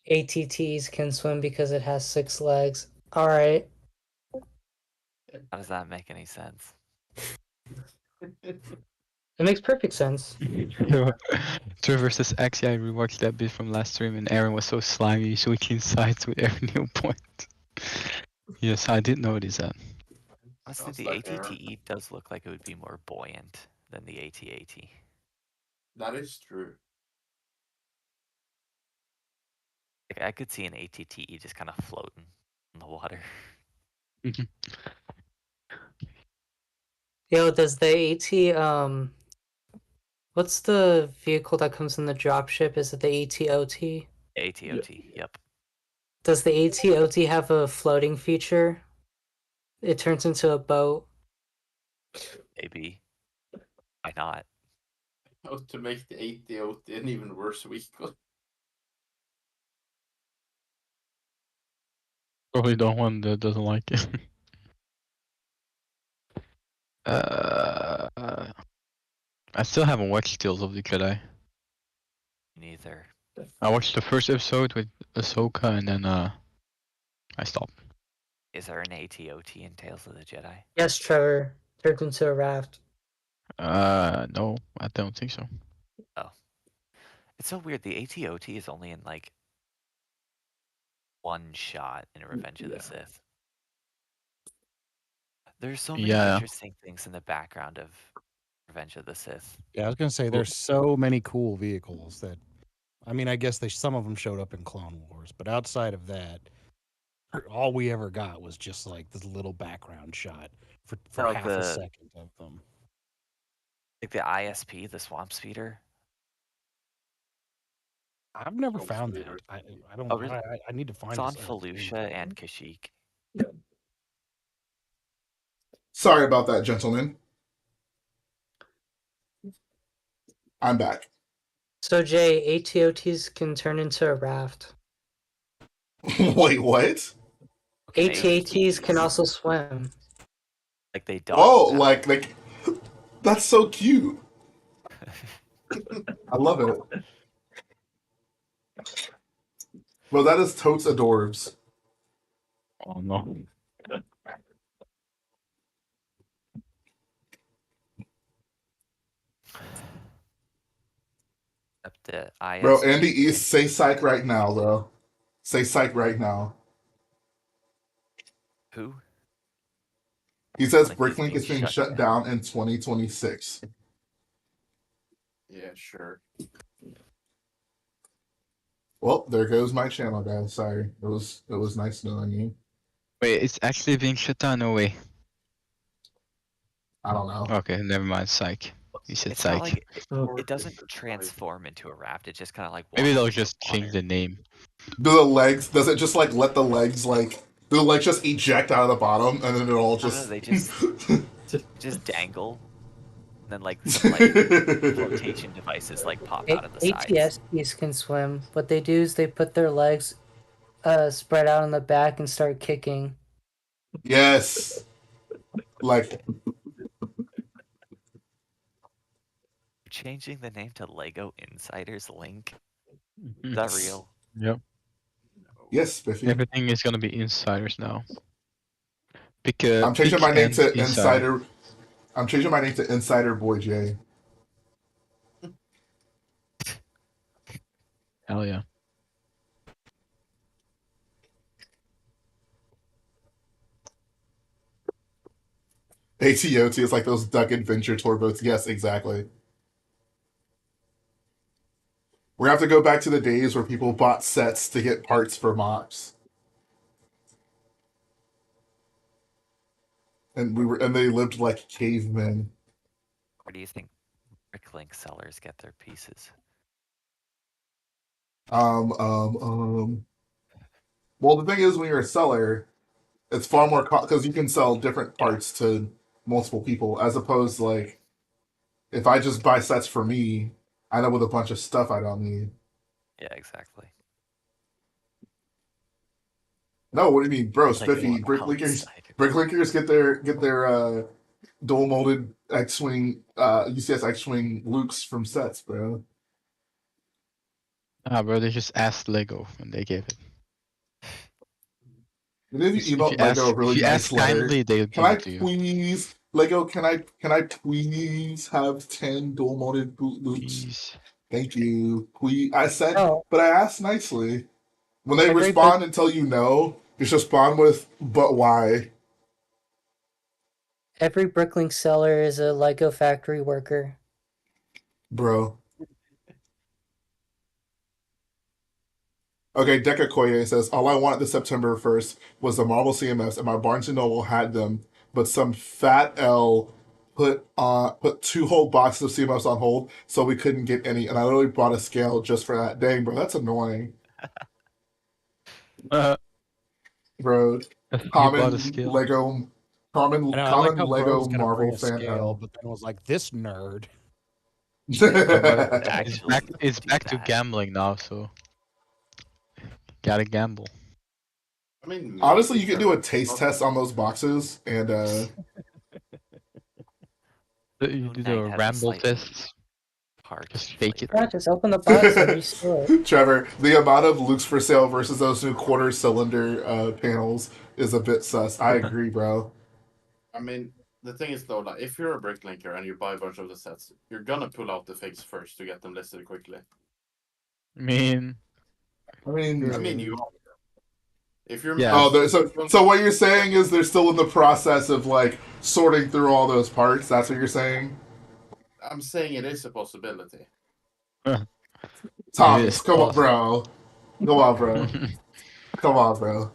ATTs can swim because it has 6 legs. All right. How does that make any sense? It makes perfect sense. True versus X, yeah, I rewatched that bit from last stream and Aaron was so slimy, switching sides with every new point. Yes, I did notice that. Honestly, the ATTE does look like it would be more buoyant than the AT-AT. That is true. I could see an ATTE just kind of floating in the water. Yo, does the AT what's the vehicle that comes in the dropship? Is it the ATOT? ATOT, yep. Does the ATOT have a floating feature? It turns into a boat. Maybe. Why not? Oh, to make the ATOT an even worse vehicle. Probably the one that doesn't like it. I still haven't watched Tales of the Jedi. Neither. I watched the first episode with Ahsoka and then I stopped. Is there an ATOT in Tales of the Jedi? Yes, Trevor. Turned into a raft. No, I don't think so. Oh. It's so weird. The ATOT is only in like one shot in Revenge of the Sith. There's so many interesting things in the background of Revenge of the Sith. Yeah, I was gonna say there's so many cool vehicles that, I mean, I guess some of them showed up in Clone Wars, but outside of that, all we ever got was just like this little background shot for like half a second of them. Like the ISP, the Swamp Speeder. I've never found that. I don't. Oh, really? I need to find it's it. on Felucia and Kashyyyk. Sorry about that, gentlemen. I'm back. So Jay, ATOTs can turn into a raft. Wait, what? ATATs can also swim. Like they don't. Oh, like that's so cute. I love it. Well, that is totes adorbs. Oh no. The ISP. Bro, Andy East, say psych right now, bro. Say psych right now. Who? He says Bricklink is being shut down in 2026. Yeah, sure. Well, there goes my channel, guys. Sorry. It was nice knowing you. Wait, it's actually being shut down? No way. I don't know. Okay, never mind. Psych. You said It's psych. not like it doesn't transform into a raft. It just kind of like Maybe walks they'll into just the change water. the name. Does it just like let the legs like, do the legs just eject out of the bottom and then it all just. No, they just dangle. And then like some like flotation devices like pop out of the sides. ATSTs can swim. What they do is they put their legs spread out on the back and start kicking. Yes. Like. Changing the name to Lego Insiders Link. Is that real? Yep. Yes, Spiffy. Everything is gonna be insiders now. Because I'm changing my name to Insider. I'm changing my name to Insider Boy J. Hell yeah. ATOT is like those Duck Adventure tour boats. Yes, exactly. We're gonna have to go back to the days where people bought sets to get parts for mops. And they lived like cavemen. Where do you think Bricklink sellers get their pieces? Well, the thing is, when you're a seller, it's far more because you can sell different parts to multiple people, as opposed to like if I just buy sets for me, I know with a bunch of stuff I don't need. Yeah, exactly. No, what do you mean, bro? Like Spiffy, Bricklinkers get their dual molded X-wing, UCS X-wing Lukes from sets, bro. Bro, they just asked Lego and they gave it. And if you email Lego a really nice letter, kindly, they'll can I give it to you. please, Lego? Can I please have 10 dual molded boot loops? Please. Thank you. I said, Oh. but I asked nicely. When they respond and tell you no, just respond with, but why? Every Bricklink seller is a Lego factory worker. Bro. Okay, Deca Koye says, all I wanted this September 1st was the Marvel CMFs, and my Barnes & Noble had them, but some fat L put 2 whole boxes of CMFs on hold, so we couldn't get any, and I literally bought a scale just for that. Dang, bro, that's annoying. Bro, You bought a common scale. Lego, common I like how Bro Lego was gonna Marvel bring a fan scale, L. but then was like, "This nerd." Yeah, but It's actually, back to gambling now, so gotta gamble. I mean, Honestly, maybe you could do a Trevor. taste test on those boxes, and You do the has a ramble slightly tests. hard Just fake it. Yeah, just open the box and reseal it. Trevor, the amount of Luke's for sale versus those new quarter cylinder panels is a bit sus. I agree, bro. I mean, the thing is though, like, if you're a bricklinker and you buy a bunch of the sets, you're gonna pull out the figs first to get them listed quickly. I mean, I mean, you are. If you're Yeah. Oh, so what you're saying is they're still in the process of like sorting through all those parts. That's what you're saying, I'm saying it is a possibility. Thomas. Come on, bro. Come on, bro. Come on, bro.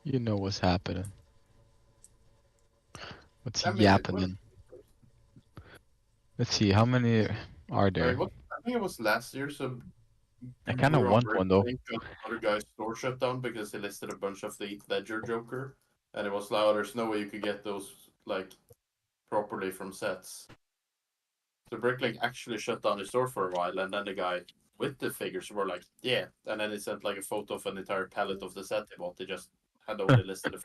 You know what's happening. What's I mean, happening? Let's see, how many are there? I think it was last year. So I kind of we were want on one though. break, another guy's store shut down because he listed a bunch of the Heath Ledger Joker, and it was like, oh, there's no way you could get those like properly from sets. So Bricklink actually shut down the store for a while, and then the guy with the figures were like, yeah, and then he sent like a photo of an entire pallet of the set he bought. They just had only listed a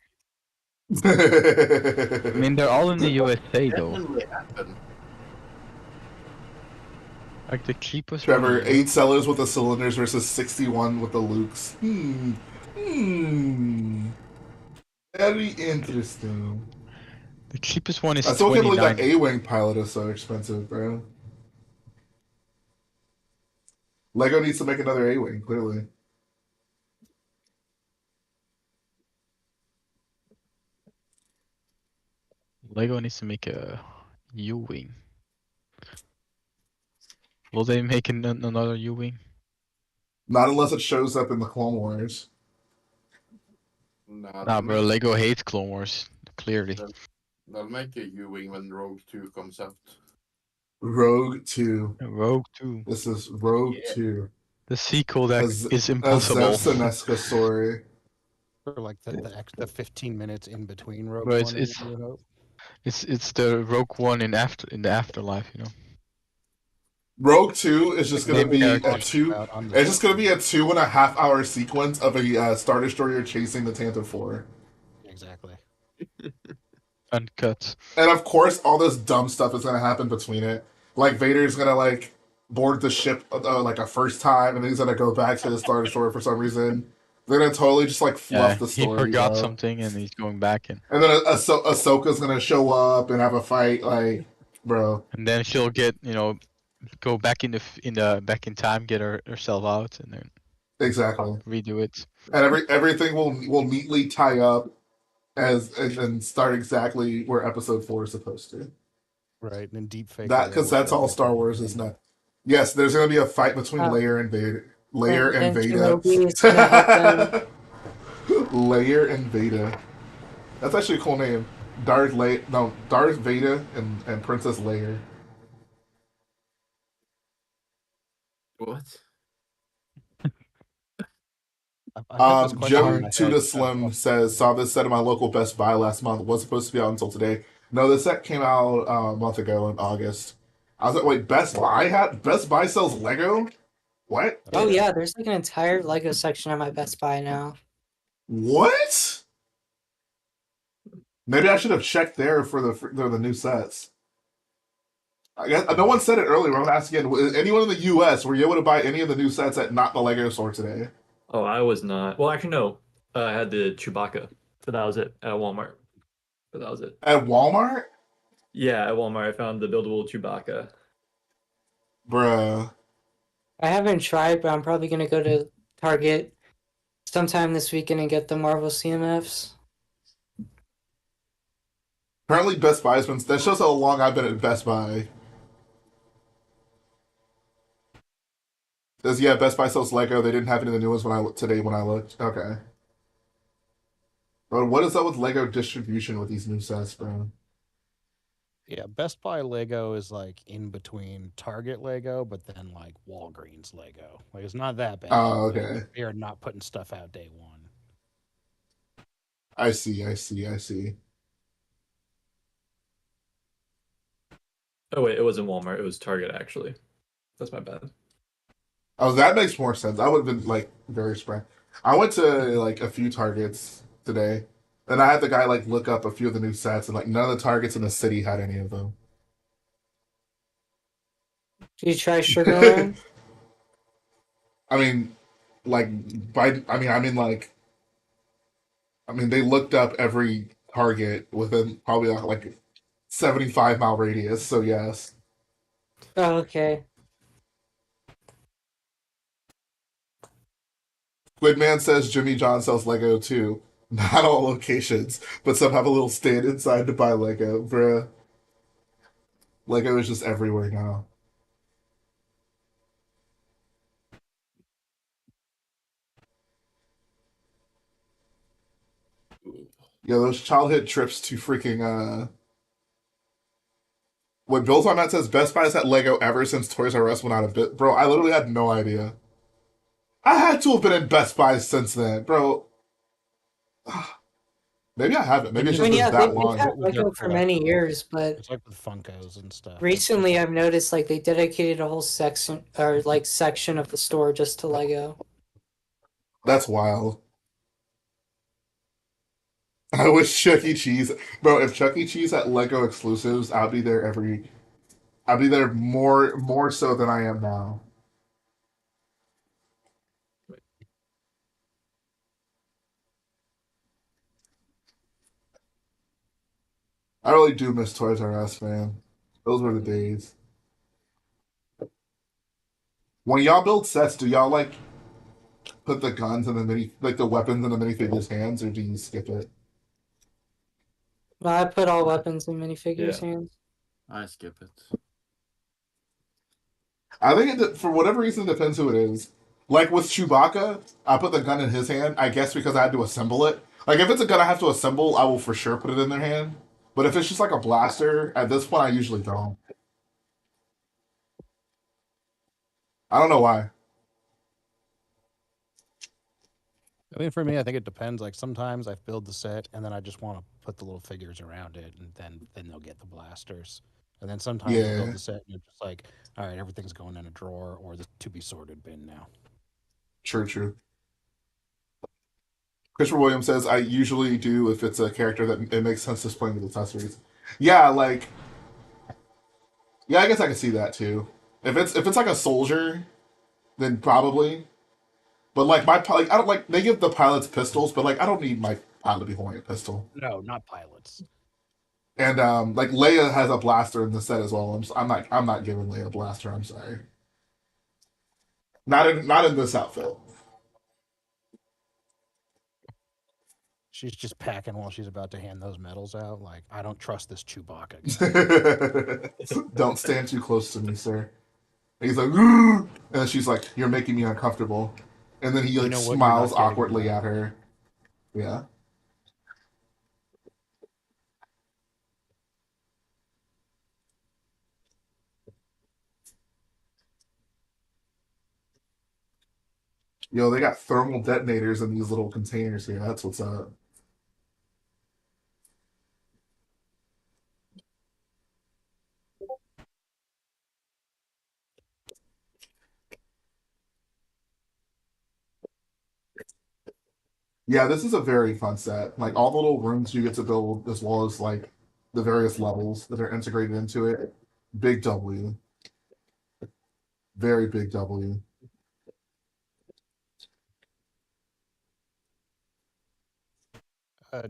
I mean, they're all in the USA though. Definitely happened. Like the cheapest Trevor, one. 8 sellers with the cylinders versus 61 with the Lukes. Very interesting. The cheapest one is I still can't believe that 29. A-Wing pilot is so expensive, bro. Lego needs to make another A-Wing, clearly. Lego needs to make a U-Wing. Will they make another U-Wing? Not unless it shows up in the Clone Wars. Nah, bro, Lego hates Clone Wars, clearly. They'll make a U-Wing when Rogue 2 comes out. Rogue 2. Rogue 2. This is Rogue 2. The sequel that is A impossible. Zevsinesca story. For like the 15 minutes in between Rogue Bro, One and New Hope. It's the Rogue One in the afterlife, you know. Rogue 2 is just gonna be a characters. 2. It's just gonna be a 2.5-hour sequence of a Star Destroyer chasing the Tantive 4. Exactly. Uncut. And of course, all this dumb stuff is gonna happen between it. Like Vader's gonna like board the ship like a first time, and then he's gonna go back to the Star Destroyer for some reason. They're gonna totally just like fluff the story. He forgot bro. something, and he's going back and. And then Ahsoka's gonna show up and have a fight, like, bro. And then she'll get, go back in back in time, get herself out, and then exactly redo it. And everything will neatly tie up and start exactly where Episode 4 is supposed to. Right, and deep fake. That because that's all Star Wars is not. Yes, there's gonna be a fight between Leia and Vader. Leia and Veda. Leia and Veda. That's actually a cool name. Darth Vader and Princess Leia. What? Joe Tuda Slim says, saw this set at my local Best Buy last month. Was supposed to be out until today. No, the set came out a month ago in August. I was like, wait, Best Buy sells Lego? What? Oh yeah, there's like an entire Lego section at my Best Buy now. What? Maybe I should have checked there for the new sets. I guess no one said it earlier. I'm asking again. Anyone in the U.S. were you able to buy any of the new sets at not the Lego store today? Oh, I was not. Well, actually, no. I had the Chewbacca, but that was it at Walmart. But that was it. At Walmart? Yeah, at Walmart, I found the buildable Chewbacca. Bruh. I haven't tried, but I'm probably gonna go to Target sometime this weekend and get the Marvel CMFs. Apparently, Best Buy's been. That shows how long I've been at Best Buy. Yeah, Best Buy sells Lego. They didn't have any of the new ones today when I looked. Okay. But what is up with Lego distribution with these new sets, bro? Yeah, Best Buy Lego is like in between Target Lego, but then like Walgreens Lego. Like it's not that bad. Oh, okay. They are not putting stuff out day one. I see. I see. Oh wait, it wasn't Walmart. It was Target actually. That's my bad. Oh, that makes more sense. I would have been like very surprised. I went to like a few Targets today, and I had the guy like look up a few of the new sets, and like none of the Targets in the city had any of them. Did you try Sugarland? I mean, like they looked up every Target within probably like 75-mile radius. So yes. Oh, okay. Squidman says Jimmy John sells Lego too. Not all locations, but some have a little stand inside to buy Lego. Bruh. Lego is just everywhere now. Yeah, those childhood trips to freaking what Bill's on that says Best Buy's had Lego ever since Toys R Us went out of bit. Bro, I literally had no idea. I had to have been in Best Buy since then, bro. Maybe I haven't. Maybe it's I just mean, been yeah, that they've had long. Lego for many years, but It's like with Funkos and stuff. recently I've noticed like they dedicated a whole section or like section of the store just to Lego. That's wild. I wish Chuck E. Cheese, bro. If Chuck E. Cheese had Lego exclusives, I'd be there more so than I am now. I really do miss Toys R Us, man. Those were the days. When y'all build sets, do y'all like put the guns in the weapons in the minifigures' hands, or do you skip it? Well, I put all weapons in minifigures' hands. I skip it. I think for whatever reason, it depends who it is. Like with Chewbacca, I put the gun in his hand. I guess because I had to assemble it. Like if it's a gun I have to assemble, I will for sure put it in their hand. But if it's just like a blaster, at this point, I usually don't. I don't know why. I mean, for me, I think it depends. Like sometimes I build the set and then I just want to put the little figures around it, and then they'll get the blasters. And then sometimes I build Yeah, the set and you're just like, all right, everything's going in a drawer or the to be sorted bin now. true. Christopher Williams says I usually do if it's a character that it makes sense to explain with accessories. Yeah, like I guess I can see that too. If it's like a soldier, then probably. But like I don't like they give the pilots pistols, but like I don't need my pilot to be holding a pistol. No, not pilots. And like Leia has a blaster in the set as well. I'm not giving Leia a blaster. I'm sorry. Not in this outfit. She's just packing while she's about to hand those medals out. Like, I don't trust this Chewbacca guy. Don't stand too close to me, sir. And he's like, "Ugh!" And she's like, "You're making me uncomfortable." And then he like You know what? You're not smiles getting awkwardly that. at her. Yeah. Yo, they got thermal detonators in these little containers here. That's what's up. Yeah, this is a very fun set. Like all the little rooms you get to build, as well as like the various levels that are integrated into it. Big W. Very big W.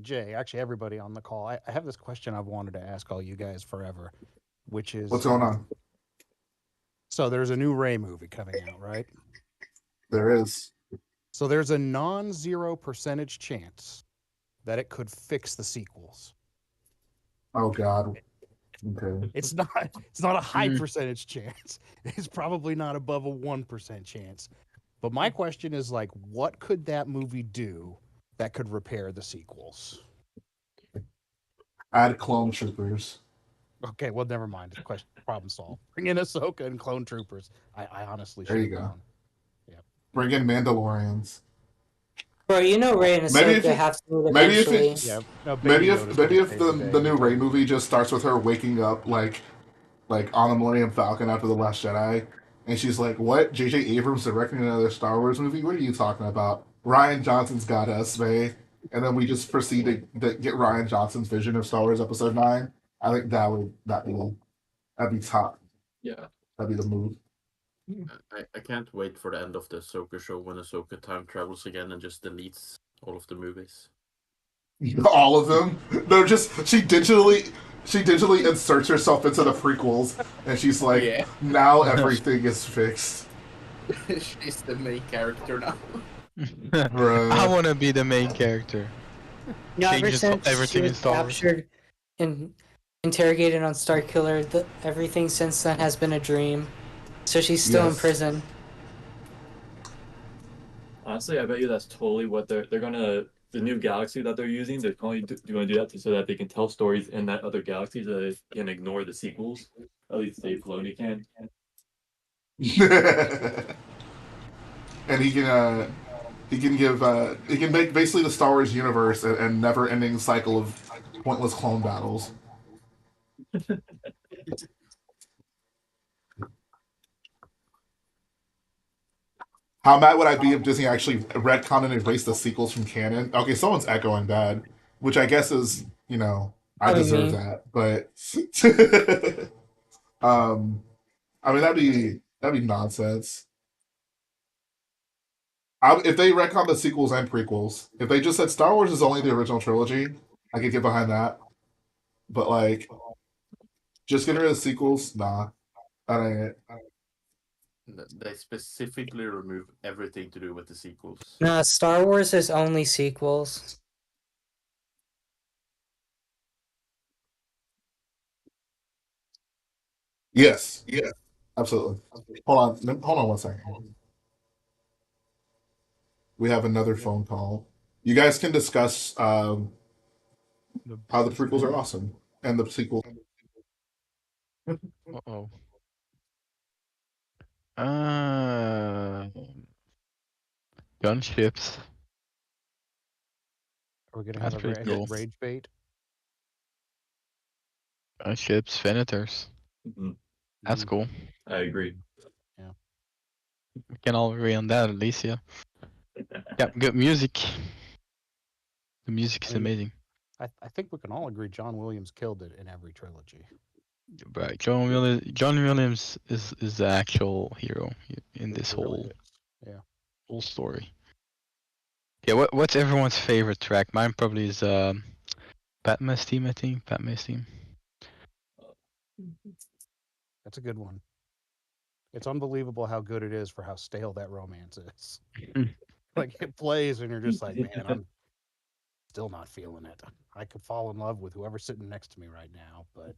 Jay, actually, everybody on the call, I have this question I've wanted to ask all you guys forever, which is What's going on? so there's a new Ray movie coming out, right? There is. So there's a non-zero percentage chance that it could fix the sequels. Oh God. Okay. It's not a high Mm. percentage chance. It's probably not above a 1% chance. But my question is like, what could that movie do that could repair the sequels? Add clone troopers. Okay, well, never mind. Question problem solved. Bring in Ahsoka and clone troopers. I honestly There should you have go. known. Yep. Bring in Mandalorians. Bro, you know Rey and Maybe if Ahsoka it, have to meet maybe if eventually. it, Yeah. No, maybe Baby Yoda's maybe gonna if save the the day. new It's Rey all movie good. just starts with her waking up like on the Millennium Falcon after the Last Jedi, and she's like, "What? J.J. Abrams directing another Star Wars movie? What are you talking about? Ryan Johnson's got us, man." And then we just proceed to get Ryan Johnson's vision of Star Wars Episode 9. I think that'd be top. Yeah. That'd be the move. I can't wait for the end of the Ahsoka show when Ahsoka time travels again and just deletes all of the movies. All of them. They're just she digitally inserts herself into the prequels, and she's like, Yeah. now everything is fixed. She's the main character now. I want to be the main character. No, ever Changes since she everything in was Star Wars. captured and interrogated on Starkiller, everything since then has been a dream. So she's still in Yes. prison. Honestly, I bet you that's totally what they're gonna the new galaxy that they're using. They're probably going to do that so that they can tell stories in that other galaxy so they can ignore the sequels. At least Dave Filoni can. And he can make basically the Star Wars universe a never ending cycle of pointless clone battles. How mad would I be if Disney actually retconned and erased the sequels from canon? Okay, someone's echoing that, which I guess is, I Probably deserve me. that, but I mean that'd be nonsense. If they retcon the sequels and prequels, if they just said Star Wars is only the original trilogy, I could get behind that. But like, just getting rid of the sequels, nah, that ain't it. They specifically remove everything to do with the sequels. Nah, Star Wars is only sequels. Yes, absolutely. Hold on one second. We have another phone call. You guys can discuss how the prequels are awesome and the sequel. Uh-oh. Uh, Gunships. Are we gonna That's have pretty a cool. rage bait? Gunships, Venators. Mhm. That's cool. I agree. We can all agree on that, at least, yeah. Yeah, good music. The music is I mean, amazing. I think we can all agree John Williams killed it in every trilogy. Right, John Williams is the actual hero in He this really is. whole story. Yeah, what's everyone's favorite track? Mine probably is Padme's Theme, I think. Padme's Theme. That's a good one. It's unbelievable how good it is for how stale that romance is. Like it plays and you're just like, man, I'm still not feeling it. I could fall in love with whoever's sitting next to me right now, but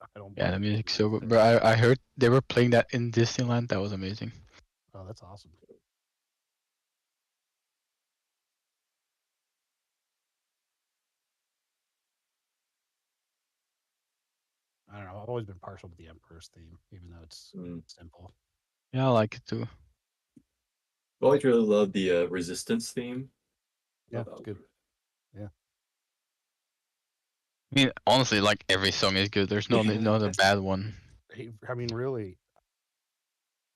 I don't. Yeah, the music's so good. But I heard they were playing that in Disneyland. That was amazing. Oh, that's awesome. I don't know. I've always been partial to the Emperor's theme, even though it's simple. Yeah, I like it too. I always really love the Resistance theme. Yeah, it's good. Yeah. I mean, honestly, like every song is good. There's no other bad one. I mean, really,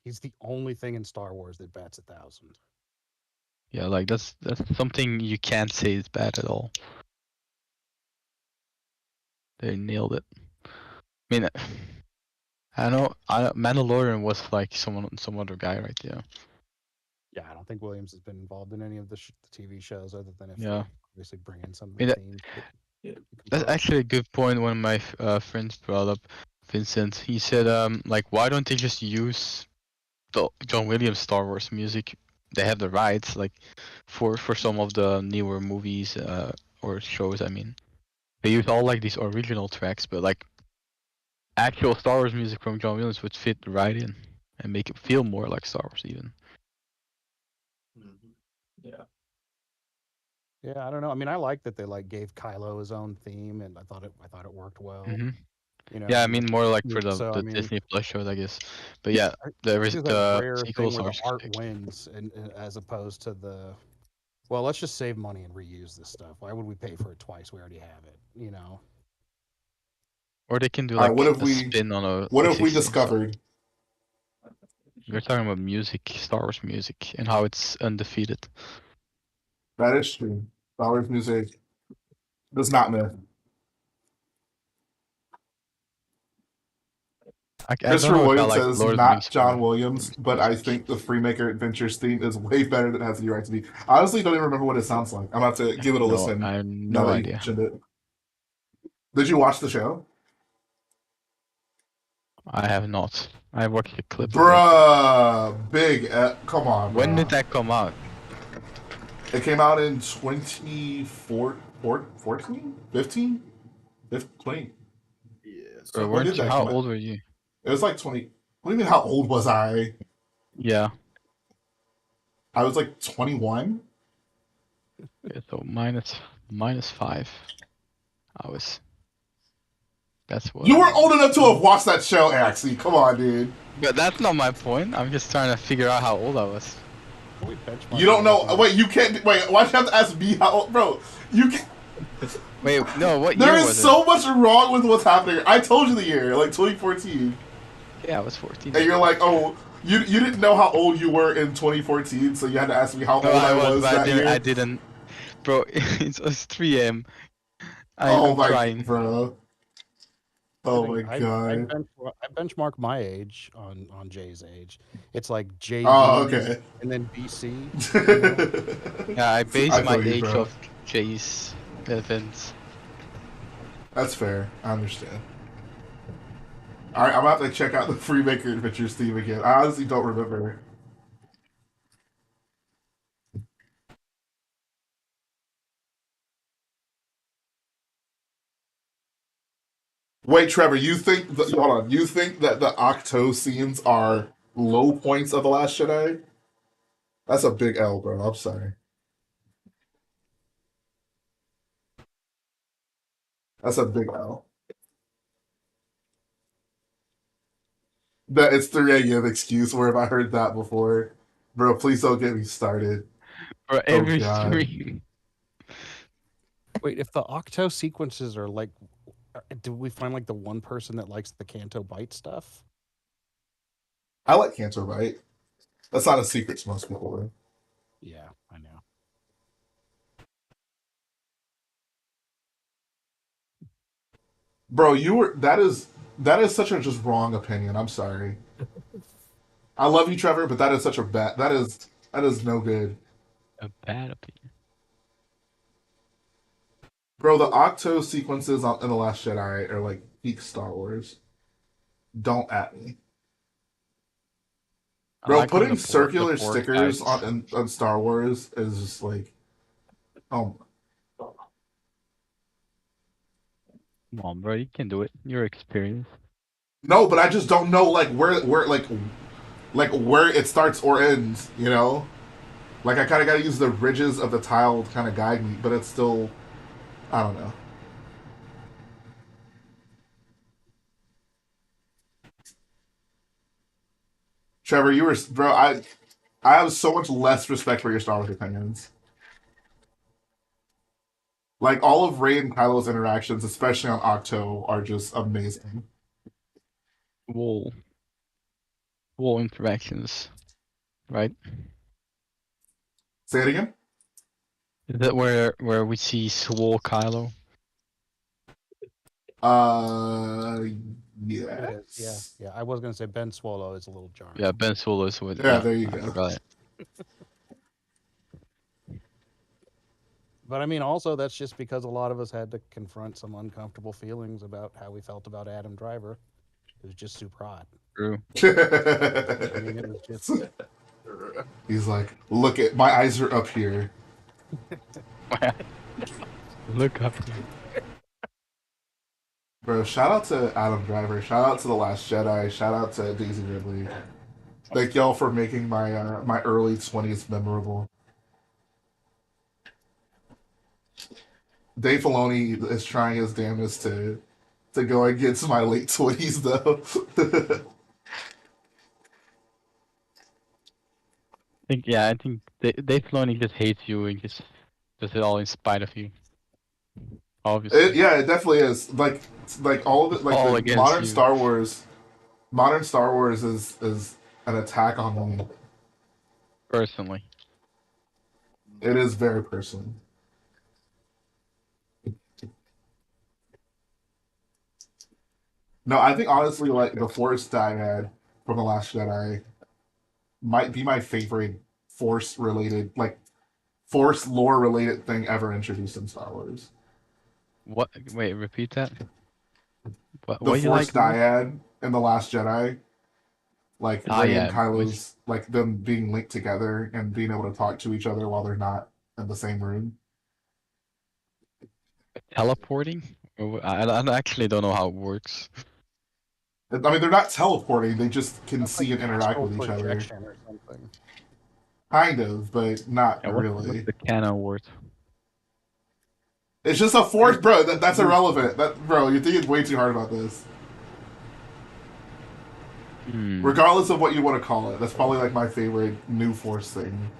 he's the only thing in Star Wars that bats 1,000. Yeah, like that's something you can't say is bad at all. They nailed it. I mean, I know Mandalorian was like some other guy, right? Yeah. Yeah, I don't think Williams has been involved in any of the TV shows other than if Yeah. they obviously bring in some of I the mean, themes. That's actually a good point. One of my friends brought up, Vincent. He said, like, why don't they just use the John Williams Star Wars music? They have the rights, like, for some of the newer movies or shows. I mean, they use all like these original tracks, but like, actual Star Wars music from John Williams would fit right in and make it feel more like Star Wars even. Yeah. Yeah, I don't know. I mean, I like that they like gave Kylo his own theme, and I thought it worked well. Hmm. You know, Yeah, I mean more like for the so, I mean, Disney Plus shows, I guess. But yeah, this is that rare thing sequels where are the art sick. wins, and as opposed to the, well, let's just save money and reuse this stuff. Why would we pay for it twice? We already have it. You know. Or they can do All right, like a spin on a what if we existing song. discovered? We're talking about music, Star Wars music, and how it's undefeated. That is true. Star Wars music does not miss. I don't Christopher know if I Williams like says Lord of the Rings not John more. Williams, but I think the Freemaker Adventures theme is way better than it has any right to be. I honestly don't even remember what it sounds like. I'm about to give it a No, listen I have now no that you idea. mentioned it. Did you watch the show? I have not. I watched a clip of Bruh, come on, it. When bro. did that come out? It came out in 2014? 15? 20. Yeah. Or When did weren't you? that How come out? old were you? It was like 20. What do you mean, how old was I? Yeah. I was like 21. Okay, so -5. I was. That's what. You were old enough to have watched that show, Axie. Come on, dude. But that's not my point. I'm just trying to figure out how old I was. You don't know. Wait, you can't. Wait, why'd you have to ask me how old? Bro, you can. Wait, no, what There year is was so much wrong with what's happening. I told you the year, like 2014. it? Yeah, I was 14. And you're like, oh, you didn't know how old you were in 2014, so you had to ask me how No, old I was, was but that year. I didn't. Bro, it's 3 a.m. Oh I'm my, trying. bro. Oh my I god. benchmark my age on Jay's age. It's like JV, Oh, okay. and then BC. Yeah, I base I my feel you, age bro. off Jay's events. That's fair. I understand. Alright, I'm about to check out the Freemaker Adventures theme again. I honestly don't remember. Wait, Trevor, you think hold on, you think that the Octo scenes are low points of The Last Jedi? That's a big L, bro. I'm sorry. That's a big L. That it's 3 a.m. excuse. Where have I heard that before? Bro, please don't get me started. Bro, Oh every god. stream. Wait, if the Octo sequences are like, do we find like the one person that likes the Canto Bite stuff? I like Cantor Bite. That's not a secret to most people. Though. Yeah, I know. Bro, that is such a just wrong opinion. I'm sorry. I love you, Trevor, but that is such a bad that is no good. A bad opinion. Bro, the Octo sequences in The Last Jedi are like peak Star Wars. Don't at me. Bro, Like putting the circular Borg stickers fights. on Star Wars is just like, oh. Come on, bro, you can do it. You're experienced. No, but I just don't know like where where it starts or ends. You know, like I kind of got to use the ridges of the tile to kind of guide me, but it's still, I don't know. Trevor, you were bro. I have so much less respect for your Star Wars opinions. Like all of Rey and Kylo's interactions, especially on Octo, are just amazing. Wall interactions, right? Say it again. Is that where we see Swole Kylo? Yes. Yeah. I was gonna say Ben Swallow is a little jarring. Yeah, Ben Solo is with. Yeah, there you I go. forgot it. But I mean, also that's just because a lot of us had to confront some uncomfortable feelings about how we felt about Adam Driver, who's just super hot. True. I mean, it was just. He's like, look at my eyes are up here. Look up. Bro, shout out to Adam Driver. Shout out to The Last Jedi. Shout out to Daisy Ridley. Thank y'all for making my early 20s memorable. Dave Filoni is trying his damnedest to go against my late 20s though. I think Dave Filoni just hates you and just does it all in spite of you. Obviously. Yeah, it definitely is. Like all of it, like All the against modern you. Star Wars. Modern Star Wars is an attack on me. Personally. It is very personal. No, I think honestly, like the Force Dyad from The Last Jedi might be my favorite Force related, like Force lore related thing ever introduced in Star Wars. What? Wait, repeat that. The What you Force like the most? Dyad in The Last Jedi, like Rey and Dyad, which Kylo's, like them being linked together and being able to talk to each other while they're not in the same room. teleporting? I actually don't know how it works. I mean, they're not teleporting; they just can That's see like and interact astral with each other. projection or something. Kind of, but not Yeah, what's really. the canon word? It's just a Force, bro. That's irrelevant. Bro, you're thinking way too hard about this. Regardless of what you want to call it, that's probably like my favorite new Force thing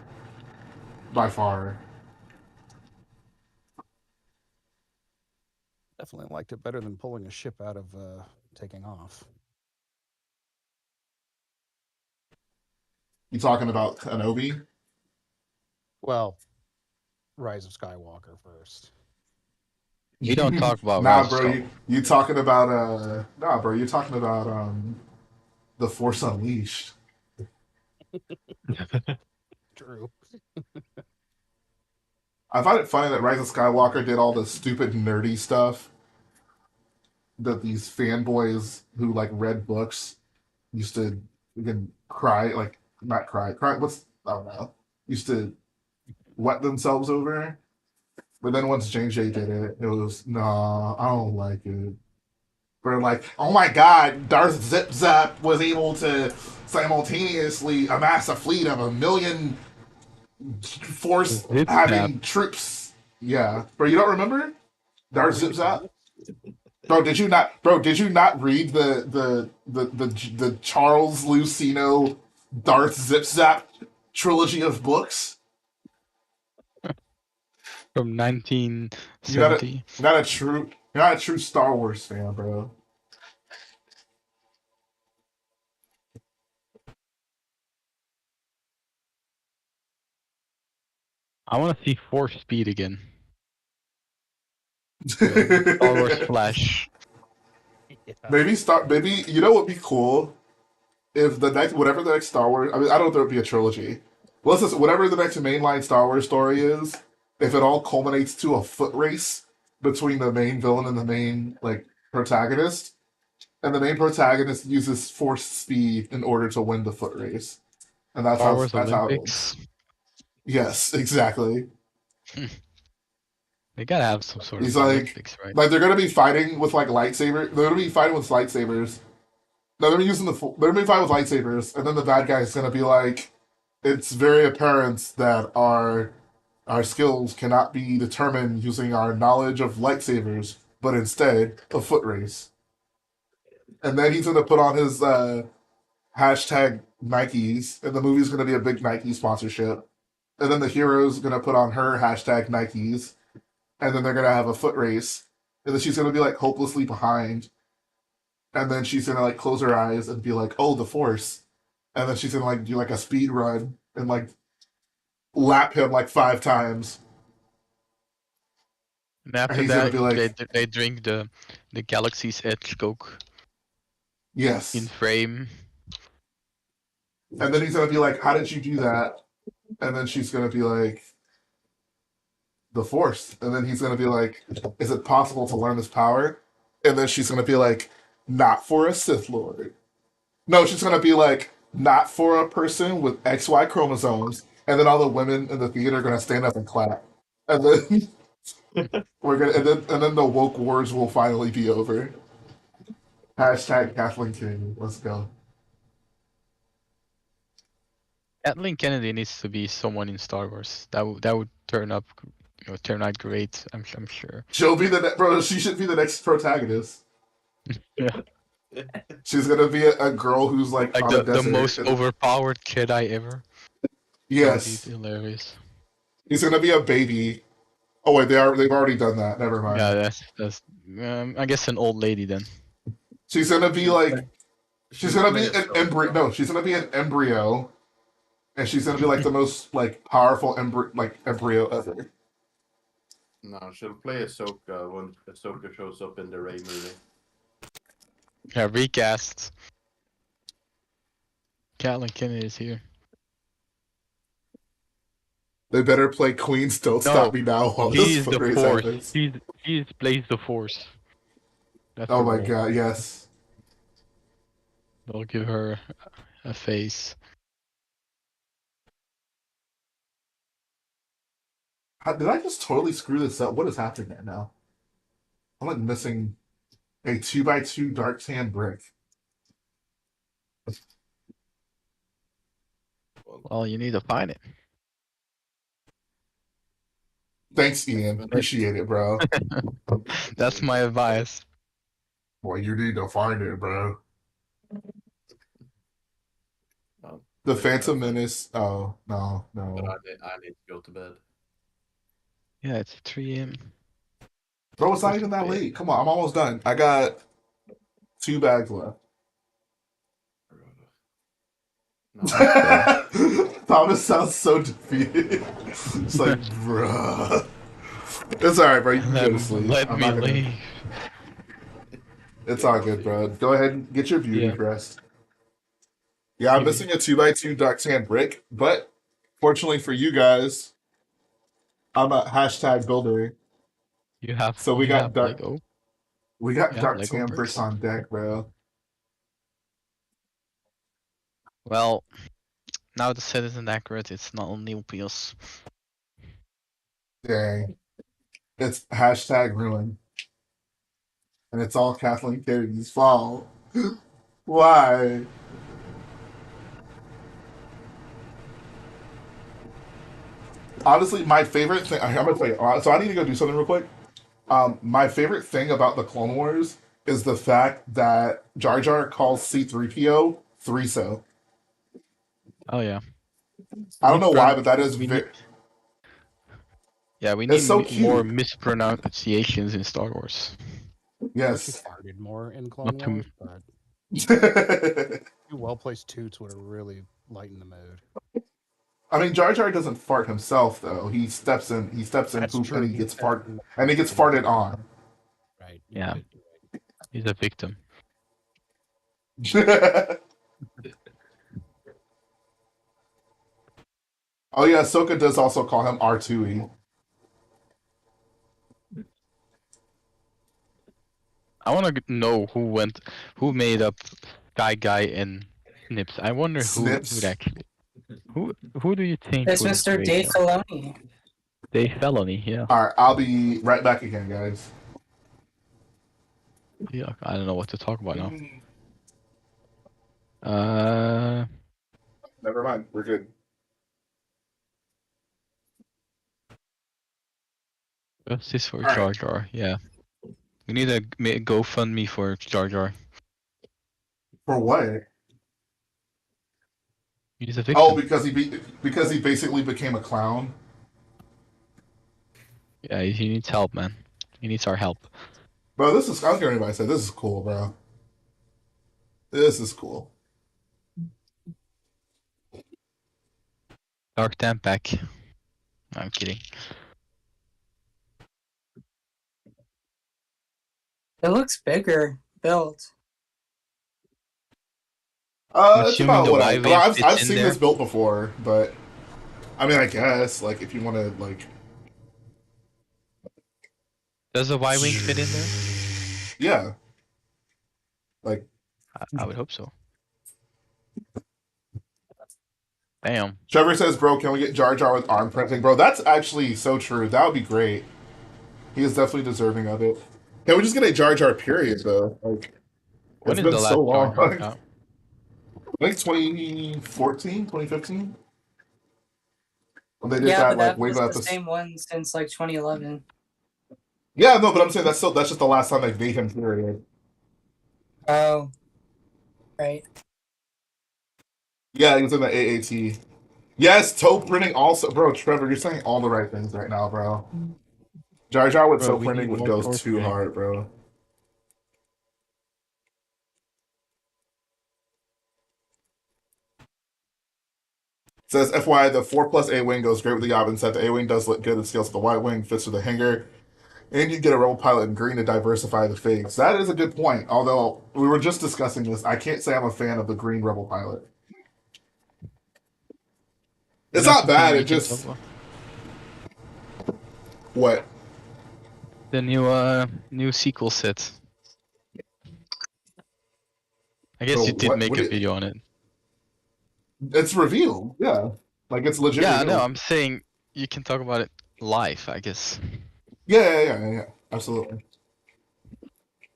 by far. Definitely liked it better than pulling a ship out of taking off. You talking about Kenobi? Well, Rise of Skywalker first. We don't talk about Nah, Rise of bro. You talking about Nah, bro. You're talking about the Force Unleashed. True. I find it funny that Rise of Skywalker did all the stupid nerdy stuff that these fanboys who like read books used to even cry, like not cry. What's I don't know. Used to wet themselves over. But then once JJ did it, it was nah, I don't like it. But like, oh my god, Darth Zip Zap was able to simultaneously amass a fleet of 1,000,000 force Zip having troops. Yeah, bro, you don't remember Darth Zip Zap? Bro, did you not? Bro, did you not read the Charles Lucino Darth Zip Zap trilogy of books? From You're 1970. you're not a true Star Wars fan, bro. I want to see Force Speed again. Star Wars Flash. Maybe you know what'd be cool if the next whatever the next Star Wars. I mean, I don't know if there would be a trilogy. Let's just whatever the next mainline Star Wars story is, if it all culminates to a foot race between the main villain and the main like protagonist, and the main protagonist uses force speed in order to win the foot race, and Star Wars that's how it Olympics. ends. Yes, exactly. They gotta have some sort He's of like, Olympics, right? like they're gonna be fighting with like lightsabers. They're gonna be fighting with lightsabers. No, they're using they're gonna be fighting with lightsabers, and then the bad guy is gonna be like, "It's very apparent that our skills cannot be determined using our knowledge of lightsabers, but instead a foot race." And then he's gonna put on his hashtag Nikes, and the movie's gonna be a big Nike sponsorship. And then the hero's gonna put on her hashtag Nikes, and then they're gonna have a foot race, and then she's gonna be like hopelessly behind, and then she's gonna like close her eyes and be like, "Oh, the Force," and then she's gonna like do like a speed run and like lap him like 5 times. And after he's gonna that, be like, they drink the Galaxy's Edge Coke "Yes," in frame. and then he's gonna be like, "How did you do that?" And then she's gonna be like, "The Force," and then he's gonna be like, "Is it possible to learn this power?" And then she's gonna be like, "Not for a Sith Lord." No, she's gonna be like, "Not for a person with XY chromosomes," and then all the women in the theater are gonna stand up and clap, and then and then the woke wars will finally be over. Hashtag Kathleen King. Let's go. Kathleen Kennedy needs to be someone in Star Wars. That would turn out great. I'm sure. She'll be bro. She should be the next protagonist. Yeah. She's gonna be a girl who's like on a the desert. most overpowered Jedi ever. Yes. That would be hilarious. He's gonna be a baby. Oh wait, they've already done that. Never mind. Yeah, that's I guess an old lady then. She's gonna be like she's gonna be play an a embryo. No, she's gonna be an embryo, and she's gonna be like the most like powerful embryo ever. No, she'll play Ahsoka when Ahsoka shows up in the Rey movie. Yeah, recast. Kathleen Kennedy is here. They better play Queens Don't Stop Me Now while this He's the fundraiser Force. happens. He plays the Force. That's Oh the my role. god, yes. They'll give her a face. Did I just totally screw this up? What is happening there now? I'm like missing a 2x2 dark tan brick. Well, you need to find it. Thanks, Ian. Appreciate it, bro. That's my advice. Boy, you need to find it, bro. The Phantom Menace. Oh, no. But I need to go to bed. Yeah, it's 3 a.m. Bro, it's not even that late. Come on, I'm almost done. I got 2 bags left. No. Thomas sounds so defeated. It's like, bruh. It's alright, bro. You can go to sleep. Let I'm me not gonna... leave. It's all good, bro. Go ahead and get your beauty rest. Yeah, I'm missing a 2x2 dark tan brick, but fortunately for you guys, I'm a hashtag builder. You have So we got dark. Lego. We got You dark have Lego tan bricks? bricks on deck, bro. Well, now the set isn't accurate. It's not on Neopios. Dang. It's hashtag ruin. And it's all Kathleen Kennedy's fault. Why? Honestly, my favorite thing. I'm gonna tell you. So I need to go do something real quick. My favorite thing about the Clone Wars is the fact that Jar Jar calls C-3PO Threeso. Oh yeah. I don't know why, but that is very. Yeah, we need so more cute. mispronunciations in Star Wars. Yes. Farted more in Clone Not too- Wars, but two well-placed toots would have really lightened the mood. I mean, Jar Jar doesn't fart himself though. He steps in That's poop, true. and he gets farted on. Right. Yeah. He's a victim. Oh yeah, Ahsoka does also call him R2E. I want to know who made up Sky Guy and Snips. I wonder Snips? who actually. Who do you think? It's would Mr. create Dave that? Filoni. Dave Filoni, yeah. All right, I'll be right back again, guys. Yeah, I don't know what to talk about now. Never mind, we're good. What's this for All right. Jar Jar? Yeah. We need a GoFundMe for Jar Jar. For what? He's a victim. Oh, because he basically became a clown. Yeah, he needs help, man. He needs our help. Bro, I was hearing anybody say this is cool, bro. This is cool. Dark Damp back. I'm kidding. It looks bigger built. It's Assuming about the what Y-wing I've fits in seen there. this built before, but I mean, I guess like if you want to like. Does the Y-wing fit in there? Yeah. Like. I would hope so. Damn. Trevor says, "Bro, can we get Jar Jar with arm printing, bro?" That's actually so true. That would be great. He is definitely deserving of it. Can we just get a Jar Jar period though? Like, When It's is been the so last long. drawing arc out? I think 2014, 2015. When they did Yeah, that but like that wave was the episode. same one since like 2011. Yeah, no, but I'm saying that's just the last time they've made him period. Oh, right. Yeah, he was in the AAT. Yes, toe printing also, bro. Trevor, you're saying all the right things right now, bro. Jar Jar with Bro, toe we need printing would more go toe too printing. hard, bro. Says FYI, the 4+ A wing goes great with the Yavin set. The A wing does look good. It scales with the white wing, fits with the hanger, and you get a rebel pilot in green to diversify the figs. That is a good point. Although we were just discussing this, I can't say I'm a fan of the green rebel pilot. It's not bad. It just what the new sequel set. I guess so you did what make a do video on it. it's revealed, yeah, like it's legit. Yeah, I know. revealed. I'm saying you can talk about it live. I guess. Yeah, absolutely.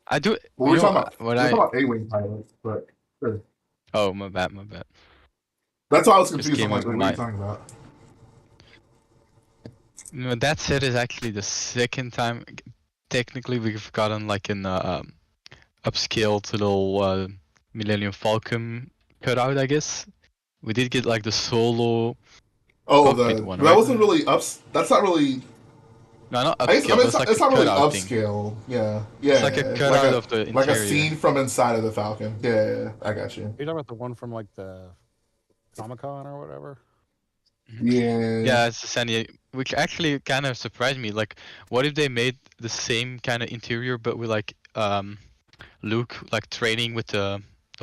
I do. Well, You know we're talking about A-wing pilots, but sure. Oh, my bad. That's why I was Just confused. I'm came like, into what are you mind. talking about? No, that set is actually the second time. Technically, we've gotten like an upscaled little Millennium Falcon cutout. I guess we did get like the solo Oh, cockpit one, that right? wasn't really ups. That's not really. No, not I mean, upscale. That's like it's a not really cutout thing. upscale. Yeah, It's like a cutout of the like a interior. scene from inside of the Falcon. Yeah, I got you. Are you talking about the one from like the Comic-Con or whatever? Yeah. It's the San Diego, which actually kind of surprised me. Like, what if they made the same kind of interior, but with like Luke like training with the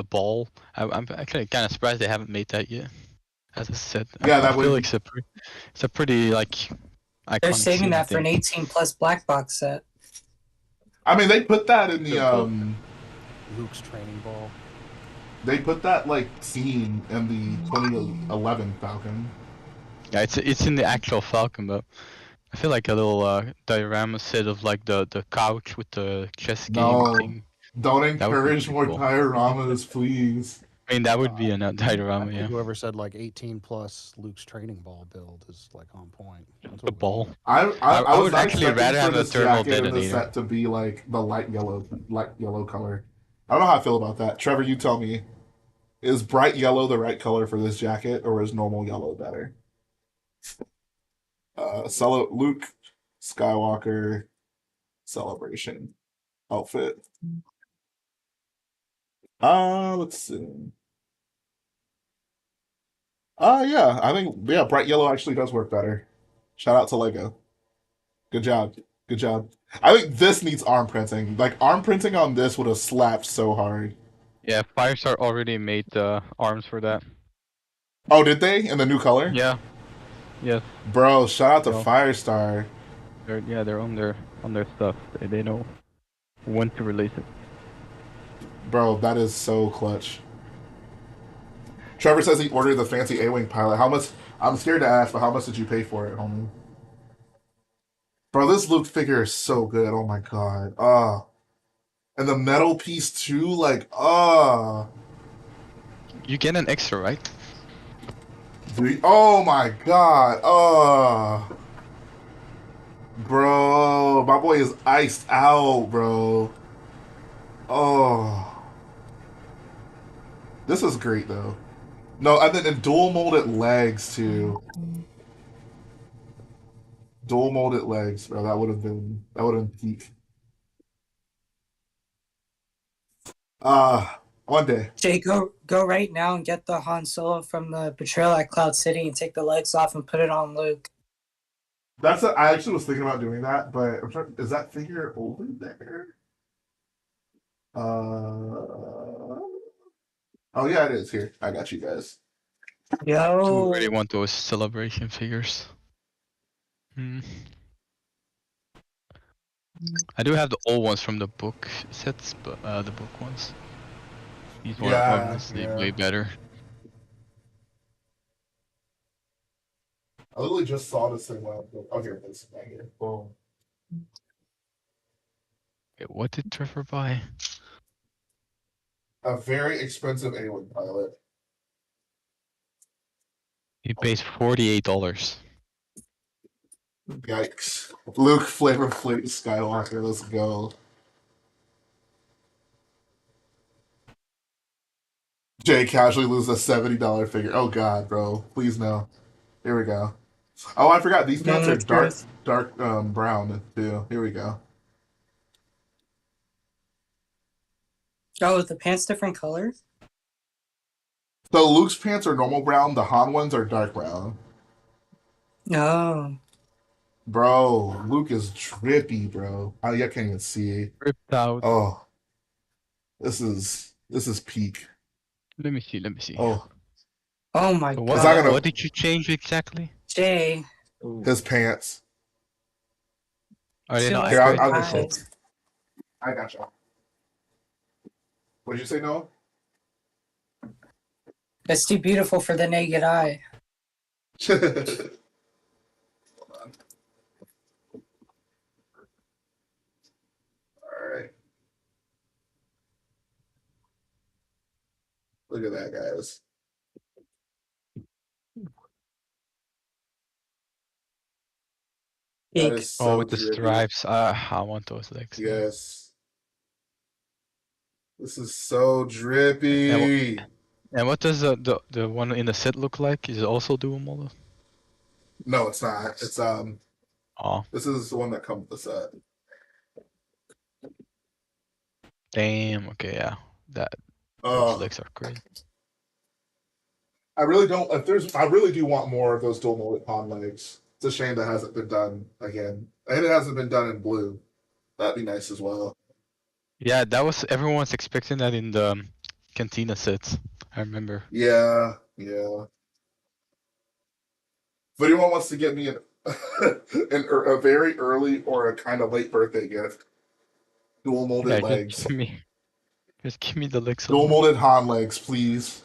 ball? I'm actually kind of surprised they haven't made that yet. As I said, Yeah, I that feel would. like it's a pretty like iconic They're saving scene, I that for an think. 18+ black box set. I mean, they put that in the Luke's training ball. They put that like scene in the 2011 Falcon. Yeah, it's in the actual Falcon, but I feel like a little diorama set of like the couch with the chess game No, thing. don't That would be encourage pretty more cool. dioramas, please. I mean, that would be a I diorama, think yeah. whoever said like 18+ Luke's training ball build is like on point. That's The what we ball. need. I I was would not actually expecting rather for have a this thermal jacket in the detonator. set to be like the light yellow color. I don't know how I feel about that. Trevor, you tell me. Is bright yellow the right color for this jacket, or is normal yellow better? Luke Skywalker celebration outfit. Let's see. Yeah, I think bright yellow actually does work better. Shout out to Lego. Good job. Good job. I think this needs arm printing. Like arm printing on this would have slapped so hard. Yeah, Firestar already made the arms for that. Oh, did they? In the new color? Yeah. Yes. Bro, shout out to No. Firestar. They're on their stuff. They know when to release it. Bro, that is so clutch. Trevor says he ordered the fancy A-wing pilot. How much? I'm scared to ask, but how much did you pay for it, homie? Bro, this Luke figure is so good. Oh my god. And the metal piece too. Like, You get an extra, right? Oh my god. Bro, my boy is iced out, bro. Oh. This is great though. No, and then in dual molded legs too. Dual molded legs, bro. That would have been peak. One day. Jay, go right now and get the Han Solo from the betrayal at Cloud City and take the legs off and put it on Luke. I actually was thinking about doing that, but is that figure over there? Oh yeah, it is here. I got you guys. I Yo. really want those celebration figures. I do have the old ones from the book sets, but the book ones. These ones are obviously way better. I literally just saw this thing when I was. Oh, here it is. Right here. Boom. Wait, what did Trevor buy? A very expensive A-wing pilot. He pays $48. Yikes. Luke Flavor Flav Skywalker, let's go. Jay casually loses a $70 figure. Oh god, bro. Please no. Here we go. Oh, I forgot. These pants are Moment of truth. dark brown too. Here we go. Oh, the pants different colors? So Luke's pants are normal brown. The Han ones are dark brown. No. Bro, Luke is trippy, bro. I can't even see. Ripped out. Oh, this is peak. Let me see. Oh, Oh my So It's not god. gonna- what did you change exactly? Jay. Ooh. his pants. Are they Too not much Here, accurate? I'll eyes. just show. I gotcha. What did you say, Noah? It's too beautiful for the naked eye. Hold on. All right. Look at that, guys. That Eek. is so Oh, with the drippy. stripes. I want those legs. now. Yes. This is so drippy. And what does the one in the set look like? Is it also dual model? No, it's not. It's Oh, this is the one that comes with the set. damn. Okay, yeah. Those Uh, legs are great. I really don't. I really do want more of those dual molded Han legs. It's a shame that hasn't been done again, and it hasn't been done in blue. That'd be nice as well. Yeah, that was everyone's expecting that in the Cantina sets. I remember. Yeah. If anyone wants to get me a very early or a kind of late birthday gift, dual molded Yeah, legs, just give me the legs. dual alone. molded Han legs, please.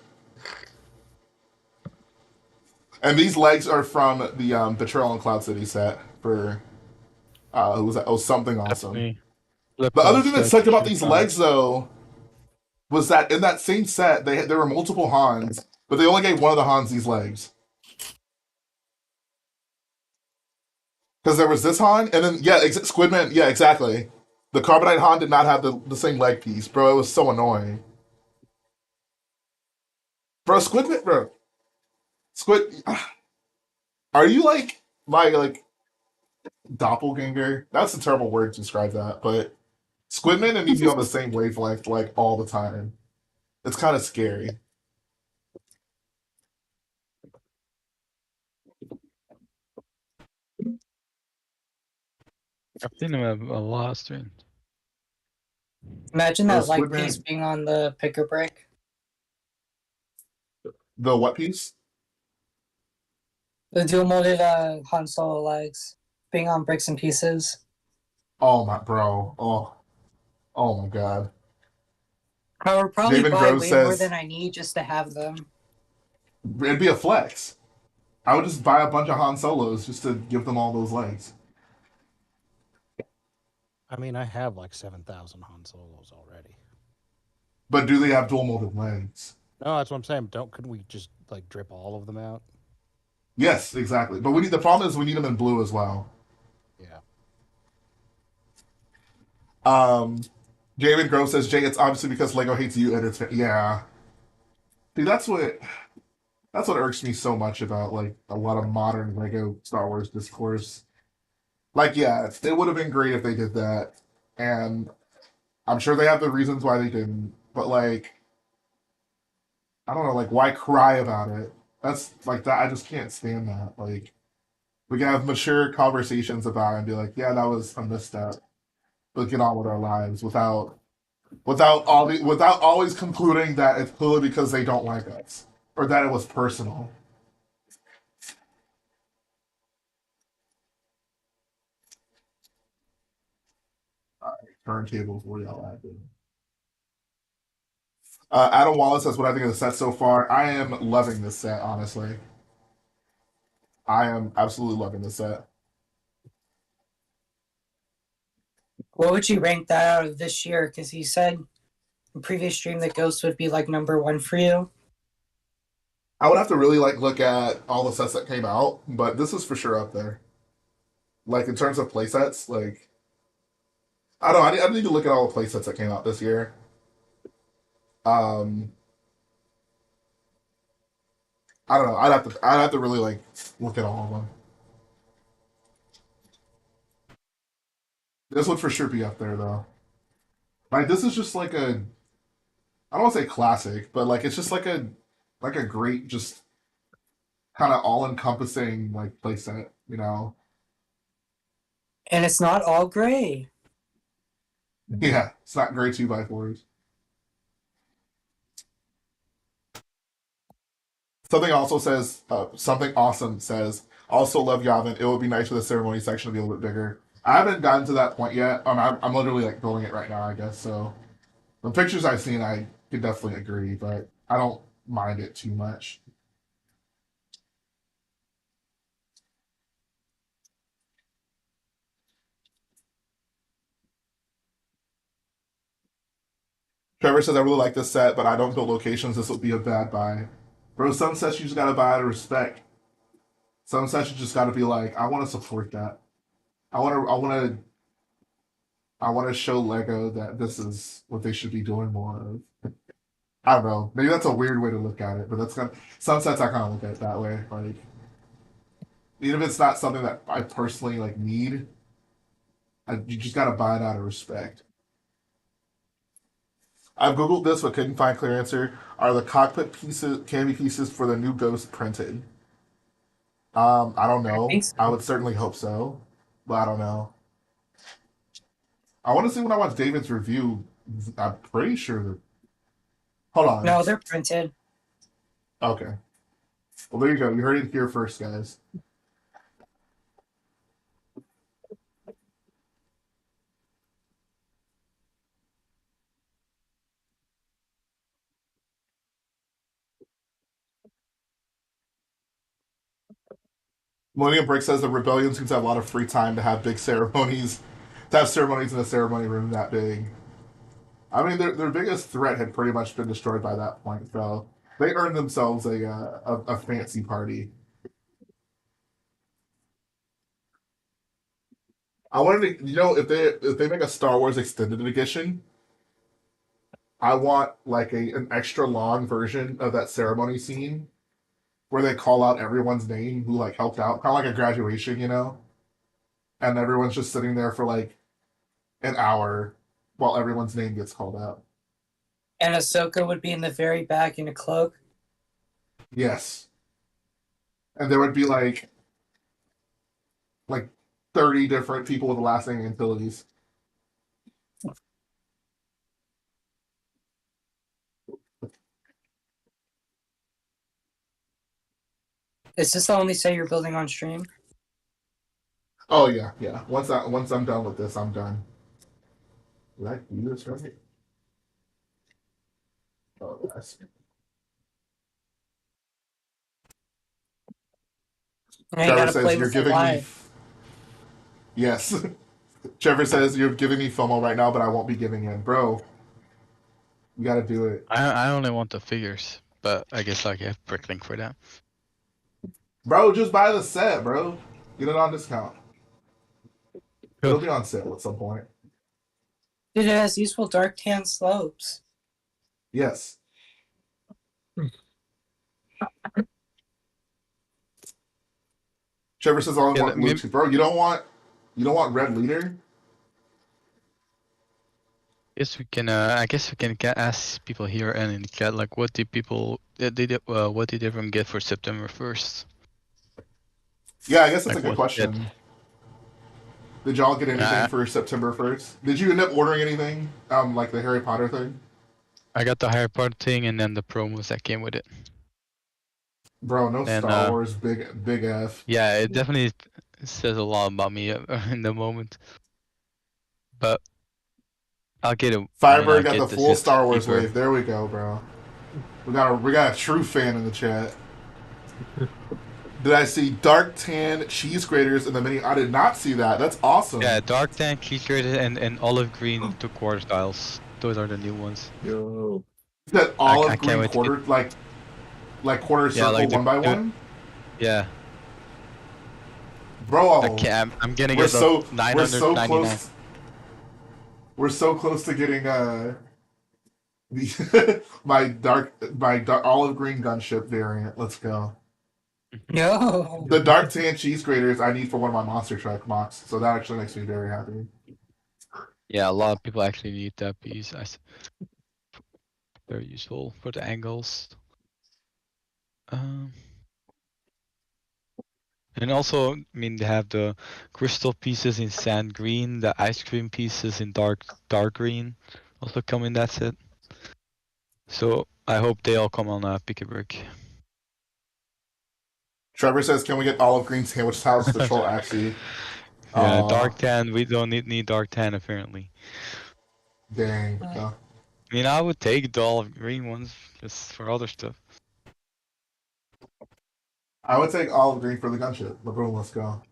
And these legs are from the Betrayal in Cloud City set for it was something awesome. Definitely. The other thing that sucked about Should these try. legs though was that in that same set there were multiple Hans, but they only gave one of the Hans these legs. Because there was this Han, and then Squidman, yeah, exactly. The Carbonite Han did not have the same leg piece, bro. It was so annoying. Bro, Squidman, bro. Are you like doppelganger? That's a terrible word to describe that, but Squidman and me be on the same wavelength like all the time. It's kind of scary. I've seen him a lot of streams. Imagine Bro, that light Squidman- piece being on the picker brick. The what piece? The dual molded Han Solo legs being on bricks and pieces. Oh my bro. Oh my god. I would probably David buy Grove way more says- than I need just to have them. It'd be a flex. I would just buy a bunch of Han Solos just to give them all those legs. I mean, I have like 7,000 Han Solos already. But do they have dual molded legs? No, that's what I'm saying. Couldn't we just like drip all of them out? Yes, exactly. But the problem is we need them in blue as well. Yeah. David Grove says, Jay, it's obviously because Lego hates you and it's yeah. See, that's what irks me so much about like a lot of modern Lego Star Wars discourse. Like, yeah, it would have been great if they did that, and I'm sure they have the reasons why they didn't. But like, I don't know, like, why cry about it? That's like that. I just can't stand that. Like, we can have mature conversations about it and be like, yeah, that was a misstep, but get on with our lives without always concluding that it's clearly because they don't like us or that it was personal. All right, turntables, where y'all at? Adam Wallace says what I think of the set so far. I am loving this set, honestly. I am absolutely loving this set. What would you rank that out of this year? Because he said previous stream that Ghost would be like number 1 for you? I would have to really like look at all the sets that came out, but this is for sure up there. Like in terms of playsets, like I don't know. I need to look at all the playsets that came out this year. Um, I don't know. I'd have to really like look at all of them. This would for sure be up there though. Like this is just like a I don't want to say classic, but like it's just like a great just kind of all encompassing like playset, you know. And it's not all gray. Yeah, it's not gray 2x4s. Something awesome says, also love Yavin. It would be nice for the ceremony section to be a little bit bigger. I haven't gotten to that point yet. I'm literally like building it right now, I guess. So the pictures I've seen, I could definitely agree, but I don't mind it too much. Trevor says, I really like this set, but I don't build locations. This would be a bad buy. Bro, some sets you just gotta buy out of respect. Some sets you just gotta be like, I want to support that. I want to show Lego that this is what they should be doing more of. I don't know. Maybe that's a weird way to look at it, but that's kind of some sets I kind of look at it that way. Like, even if it's not something that I personally like need, you just gotta buy it out of respect. I've googled this but couldn't find a clear answer. Are the cockpit pieces candy pieces for the new Ghost printed? I don't know. think so. I would certainly hope so, but I don't know. I want to see when I watch David's review. I'm pretty sure that. Hold on. No, they're printed. Okay. Well, there you go. You heard it here first, guys. Millennium Brick says the rebellion seems to have a lot of free time to have big ceremonies, to have ceremonies in a ceremony room that big. I mean, their biggest threat had pretty much been destroyed by that point, so they earned themselves a fancy party. I wanted to, if they make a Star Wars extended edition, I want like an extra long version of that ceremony scene where they call out everyone's name who like helped out, kind of like a graduation, and everyone's just sitting there for like an hour while everyone's name gets called out. And Ahsoka would be in the very back in a cloak. Yes. And there would be like 30 different people with the last name Antilles. Is this the only set you're building on stream? Oh yeah. Once I'm done with this, I'm done. Did I do this right? Oh, that's... Trevor says you're giving me. Yes. Trevor says you're giving me FOMO right now, but I won't be giving in, bro. You got to do it. I only want the figures, but I guess I have Bricklink for that. Bro, just buy the set, bro. Get it on discount. It'll be on sale at some point. Dude, it has useful dark tan slopes. Yes. Trevor says, "I want blue too, bro. You don't want red leader." Yes, we can. I guess we can ask people here and in the chat, like, what did everyone get for September 1st? Yeah, I guess that's a good question. Did y'all get anything for September 1st? Did you end up ordering anything, like the Harry Potter thing? I got the Harry Potter thing and then the promos that came with it. Bro, no Star Wars, big F. Yeah, it definitely says a lot about me in the moment. But I'll get it. Firebird got the full Star Wars wave. There we go, bro. We got a true fan in the chat. Did I see dark tan cheese graters in the menu? I did not see that. That's awesome. Yeah, dark tan cheese graters and olive green 2/4 styles. those are the new ones. Yo. That I olive can't green wait to quarter, like quarter Yeah, circle like the- one by the- one. Yeah, Bro, I'm gonna we're get the so 999. close. We're so close to getting the my dark olive green gunship variant. Let's go. No. The dark tan cheese graters I need for one of my monster truck mocks, so that actually makes me very happy. Yeah, a lot of people actually need that piece. Very useful for the angles. And also, I mean, they have the crystal pieces in sand green, the ice cream pieces in dark green, also come in that set. So I hope they all come on Pick a Brick. Trevor says, "Can we get olive green sandwich tiles to troll Axie?" Yeah, dark tan. We don't need dark tan apparently. Dang. No. I mean, I would take the olive green ones just for other stuff. I would take olive green for the gunship. LeBron, let's go.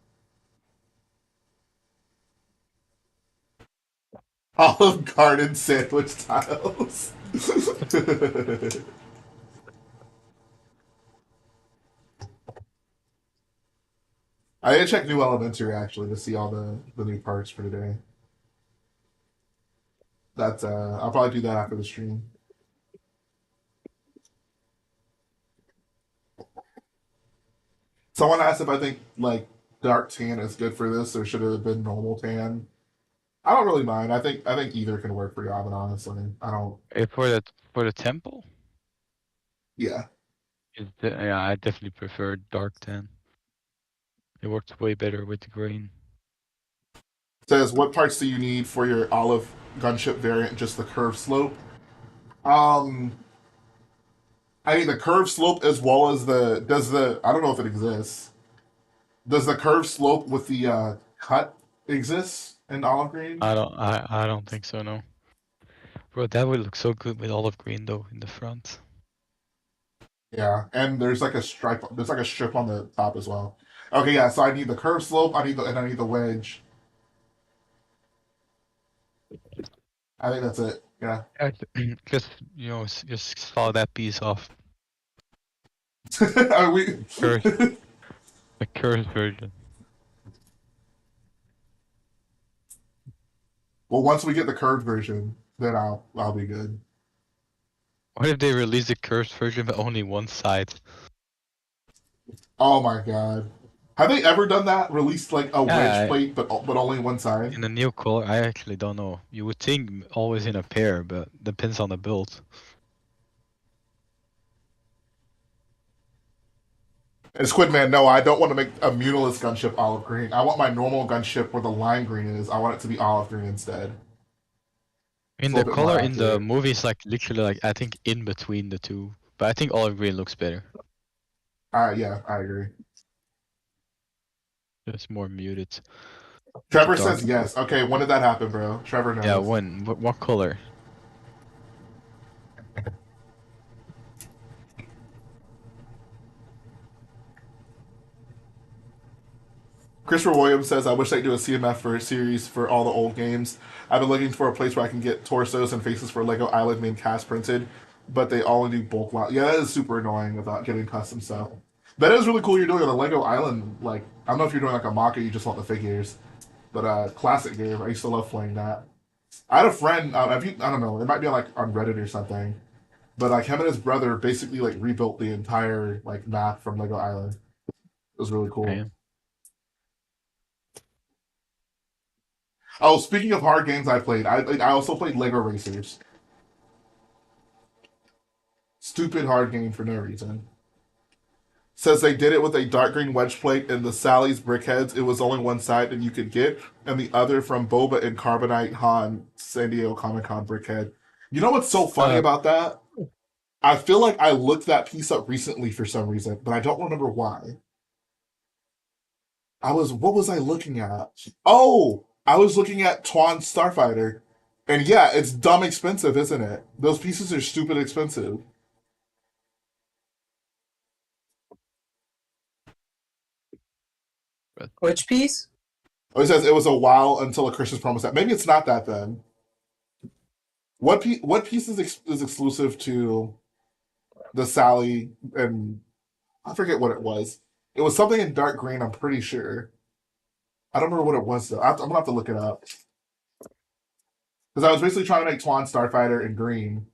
Olive Garden sandwich tiles. I did check New Elementary actually to see all the new parts for today. That's I'll probably do that after the stream. Someone asked if I think like dark tan is good for this or should it have been normal tan. I don't really mind. I think either can work for Yavin, honestly. I don't. For the temple? Yeah. Yeah, I definitely prefer dark tan. It works way better with the green. Says, what parts do you need for your olive gunship variant? Just the curve slope. I need the curve slope as well as the. I don't know if it exists. Does the curve slope with the cut exist in olive green? I don't think so, no. Bro, that would look so good with olive green though in the front. Yeah, and there's like a stripe. There's like a strip on the top as well. Okay, yeah. So I need the curve slope. I need the wedge. I think that's it. Yeah. Just just saw that piece off. Are we? The curved version. Well, once we get the curved version, then I'll be good. What if they release the curved version but only one side? Oh my god. Have they ever done that? Released like a wedge plate, but only one side. In a new color, I actually don't know. You would think always in a pair, but depends on the build. And Squidman, no, I don't want to make a Munilus gunship olive green. I want my normal gunship where the lime green is. I want it to be olive green instead. In the color in the movie is like literally like I think in between the two, but I think olive green looks better. Yeah, I agree. It's more muted. Trevor says yes. Okay, when did that happen, bro? Trevor knows. Yeah, when? What color? Christopher Williams says, I wish they'd do a CMF for a series for all the old games. I've been looking for a place where I can get torsos and faces for Lego Island main cast printed, but they only do bulk lot. Yeah, that is super annoying about getting custom stuff. That is really cool you're doing on the Lego Island. Like, I don't know if you're doing like a mock or you just want the figures, but classic game. I used to love playing that. I had a friend, I don't know, it might be like on Reddit or something, but like him and his brother basically like rebuilt the entire like map from Lego Island. It was really cool. Okay. Oh, speaking of hard games I played, I also played Lego Racers. Stupid hard game for no reason. Says they did it with a dark green wedge plate and the Sally's brickheads. It was only one side that you could get, and the other from Boba and Carbonite Han San Diego Comic Con brickhead. You know what's so funny about that? I feel like I looked that piece up recently for some reason, but I don't remember why. What was I looking at? Oh, I was looking at Twan Starfighter. And yeah, it's dumb expensive, isn't it? Those pieces are stupid expensive. Which piece? Oh, it says it was a while until a Christmas promo set. Maybe it's not that then. What piece is exclusive to the Sally and I forget what it was. It was something in dark green. I'm pretty sure. I don't remember what it was though. I'm gonna have to look it up because I was basically trying to make Twan Starfighter in green,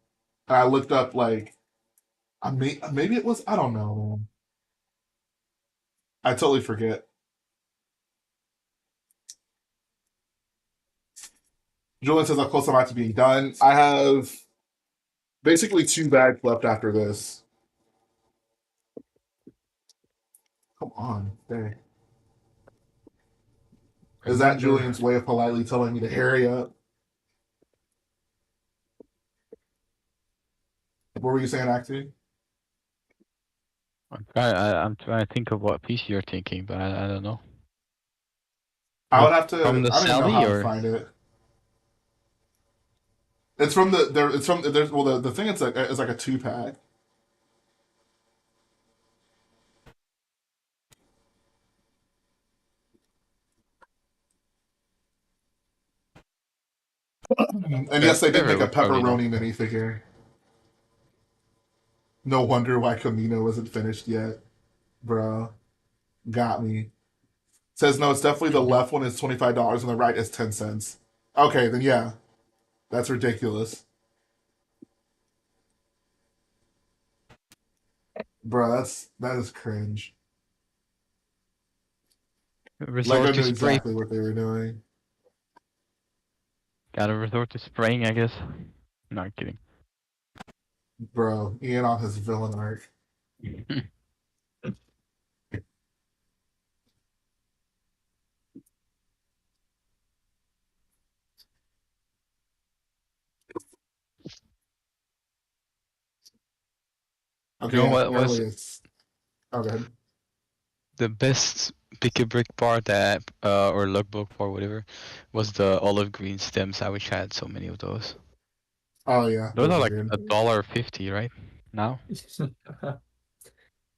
and I looked up like maybe it was I don't know, man. I totally forget. Julian says how close am I to being done? I have basically 2 bags left after this. Come on, dang. Is that Julian's way of politely telling me to hurry up? What were you saying, Acti? I'm trying to think of what piece you're thinking, but I don't know. I would have From to. the I don't even know Sally, how to or find it. It's from the there. It's from there's well the thing. It's like a 2 pack. And yes, they did make whatever, a we probably know. pepperoni minifigure. No wonder why Camino isn't finished yet, bro. Got me. Says no. It's definitely the left one is $25 and the right is 10 cents. Okay, then yeah, that's ridiculous, bro. That is cringe. Lego Resort to knew spray. exactly what they were doing, Gotta resort to spraying, I guess. Not kidding. bro. Ian on his villain arc. Okay, You know yeah, what apparently was it's. Oh, go ahead. the best pick a brick part that or logbook or whatever was the olive green stems. I wish I had so many of those. Oh yeah, Those are are like good. $1.50, right? Now.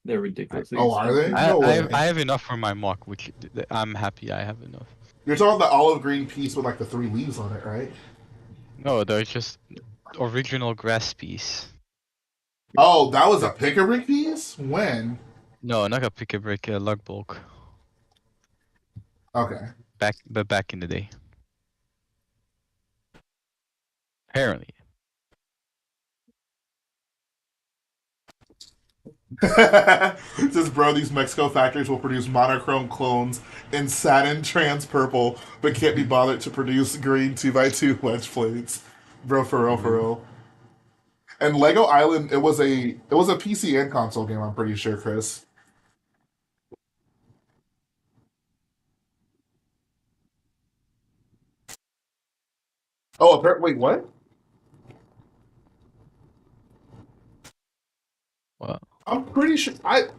They're ridiculously Oh, are they? expensive. No I way. have enough for my mock, which I'm happy I have enough. You're talking about the olive green piece with like the 3 leaves on it, right? No, there's just original grass piece. Oh, that was a pick-a-brick piece? When? No, not a pick a brick, a logbook. Okay. Back in the day. Apparently. Says, bro, these Mexico factories will produce monochrome clones in satin trans purple, but can't be bothered to produce green 2x2 wedge plates. Bro, for real, for real. And Lego Island, it was a PC and console game, I'm pretty sure, Chris. Oh, wait, what? Well, I'm pretty sure I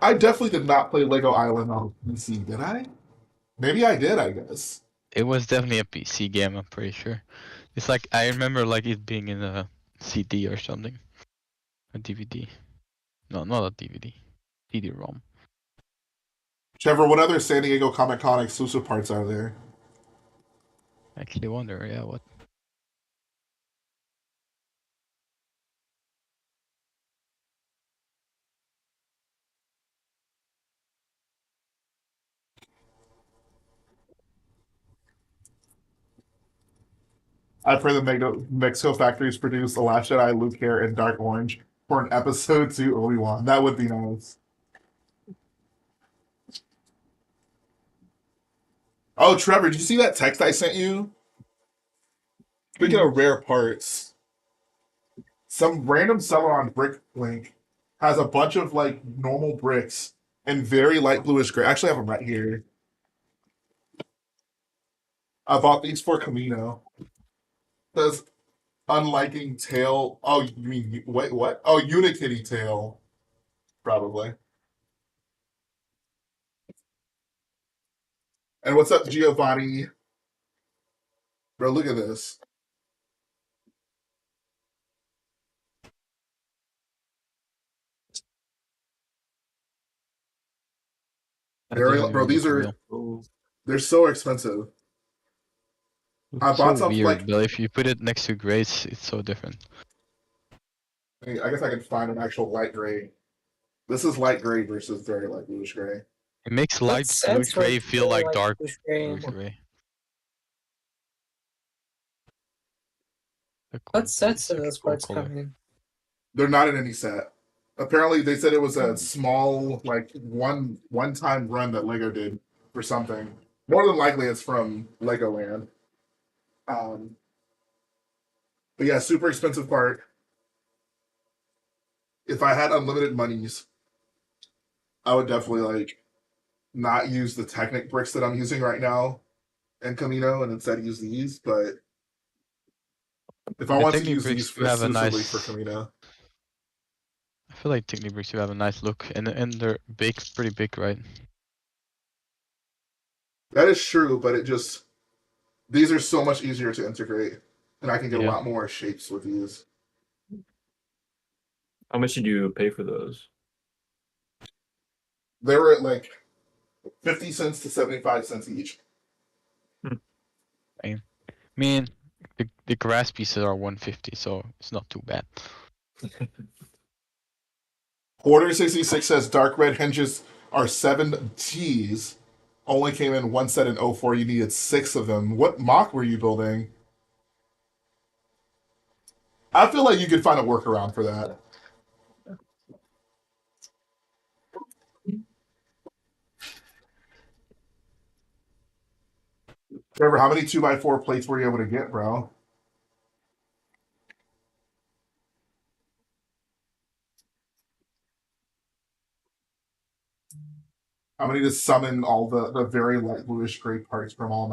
definitely did not play Lego Island on PC, did I? Maybe I did, I guess. it was definitely a PC game, I'm pretty sure. It's like I remember like it being in a CD or something. A DVD. No, not a DVD. CD-ROM. Trevor, what other San Diego Comic Con exclusive parts are there? Actually wonder, yeah, what? I pray the Mexico factories produce The Last Jedi, Luke Hair, and Dark Orange for an episode 2 Obi-Wan. That would be nice. Oh, Trevor, did you see that text I sent you? Speaking of rare parts, some random seller on BrickLink has a bunch of like normal bricks and very light bluish gray. Actually, I have them right here. I bought these for Camino. Says unliking tail. Oh, you mean wait? What? Oh, Unikitty tail, probably. And what's up, Giovanni? Bro, look at this. That Very, doesn't bro. even These look are real. they're so expensive. I It's bought so something weird, like but if you put it next to grays, it's so different. I guess I can find an actual light gray. This is light gray versus very light bluish gray. It makes What light bluish sets gray was feel like dark bluish gray? bluish gray. The What cold sets it's do like a those cold parts color. come in? They're not in any set. Apparently, they said it was a small, like one time run that Lego did for something. More than likely, it's from Legoland. Um, but yeah, super expensive part. If I had unlimited monies, I would definitely like not use the Technic bricks that I'm using right now in Camino and instead use these. But if I The want to Technic use bricks these do have a exclusively for nice. Camino, I feel like Technic bricks do have a nice look, and they're big, pretty big, right? that is true. But it just these are so much easier to integrate, and I can get a Yeah. lot more shapes with these. How much did you pay for those? They were at like 50 cents to 75 cents each. I mean, the grass pieces are 150, so it's not too bad. Quarter 66 says dark red hinges are 7Ts. Only came in one set in 04. You needed 6 of them. What mock were you building? I feel like you could find a workaround for that. Trevor, how many 2x4 plates were you able to get, bro? I'm gonna just summon all the very light bluish gray parts from all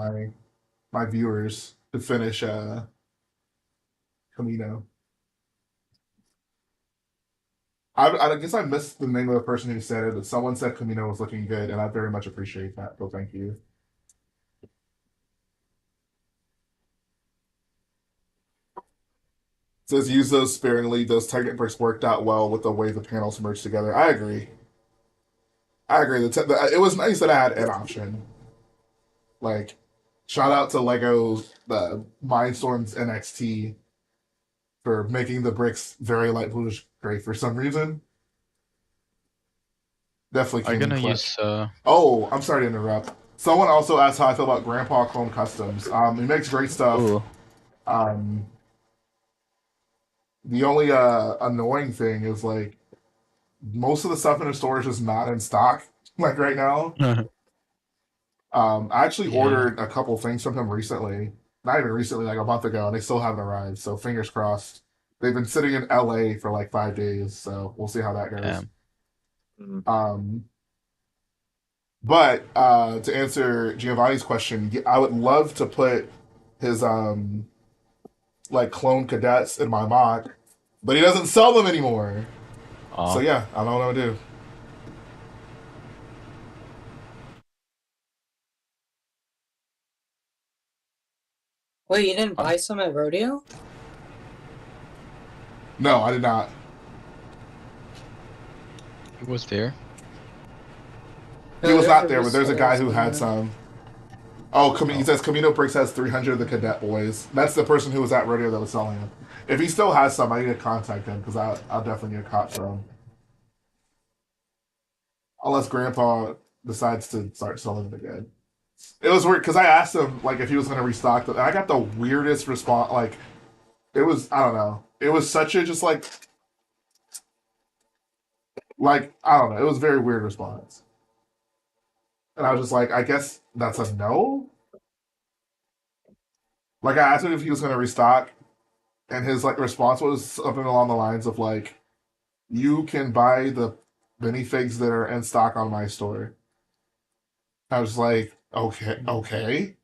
my viewers to finish Camino. I guess I missed the name of the person who said it, but someone said Camino was looking good, and I very much appreciate that. So thank you. It says use those sparingly. Those Titan bricks worked out well with the way the panels merged together. I agree. I agree. It was nice that I had an option. Like, shout out to Lego the Mindstorms NXT for making the bricks very light bluish gray for some reason. Definitely I'm came in gonna clutch. use. Oh, I'm sorry to interrupt. Someone also asked how I feel about Grandpa Clone Customs. He makes great stuff. Ooh. The only annoying thing is like most of the stuff in the store is just not in stock, like right now. I actually Yeah. ordered a couple things from him recently. Not even recently, like a month ago, and they still haven't arrived. So fingers crossed. They've been sitting in LA for like 5 days, so we'll see how that goes. But to answer Giovanni's question, I would love to put his like clone cadets in my mod, but he doesn't sell them anymore. So yeah, I don't know what I'm gonna do. Wait, you didn't buy some at Rodeo? No, I did not. He was there. He was not there, but there's a guy who had some. Oh, he says Camino Bricks has 300 of the cadet boys. That's the person who was at Rodeo that was selling them. If he still has some, I need to contact him because I'll definitely get a cop for him. Unless Grandpa decides to start selling them again. It was weird because I asked him like if he was going to restock them, and I got the weirdest response. Like it was, I don't know. It was such a just like I don't know. It was a very weird response, and I was just like, I guess that's a no. Like I asked him if he was going to restock, and his like response was something along the lines of like, "You can buy the minifigs that are in stock on my store." I was like, okay, okay.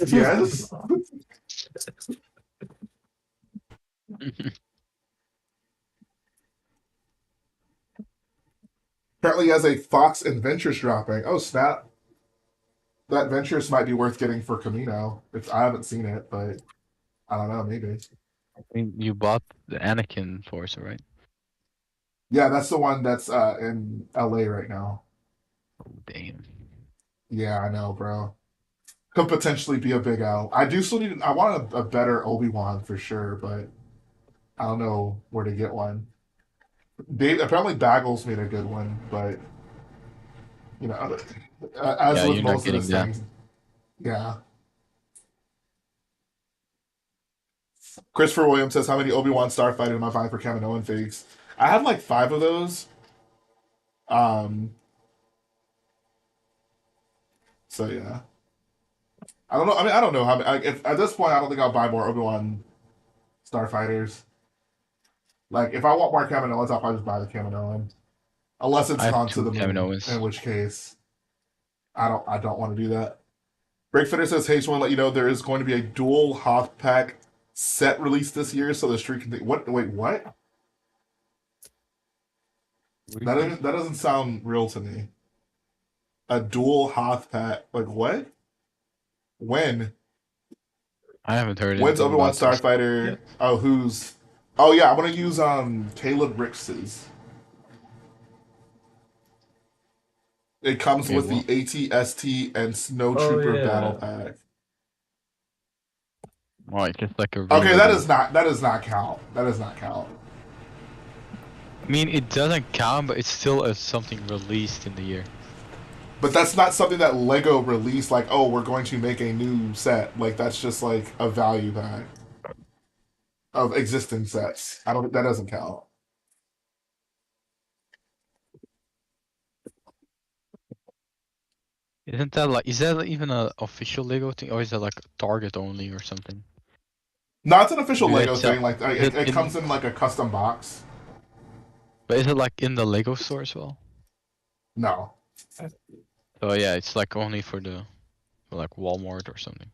Yes. Apparently, he has a Fox Adventures dropping. Oh snap! That Ventures might be worth getting for Camino. I haven't seen it, but I don't know. Maybe. I think you bought the Anakin Force, right? Yeah, that's the one that's in LA right now. Oh, damn. Yeah, I know, bro. Could potentially be a big L. I do still need. I want a better Obi-Wan for sure, but I don't know where to get one. Apparently, Baggles made a good one, but you know, as Yeah, with you're not most of getting this that. things, yeah. Christopher Williams says, "How many Obi-Wan Starfighter am I buying for Kaminoan figs?" I have like 5 of those. Um. So yeah, I don't know. I mean, I don't know how. If at this point, I don't think I'll buy more Obi-Wan Starfighters. Like, if I want more Kaminoans, I'll probably just buy the Kaminoan, unless it's I have gone to 2 the moon, in Kaminoans. which case I don't want to do that. Breakfitter says, "Hey, just want to let you know there is going to be a dual Hoth pack set released this year, so the street can." What? Wait, what? That doesn't sound real to me. A dual Hoth pack, like what? When? I haven't heard When's anything Obi-Wan about this Starfighter? yet. Oh, who's? Oh yeah, I'm gonna use Caleb Rix's. It comes Okay, with the well, ATST and Oh Snowtrooper battle yeah. pack. it's just like a Okay, re-release. that does not count. That does not count. I mean, it doesn't count, but it's still something released in the year. But that's not something that Lego released. Like, oh, we're going to make a new set. Like, that's just like a value pack of existing sets. I don't. That doesn't count. Isn't that like? Is that even a official Lego thing, or is that like Target only or something? No, it's an official Do they Lego sell? thing. Like, Is it it in? comes in like a custom box. But is it like in the Lego store as well? No. So yeah, it's like only for like Walmart or something.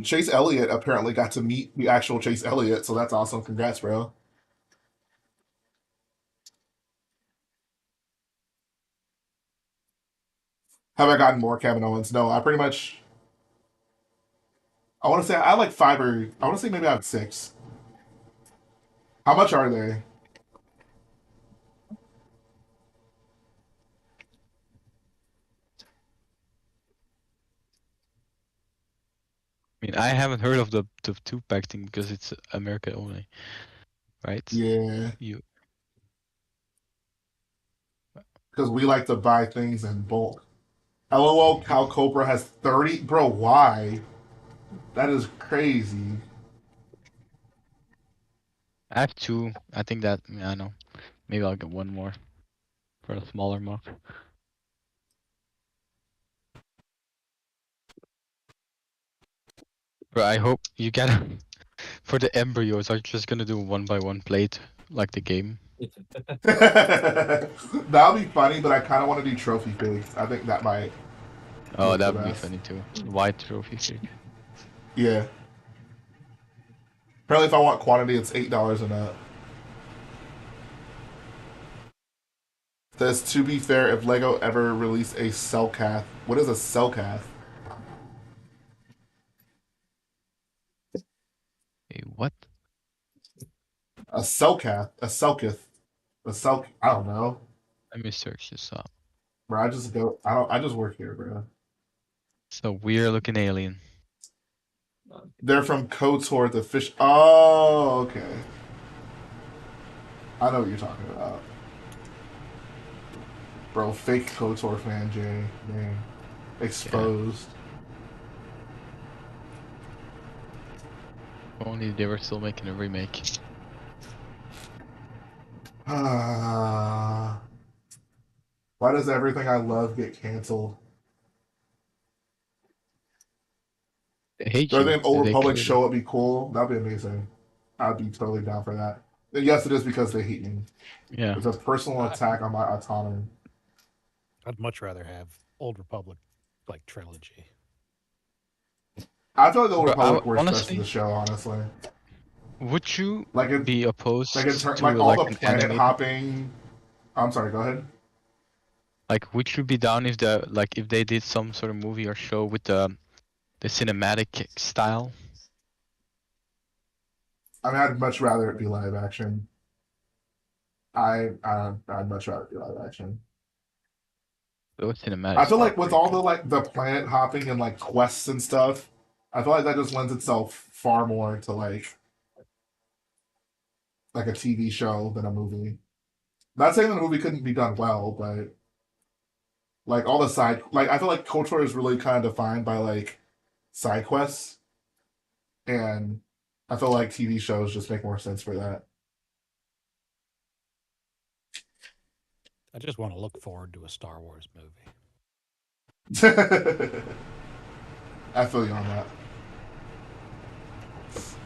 Chase Elliott apparently got to meet the actual Chase Elliott, so that's awesome. Congrats, bro. Have I gotten more Kevin Owens? No, I pretty much. I want to say I like 5 or I want to say maybe I have 6. How much are they? I mean, I haven't heard of the 2-pack thing because it's America only, right? Yeah, You because we like to buy things in bulk. LOL, Cal Cobra has 30. Bro, why? That is crazy. I have 2. I think that I know. Maybe I'll get 1 more for a smaller mug. But I hope you get for the embryos. I'm just gonna do 1 by 1 plate like the game. That would be funny, but I kind of want to do trophy pigs. I think that might Oh, look the that would be best. funny too. White trophy fig. Yeah. Apparently, if I want quantity, it's $8 and up. Says, to be fair, if Lego ever released a Cellcath, what is a Cellcath? Hey, what? A Cellcath, a Selkith, a Cell. I don't know, Let me search this up. bro. I just go. I don't. I just work here, bro. It's a weird looking alien. They're from KOTOR, the fish. Oh, okay. I know what you're talking about, bro. Fake KOTOR fan, Jay. Man, exposed. If only they were still making a remake. Why does everything I love get canceled? They hate Do I you. think an Old They Republic clearly. show would be cool? That'd be amazing. I'd be totally down for that. And yes, it is because they hate me. Yeah. It's a personal attack on my autonomy. I'd much rather have Old Republic like trilogy. I feel like the Old But Republic works best in honestly, the show, honestly. would you Like it, be opposed to like all like the an planet animated? hopping. I'm sorry. Go ahead. Like, would you be down if if they did some sort of movie or show with the cinematic style? I mean, I'd much rather it be live action. I'd much rather it be live action. Those cinematics. I feel are like with pretty all good. the like the planet hopping and like quests and stuff, I feel like that just lends itself far more to like a TV show than a movie. Not saying that a movie couldn't be done well, but like all the side, like I feel like KOTOR is really kind of defined by like side quests, and I feel like TV shows just make more sense for that. I just want to look forward to a Star Wars movie. I feel you on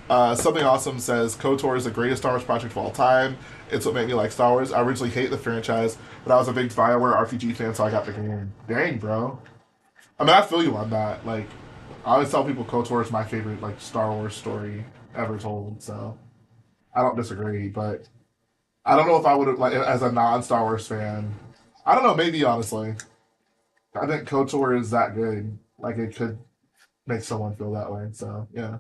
that. Something Awesome says KOTOR is the greatest Star Wars project of all time. It's what made me like Star Wars. I originally hated the franchise, but I was a big BioWare RPG fan, so I got the game. Dang, bro. I mean, I feel you on that. Like, I always tell people KOTOR is my favorite like Star Wars story ever told. So I don't disagree, but I don't know if I would have like as a non-Star Wars fan. I don't know. Maybe honestly, I think KOTOR is that good. Like, it could make someone feel that way. So yeah.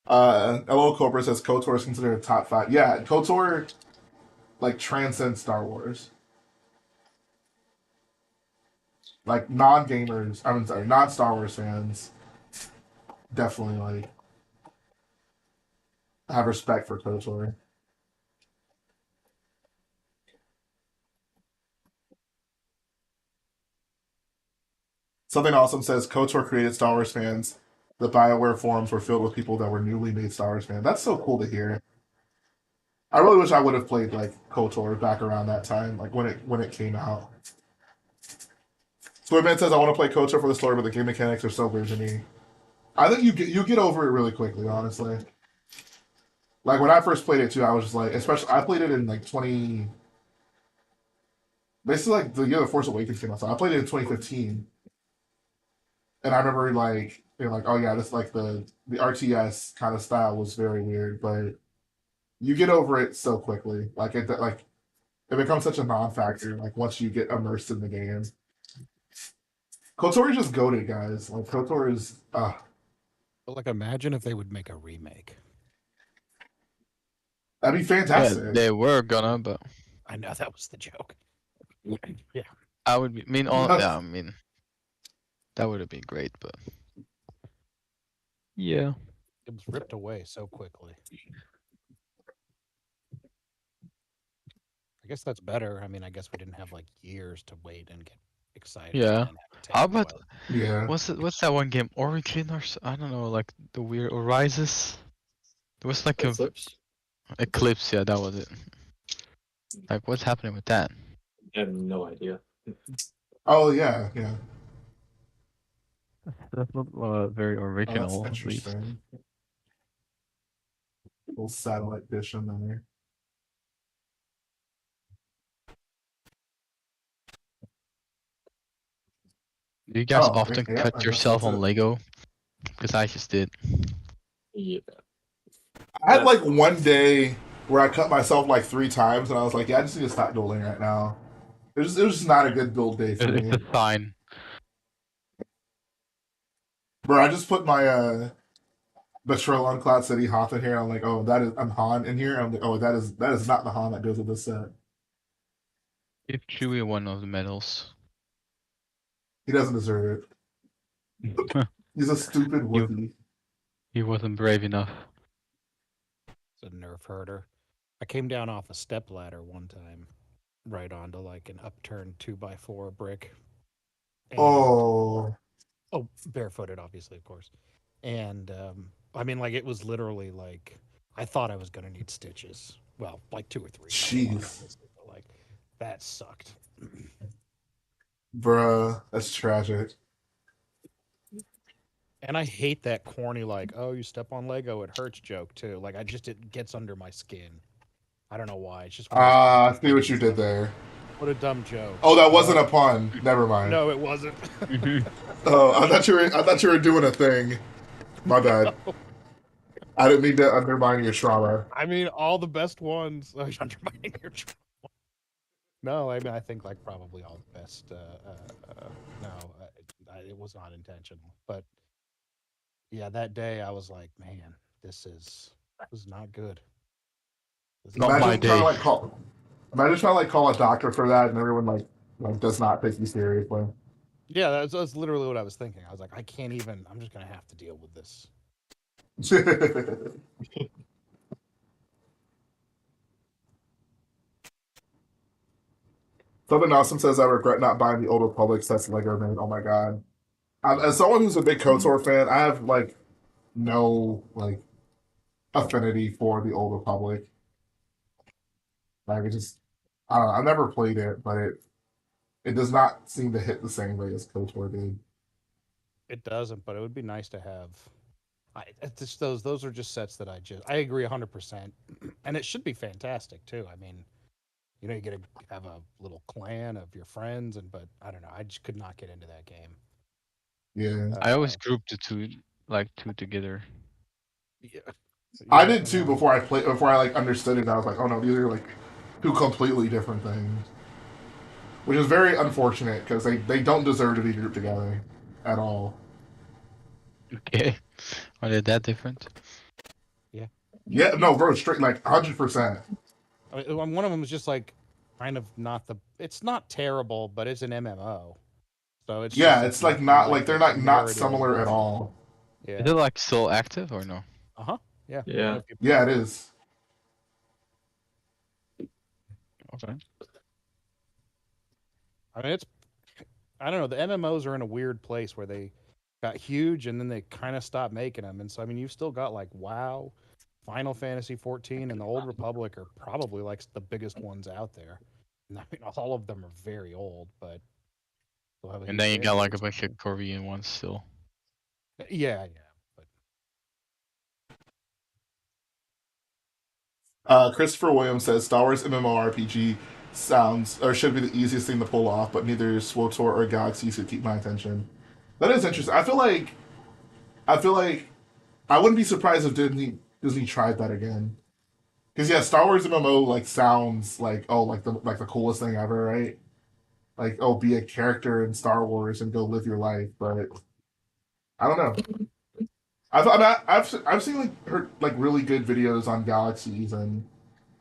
LO Cobra says KOTOR is considered a top five. Yeah, KOTOR like transcends Star Wars. Like non gamers, I'm sorry, non Star Wars fans definitely like have respect for KOTOR. Something Awesome says KOTOR created Star Wars fans. The BioWare forums were filled with people that were newly made Star Wars fans. That's so cool to hear. I really wish I would have played like KOTOR back around that time, like when it came out. Swimman says I want to play KOTOR for the story, but the game mechanics are so weird to me. I think you get over it really quickly, honestly. Like when I first played it too, I was just like, especially I played it in like 20, basically like the year the Force Awakens came out. So I played it in 2015, and I remember like being like, oh yeah, this like the RTS kind of style was very weird, but you get over it so quickly. It becomes such a non-factor. Like once you get immersed in the game, KOTOR is just goated, guys. Like KOTOR is But like, imagine if they would make a remake. that'd be Yeah, fantastic. they were gonna, but I know that was the joke. Yeah. I would be, mean, all, That's- yeah, I mean, that would have been great, but yeah. It was ripped away so quickly. I guess that's better. I mean, I guess we didn't have like years to wait and get excited. Yeah. And then have it How taken about away. Yeah. what's that one game? Origin or I don't know, like the weird Rises. There was like a Eclipse? Eclipse. Yeah, that was it. Like, what's happening with that? I have no idea. Oh yeah, yeah. That's not very Oh, original, that's at least. interesting. Little satellite dish in there. Do you guys Oh, often yeah, I cut guess yourself that's on it. Lego? Because I just did. Yeah. I had like one day where I cut myself like 3 times, and I was like, "Yeah, I just need to stop building right now." It was just not a good build day for It's me, a sign. bro. I just put my Betrayal on Cloud City Hoth in here. I'm like, "Oh, I'm Han in here." I'm like, "Oh, that is not the Han that goes with this set." Give Chewie one of the medals. He doesn't deserve it. He's a stupid Wookiee. He wasn't brave enough. It's a nerf herder. I came down off a step ladder one time, right onto like an upturned 2x4 brick. And, Oh, barefooted, obviously, of course. And I mean, like, it was literally like I thought I was gonna need stitches. Well, like 2 or 3. not a lot, jeez, obviously, but, like, that sucked. bruh, that's tragic. And I hate that corny, like, oh, you step on Lego, it hurts joke too. Like, it gets under my skin. I don't know why. It's just one of those Ah, I fucking see what you idiots. did there. What a dumb joke. Oh, that wasn't a pun. Never mind. No, it wasn't. Oh, I thought you were doing a thing. My bad. I didn't mean to undermine your trauma. I mean, all the best ones. Undermining your trauma. No, I mean, I think like probably all the best. No, it was not intentional, but Yeah, that day I was like, man, this is not good. Not my Imagine trying to day. like call. Imagine trying to like call a doctor for that, and everyone like does not take you seriously. Yeah, that's literally what I was thinking. I was like, I can't even. I'm just gonna have to deal with this. Something awesome says I regret not buying the Old Republic sets Lego made. Oh my god! As someone who's a big KOTOR fan, I have like no like affinity for the Old Republic. Like it just, I don't know. I've never played it, but it does not seem to hit the same way as KOTOR did. It doesn't, but it would be nice to have. It's just those are just sets that I agree 100%, and it should be fantastic too. I mean, you know, you get to have a little clan of your friends, but I don't know. I just could not get into that game. Yeah, I always grouped the two together. Yeah, I did too before I like understood it. I was like, oh no, these are like two completely different things, which is very unfortunate because they don't deserve to be grouped together at all. Okay. Are they that different? Yeah, no, bro, straight like 100%. I mean, one of them is just like kind of not the. It's not terrible, but it's an MMO, so it's Yeah, just it's like nothing not like they're the not narrative similar at is. all. Yeah. Is it like still active or no? Yeah. Yeah. Yeah, it is. Okay. I mean, I don't know. The MMOs are in a weird place where they got huge and then they kind of stopped making them. And so, I mean, you've still got like WoW, Final Fantasy 14, and the Old Republic are probably like the biggest ones out there. And I mean, all of them are very old, but they'll have a And huge then you fan got like a base. bunch of Korean ones still. Yeah. But Christopher Williams says Star Wars MMORPG sounds or should be the easiest thing to pull off, but neither SWTOR or Galaxy should keep my attention. That is interesting. I feel like I wouldn't be surprised if Disney tried that again. Because yeah, Star Wars MMO like sounds like oh like the coolest thing ever, right? Like oh, be a character in Star Wars and go live your life, but I don't know. I've seen like heard like really good videos on galaxies, and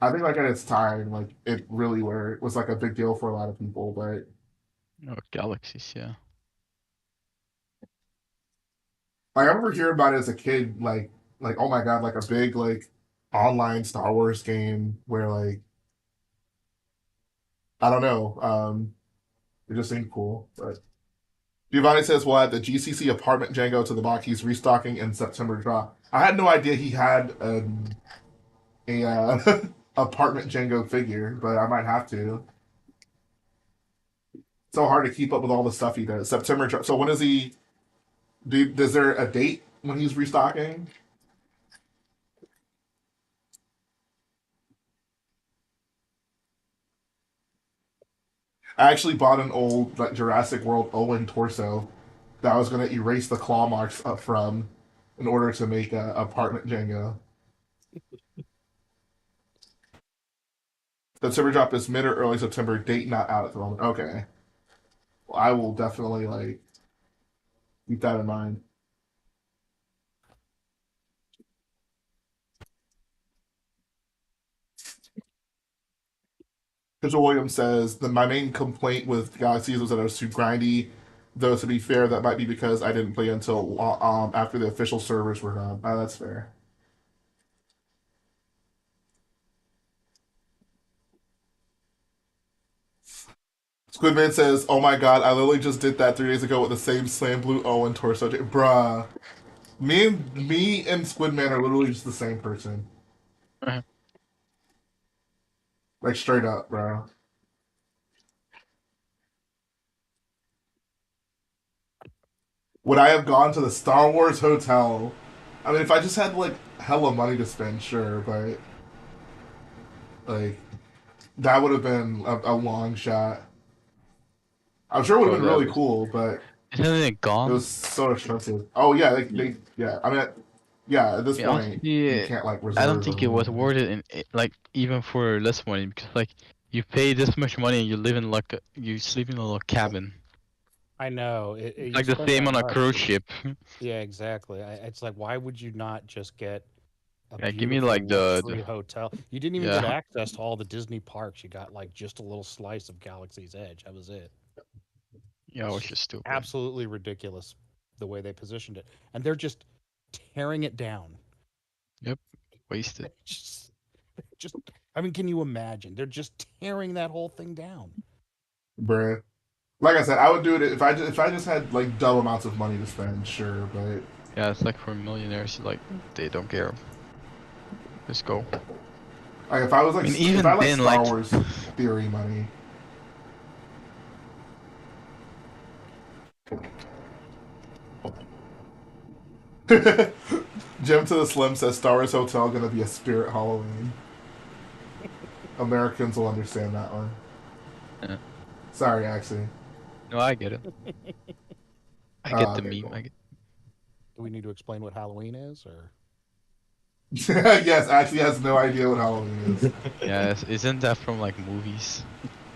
I think like at its time like it really where it was like a big deal for a lot of people, but Oh, galaxies, yeah. like, I remember hearing about it as a kid, like oh my god, like a big like online Star Wars game where like I don't know, it just seemed cool. But Giovanni says we'll add the GCC apartment Django to the box. He's restocking in September drop. I had no idea he had a apartment Django figure, but I might have to. So hard to keep up with all the stuff he does. September drop. So when is he? Is there a date when he's restocking? I actually bought an old like Jurassic World Owen torso that I was going to erase the claw marks up from in order to make a apartment Django. September drop is mid or early September. Date not out at the moment. Okay. Well, I will definitely like keep that in mind. Mitchell Williams says that my main complaint with Galaxies was that it was too grindy. Though to be fair, that might be because I didn't play until after the official servers were done. That's fair. Squidman says, "Oh my god, I literally just did that 3 days ago with the same Slam Blue Owen torso, bruh." Me and Squidman are literally just the same person. Like straight up, bro. Would I have gone to the Star Wars hotel? I mean, if I just had like hella money to spend, sure, but like that would have been a long shot. I'm sure it would have been really cool, but isn't it gone? It was so expensive. Oh yeah, they yeah. I mean, yeah. At this point, honestly, you can't like reserve. I don't think it was them. worth it, like even for less money, because like you pay this much money and you live in like you sleep in a little cabin. I know. It's you like the spend same that on a much. cruise ship. Yeah, exactly. It's like, why would you not just get a Yeah, give me beautiful like the luxury hotel? You didn't even get yeah. access to all the Disney parks. You got like just a little slice of Galaxy's Edge. That was it. Yeah, It's which just is stupid. absolutely ridiculous the way they positioned it, and they're just tearing it down. Yep, wasted. Just, I mean, can you imagine? They're just tearing that whole thing down. Bruh. Like I said, I would do it if I just had like double amounts of money to spend, sure, but Yeah, it's like for millionaires, like they don't care. Let's go. like if I was like I mean, if I even had, like then, Star like Wars theory money. Jim to the Slim says Star Wars Hotel gonna be a Spirit Halloween. Americans will understand that one. Yeah. Sorry, actually. no, I get it. I get the Okay, meme. cool. Do we need to explain what Halloween is, or? Yes, actually has no idea what Halloween is. Yeah, isn't that from like movies?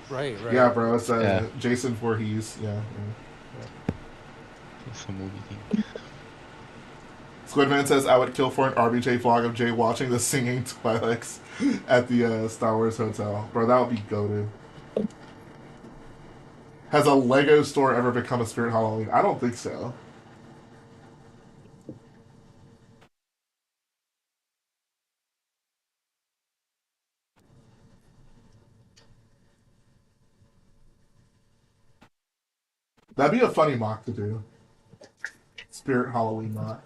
Right. Yeah, bro. It's Yeah. Jason Voorhees. Yeah. It's a movie thing. Squidman says I would kill for an RBJ vlog of Jay watching the singing Twi'leks at the Star Wars hotel. Bro, that would be goated. Has a Lego store ever become a Spirit Halloween? I don't think so. That'd be a funny mock to do. Spirit Halloween mock.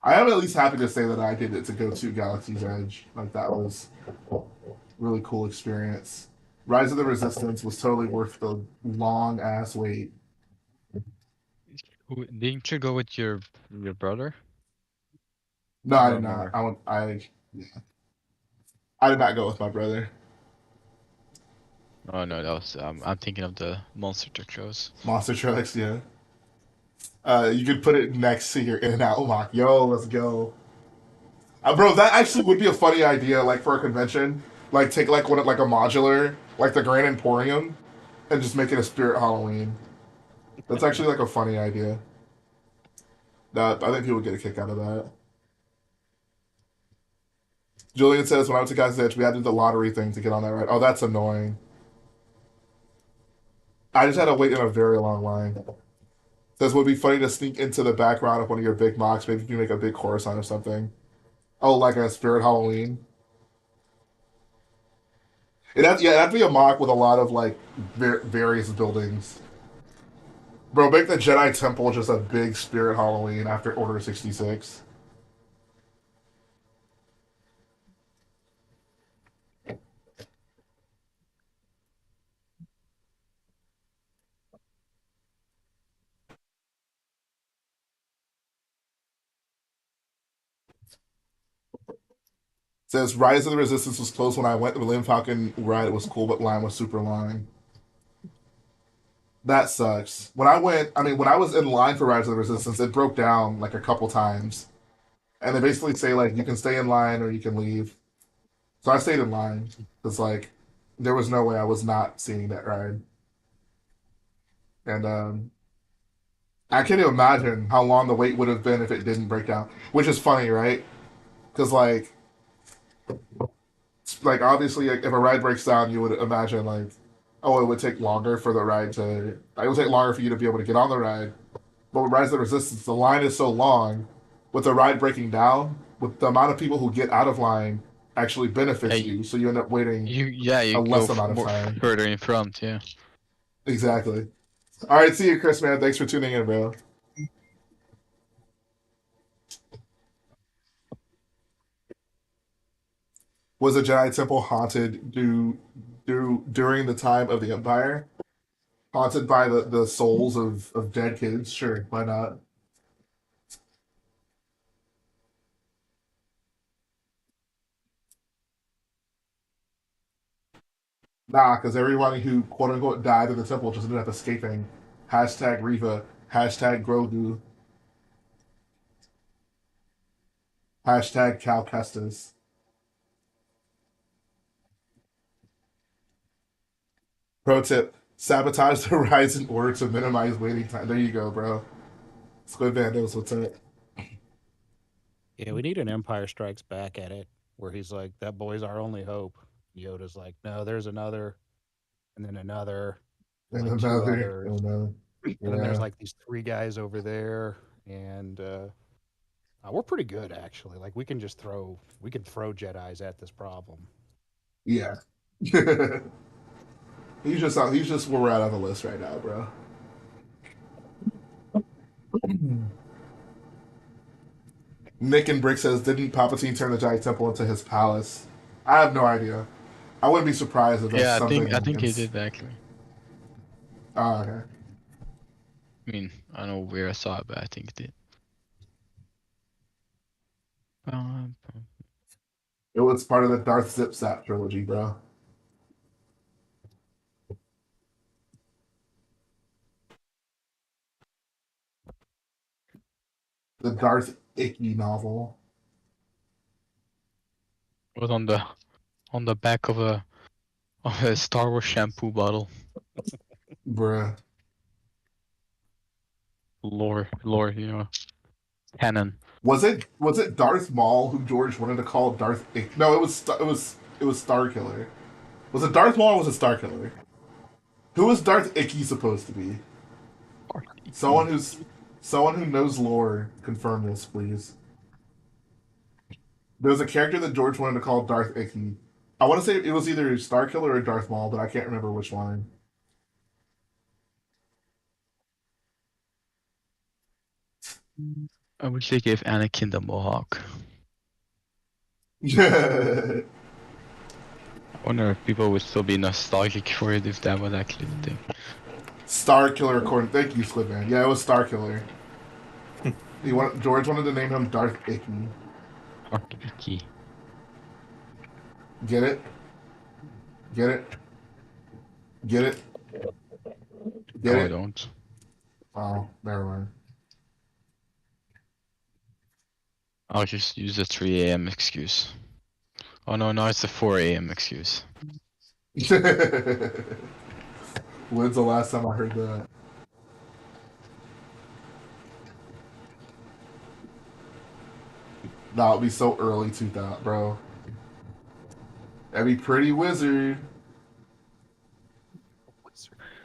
I am at least happy to say that I did it to go to Galaxy's Edge. Like that was a really cool experience. Rise of the Resistance was totally worth the long ass wait. Didn't you go with your brother? No, I I don't did not. remember. I did not go with my brother. Oh no, that was I'm thinking of the monster truck shows. Monster trucks, yeah. You could put it next to your In and Out mock. Yo, let's go. Bro, that actually would be a funny idea, like for a convention. Like take like one like a modular, like the Grand Emporium, and just make it a Spirit Halloween. That's actually like a funny idea. That I think people would get a kick out of that. Julian says when I went to Guy's Edge, we had to do the lottery thing to get on that ride. Oh, that's annoying. I just had to wait in a very long line. Says would be funny to sneak into the background of one of your big mocks. Maybe you can make a big chorus on or something. Oh, like a Spirit Halloween. It'd have to be a mock with a lot of like various buildings. Bro, make the Jedi Temple just a big Spirit Halloween after Order 66. Says Rise of the Resistance was close when I went. The Millennium Falcon ride was cool, but line was super long. That sucks. When I went, I mean, when I was in line for Rise of the Resistance, it broke down like a couple times, and they basically say like you can stay in line or you can leave. So I stayed in line because like there was no way I was not seeing that ride, and I can't even imagine how long the wait would have been if it didn't break down. Which is funny, right? Because like obviously like, if a ride breaks down, you would imagine like, oh, it would take longer for the ride to. It would take longer for you to be able to get on the ride. But with Rise of the Resistance, the line is so long. With the ride breaking down, with the amount of people who get out of line actually benefits Yeah, you, so you end up waiting you a go less amount of more time. further in front. Yeah. Exactly. All right, see you, Chris, man. Thanks for tuning in, bro. Was the Jedi Temple haunted during the time of the Empire? Haunted by the souls of dead kids? Sure, why not? Nah, because everybody who quote unquote died in the temple just ended up escaping. Hashtag Riva. Hashtag Grogu. Hashtag Cal Kestis. Pro tip: sabotage the rise in order to minimize waiting time. There you go, bro. Squid Man knows what's up. Yeah, we need an Empire Strikes Back at it, where he's like, "That boy's our only hope." Yoda's like, "No, there's another, and then another, And like two another, others, and another. and then there's Yeah. like these three guys over there, and we're pretty good actually. Like we can throw Jedi's at this problem." Yeah. He's just where we're at on the list right now, bro. Nick and Brick says, didn't Palpatine turn the Jedi Temple into his palace? I have no idea. I wouldn't be surprised if that's Yeah, something. I think he did actually. Oh, okay. I mean, I don't know where I saw it, but I think it did. It was part of the Darth Zip Zap trilogy, bro. The Darth Icky novel. It was on the back of a Star Wars shampoo bottle. Bruh. Lore, you know, canon. Was it Darth Maul who George wanted to call Darth Icky? No, it was Starkiller. Was it Darth Maul or was it Starkiller? Who was Darth Icky supposed to be? Someone who knows lore, confirm this, please. There was a character that George wanted to call Darth Icky. I want to say it was either Starkiller or Darth Maul, but I can't remember which one. I wish they gave Anakin the mohawk. Yeah. I wonder if people would still be nostalgic for it if that was actually the thing. Starkiller, according. Thank you, Squidman. Yeah, it was Starkiller. George wanted to name him Darth Icky. Darth Icky. Get it? Get it? Get it? Get No, it? I don't. Oh, never mind. I'll just use the 3 a.m. excuse. Oh no, it's the 4 a.m. excuse. When's the last time I heard that? Nah, it'd be so early 2000, bro. That'd be pretty Wizard.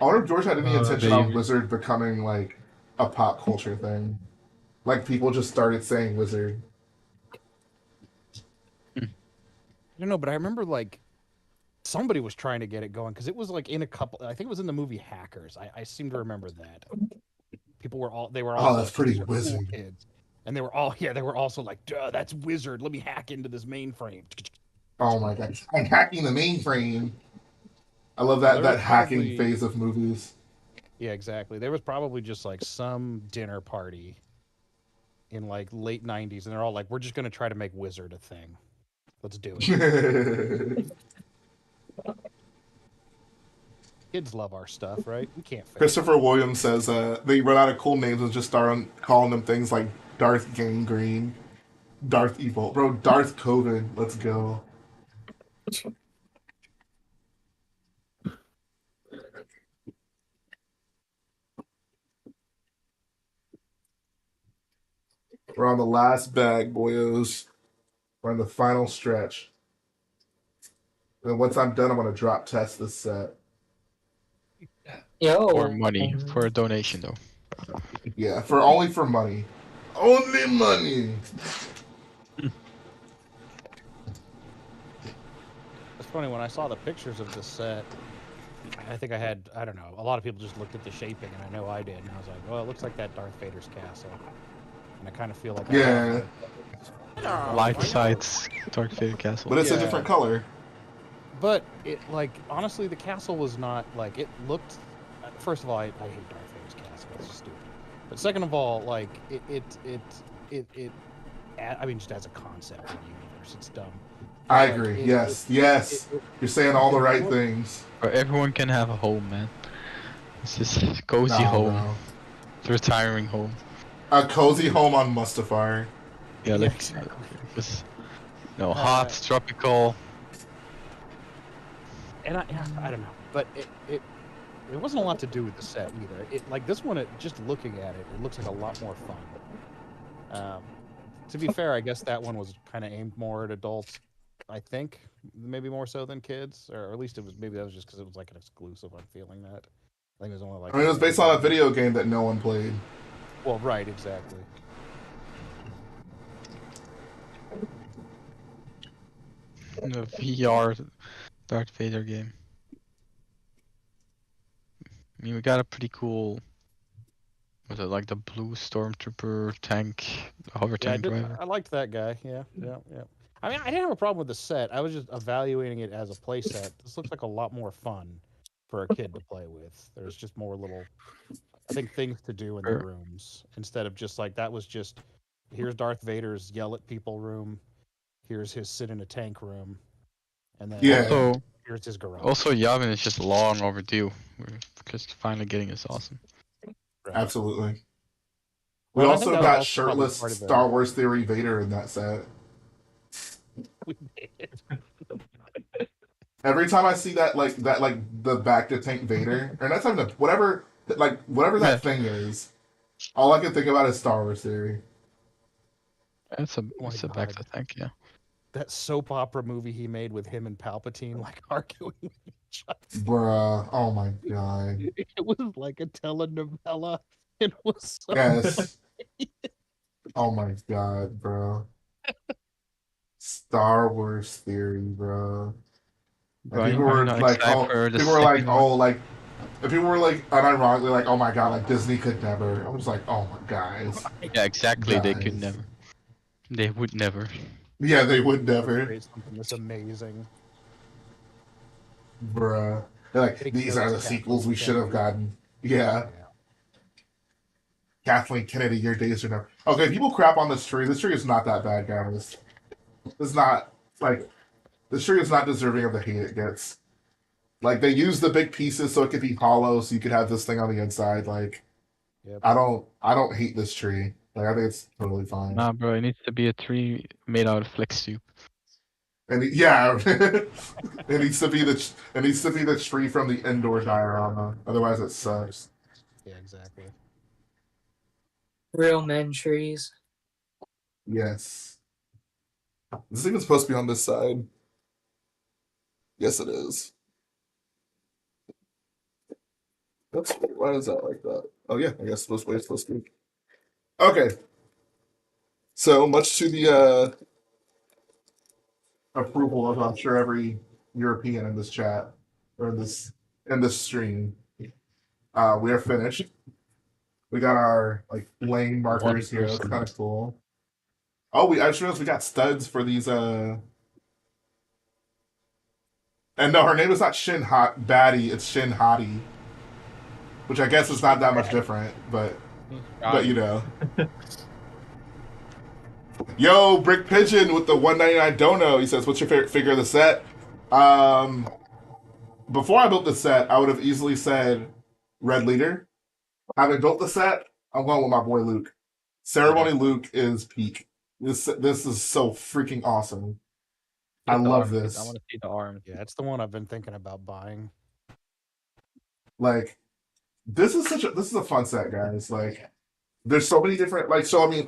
I wonder if George had any intention on Wizard becoming like a pop culture thing. Like people just started saying Wizard. I don't know, but I remember like somebody was trying to get it going because it was like in a couple. I think it was in the movie Hackers. I seem to remember that. People were all Oh, that's pretty cool Wizard. kids, and they were also like, "Duh, that's Wizard. Let me hack into this mainframe." Oh my god, I'm hacking the mainframe. I love that hacking phase of movies. Yeah, exactly. There was probably just like some dinner party in like late '90s, and they're all like, "We're just gonna try to make Wizard a thing. Let's do it." Kids love our stuff, right? We can't fail. Christopher Williams says they run out of cool names and just start calling them things like Darth Gangrene, Darth Evil. Bro, Darth COVID. Let's go. We're on the last bag, boyos. We're on the final stretch. And then once I'm done, I'm going to drop test this set. Yo. For money, for a donation though. Yeah, only for money. Only money. It's funny, when I saw the pictures of this set, I think I don't know, a lot of people just looked at the shaping, and I know I did, and I was like, well, it looks like that Darth Vader's castle. And I kind of feel like... Yeah. Life-size Darth Vader castle. But it's a different color. But, it like, honestly, the castle was not, like, it looked... First of all, I hate Darth Vader's castle. It's just stupid. But second of all, like, I mean, just as a concept in the universe, it's dumb. I agree. Yes. You're saying all the right things. Or everyone can have a home, man. It's just a cozy home. No. It's a retiring home. A cozy home on Mustafar. Yeah, like exactly. hot, tropical. and I don't know, but it wasn't a lot to do with the set either. It like this one, just looking at it, it looks like a lot more fun. To be fair, I guess that one was kind of aimed more at adults. I think maybe more so than kids, or at least it was. Maybe that was just because it was like an exclusive. I'm feeling that. I think it was only like. I mean, it was based on a video game that no one played. Well, right, exactly. The VR Darth Vader game. I mean, we got a pretty cool. Was it like the blue stormtrooper tank, hover Yeah, tank driver? I liked that guy. Yeah. I mean, I didn't have a problem with the set. I was just evaluating it as a play set. This looks like a lot more fun for a kid to play with. There's just more little, I think, things to do in the rooms instead of just like that was just here's Darth Vader's yell at people room, here's his sit in a tank room, and then also, here's his garage. Also, Yavin is just long overdue. We're just finally getting this awesome. Right. Absolutely. Well, we also got shirtless Star Wars Theory Vader in that set. We did. Every time I see that the back to tank Vader, or that's not whatever that thing is, all I can think about is Star Wars Theory. It's a back to tank, yeah. That soap opera movie he made with him and Palpatine, like arguing with each other. Bruh, oh my god. It was like a telenovela. It was so yes. Oh my god, bro. Star Wars Theory, bro. And people were like, if people were like unironically like, oh my god, like Disney could never. I was like, oh my guys. Yeah, exactly. Guys. They could never. They would never. Yeah, they would never. Something that's amazing. Bruh. They're like, these are the sequels we should have gotten. Yeah. Kathleen Kennedy, your days are never. Okay, people crap on this tree. This tree is not that bad, guys. It's not like this tree is not deserving of the hate it gets. Like they use the big pieces so it could be hollow, so you could have this thing on the inside. Like, I don't hate this tree. Like I think it's totally fine. Nah, bro, it needs to be a tree made out of flex soup. And yeah, it needs to be the tree from the indoor diorama. Otherwise, it sucks. Yeah, exactly. Real men trees. Yes. Is this even supposed to be on this side? Yes, it is. Why is that like that? Oh yeah, I guess this way it's supposed to be. Okay. So much to the approval of, I'm sure, every European in this chat or in this stream. We are finished. We got our like lane markers here. That's kind of cool. Oh, I just realized we got studs for these. And no, her name is not Shin Baddie. It's Shin Hottie, which I guess is not that much different, but you know. Yo, Brick Pigeon with the 199 dono. He says, "What's your favorite figure of the set?" Before I built the set, I would have easily said Red Leader. Having built the set, I'm going with my boy Luke. Ceremony Luke is peak. This is so freaking awesome. I love this. I want to see the arm. Yeah, it's the one I've been thinking about buying. Like, this is a fun set, guys. Like, there's so many different I mean,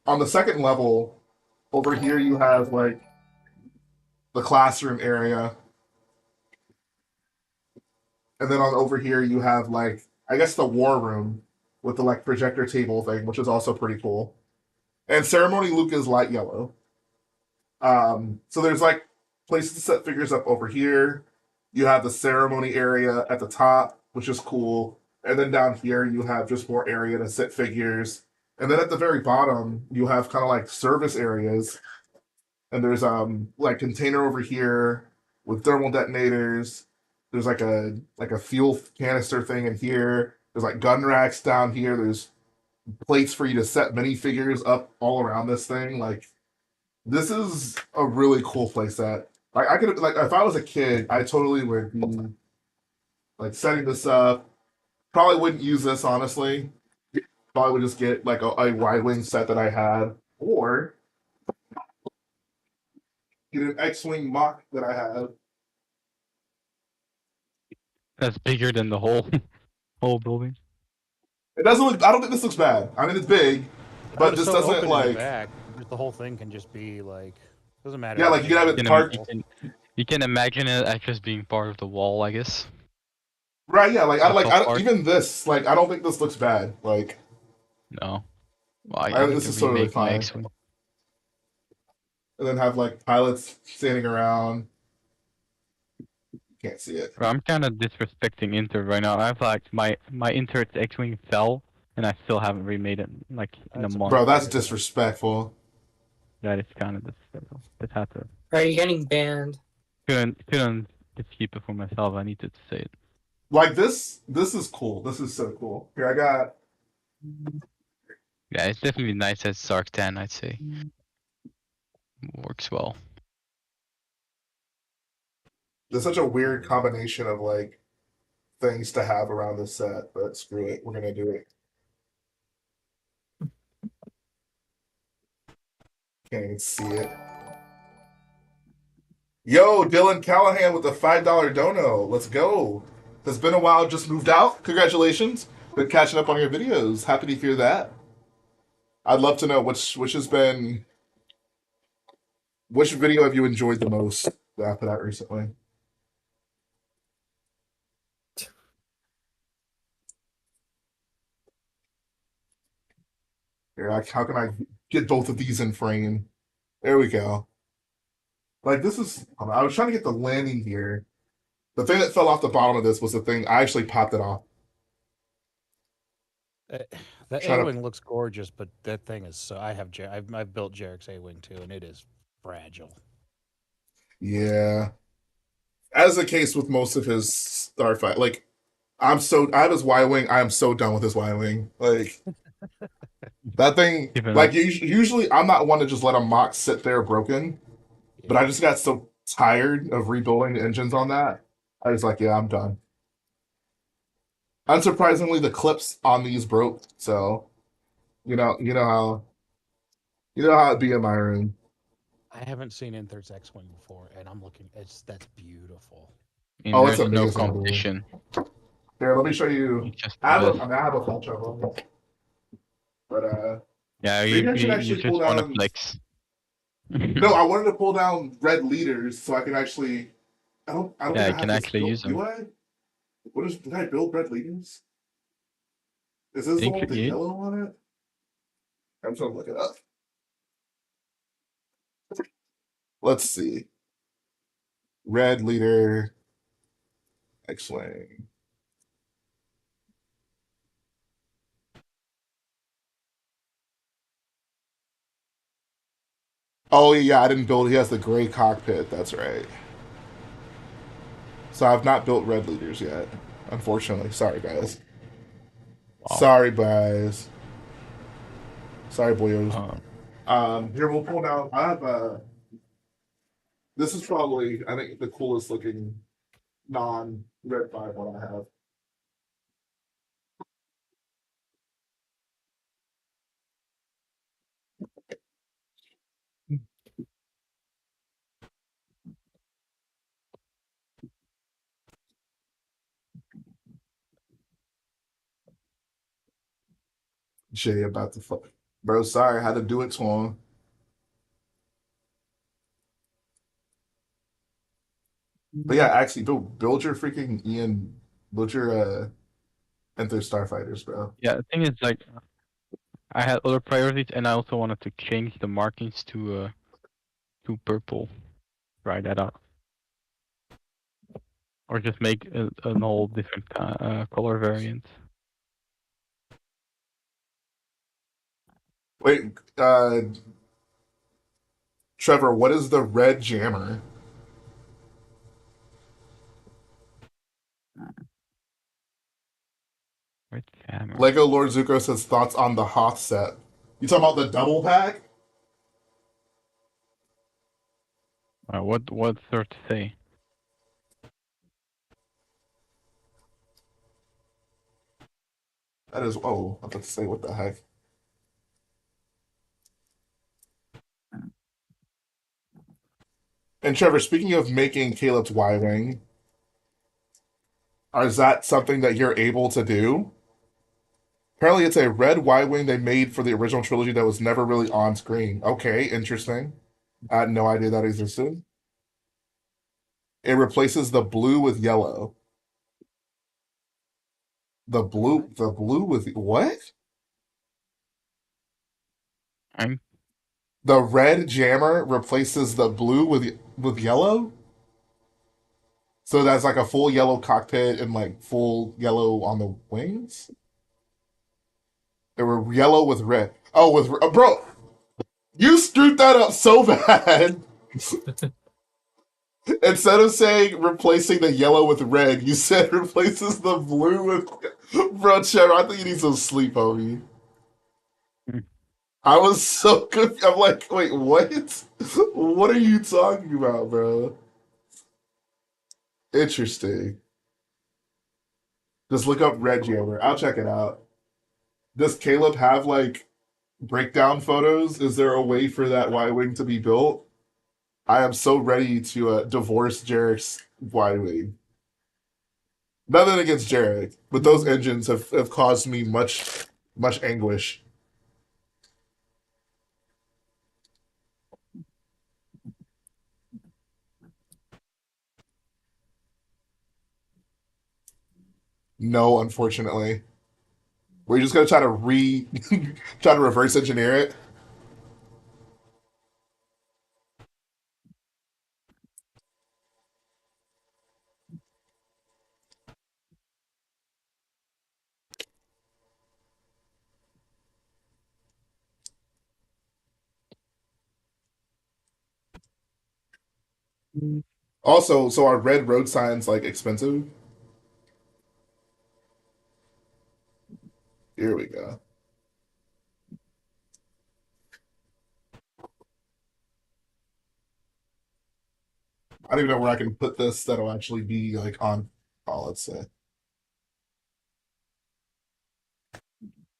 on the second level, over here you have like the classroom area. And then over here you have like I guess the war room with the like projector table thing, which is also pretty cool. And Ceremony Luke is light yellow. So there's like places to set figures up over here. You have the ceremony area at the top, which is cool. And then down here you have just more area to set figures. And then at the very bottom, you have kind of like service areas. And there's like container over here with thermal detonators. There's like a fuel canister thing in here. There's like gun racks down here. There's plates for you to set minifigures up all around this thing. Like, this is a really cool playset. Like, I could like if I was a kid, I totally would be like setting this up. Probably wouldn't use this honestly. Probably would just get like a wide wing set that I had, or get an X-wing mock that I have. That's bigger than the whole whole building. It doesn't look. I don't think this looks bad. I mean, it's big, but it's this so doesn't open in the like. back. The whole thing can just be like doesn't matter. Yeah, like you can have You it can, parked. you can imagine it as just being part of the wall, I guess. Right? Yeah. Like I The like. top I don't, part. even this. Like I don't think this looks bad. Like No. Well, I I think need this to is totally remake my fine. X-wing. And then have like pilots standing around. Can't see it. Bro, I'm kind of disrespecting Inter right now. I have like my Inter X-wing fell, and I still haven't remade it like in That's a month. Bro, that's disrespectful. That is kind of disrespectful. Just had to. Are you getting banned? Couldn't just keep it for myself. I needed to say it. Like this is cool. This is so cool. Here I got. Yeah, it's definitely nice as Sark 10, I'd say. Works well. There's such a weird combination of like things to have around this set, but screw it. We're gonna do it. Can't even see it. Yo, Dylan Callahan with the $5 dono. Let's go. It's been a while. Just moved out. Congratulations. Been catching up on your videos. Happy to hear that. I'd love to know which has been which video have you enjoyed the most that I put out recently. Here, how can I get both of these in frame? There we go. Like this is. I was trying to get the landing gear. The thing that fell off the bottom of this was the thing. I actually popped it off. The Try to- A-wing looks gorgeous, but that thing is so. I've built Jarek's A-wing too, and it is fragile. Yeah. As the case with most of his Starfight, like I have his Y wing. I am so done with his Y wing. Like that thing. Even Like usually, I'm not one to just let a mock sit there broken. But I just got so tired of rebuilding the engines on that. I was like, yeah, I'm done. Unsurprisingly, the clips on these broke. So, you know how it be in my room. I haven't seen Inther's X-wing before, and I'm looking. That's beautiful. And Oh, it's there's no amazing. competition. Here, let me show you. It's just I the best. have a bunch of them, but Yeah, maybe I should you actually just pull want to down. flex. No, I wanted to pull down red leaders so I can actually. I don't Yeah, think I you have can this actually built. use them. Do I? Did I build red leaders? Is this the Can one with the create. yellow on it? I'm trying to look it up. Let's see. Red leader, X-wing. Oh yeah, I didn't build. He has the gray cockpit. That's right. So I've not built red leaders yet, unfortunately. Sorry, guys. Wow. Sorry, guys. Sorry, boyos. Um, Here we'll pull down. I have This is probably I think the coolest looking non-red 5 one I have. Jay about to fuck. Bro, sorry, I had to do it to him. But yeah, actually, build your freaking build your Enter Starfighters, bro. yeah, the thing is, like, I had other priorities, and I also wanted to change the markings to purple. Try that out. Or just make a whole different color variant. Wait, Trevor, what is the red jammer? Red camera. Lego Lord Zuko says thoughts on the Hoth set. You talking about the double pack? What's there to say? That is. Oh, I was about to say what the heck. And Trevor, speaking of making Caleb's Y wing, Is that something that you're able to do? Apparently, it's a red Y-wing they made for the original trilogy that was never really on screen. Okay, interesting. I had no idea that existed. It replaces the blue with yellow. The blue with what? I'm The red jammer replaces the blue with yellow. So that's like a full yellow cockpit and like full yellow on the wings. They were yellow with red. Oh, with bro, you screwed that up so bad. Instead of saying replacing the yellow with red, you said replaces the blue with. Bro, Trevor, I think you need some sleep, homie. I was so good. I'm like, wait, what? What are you talking about, bro? Interesting. Just look up Red Jammer. I'll check it out. Does Caleb have like breakdown photos? Is there a way for that Y Wing to be built? I am so ready to divorce Jarek's Y Wing. Nothing against Jarek, but those engines have caused me much anguish. No, unfortunately. We're just gonna try to try to reverse engineer it. Also, so are red road signs like expensive? Here we go. I don't even know where I can put this that'll actually be like on call, let's say.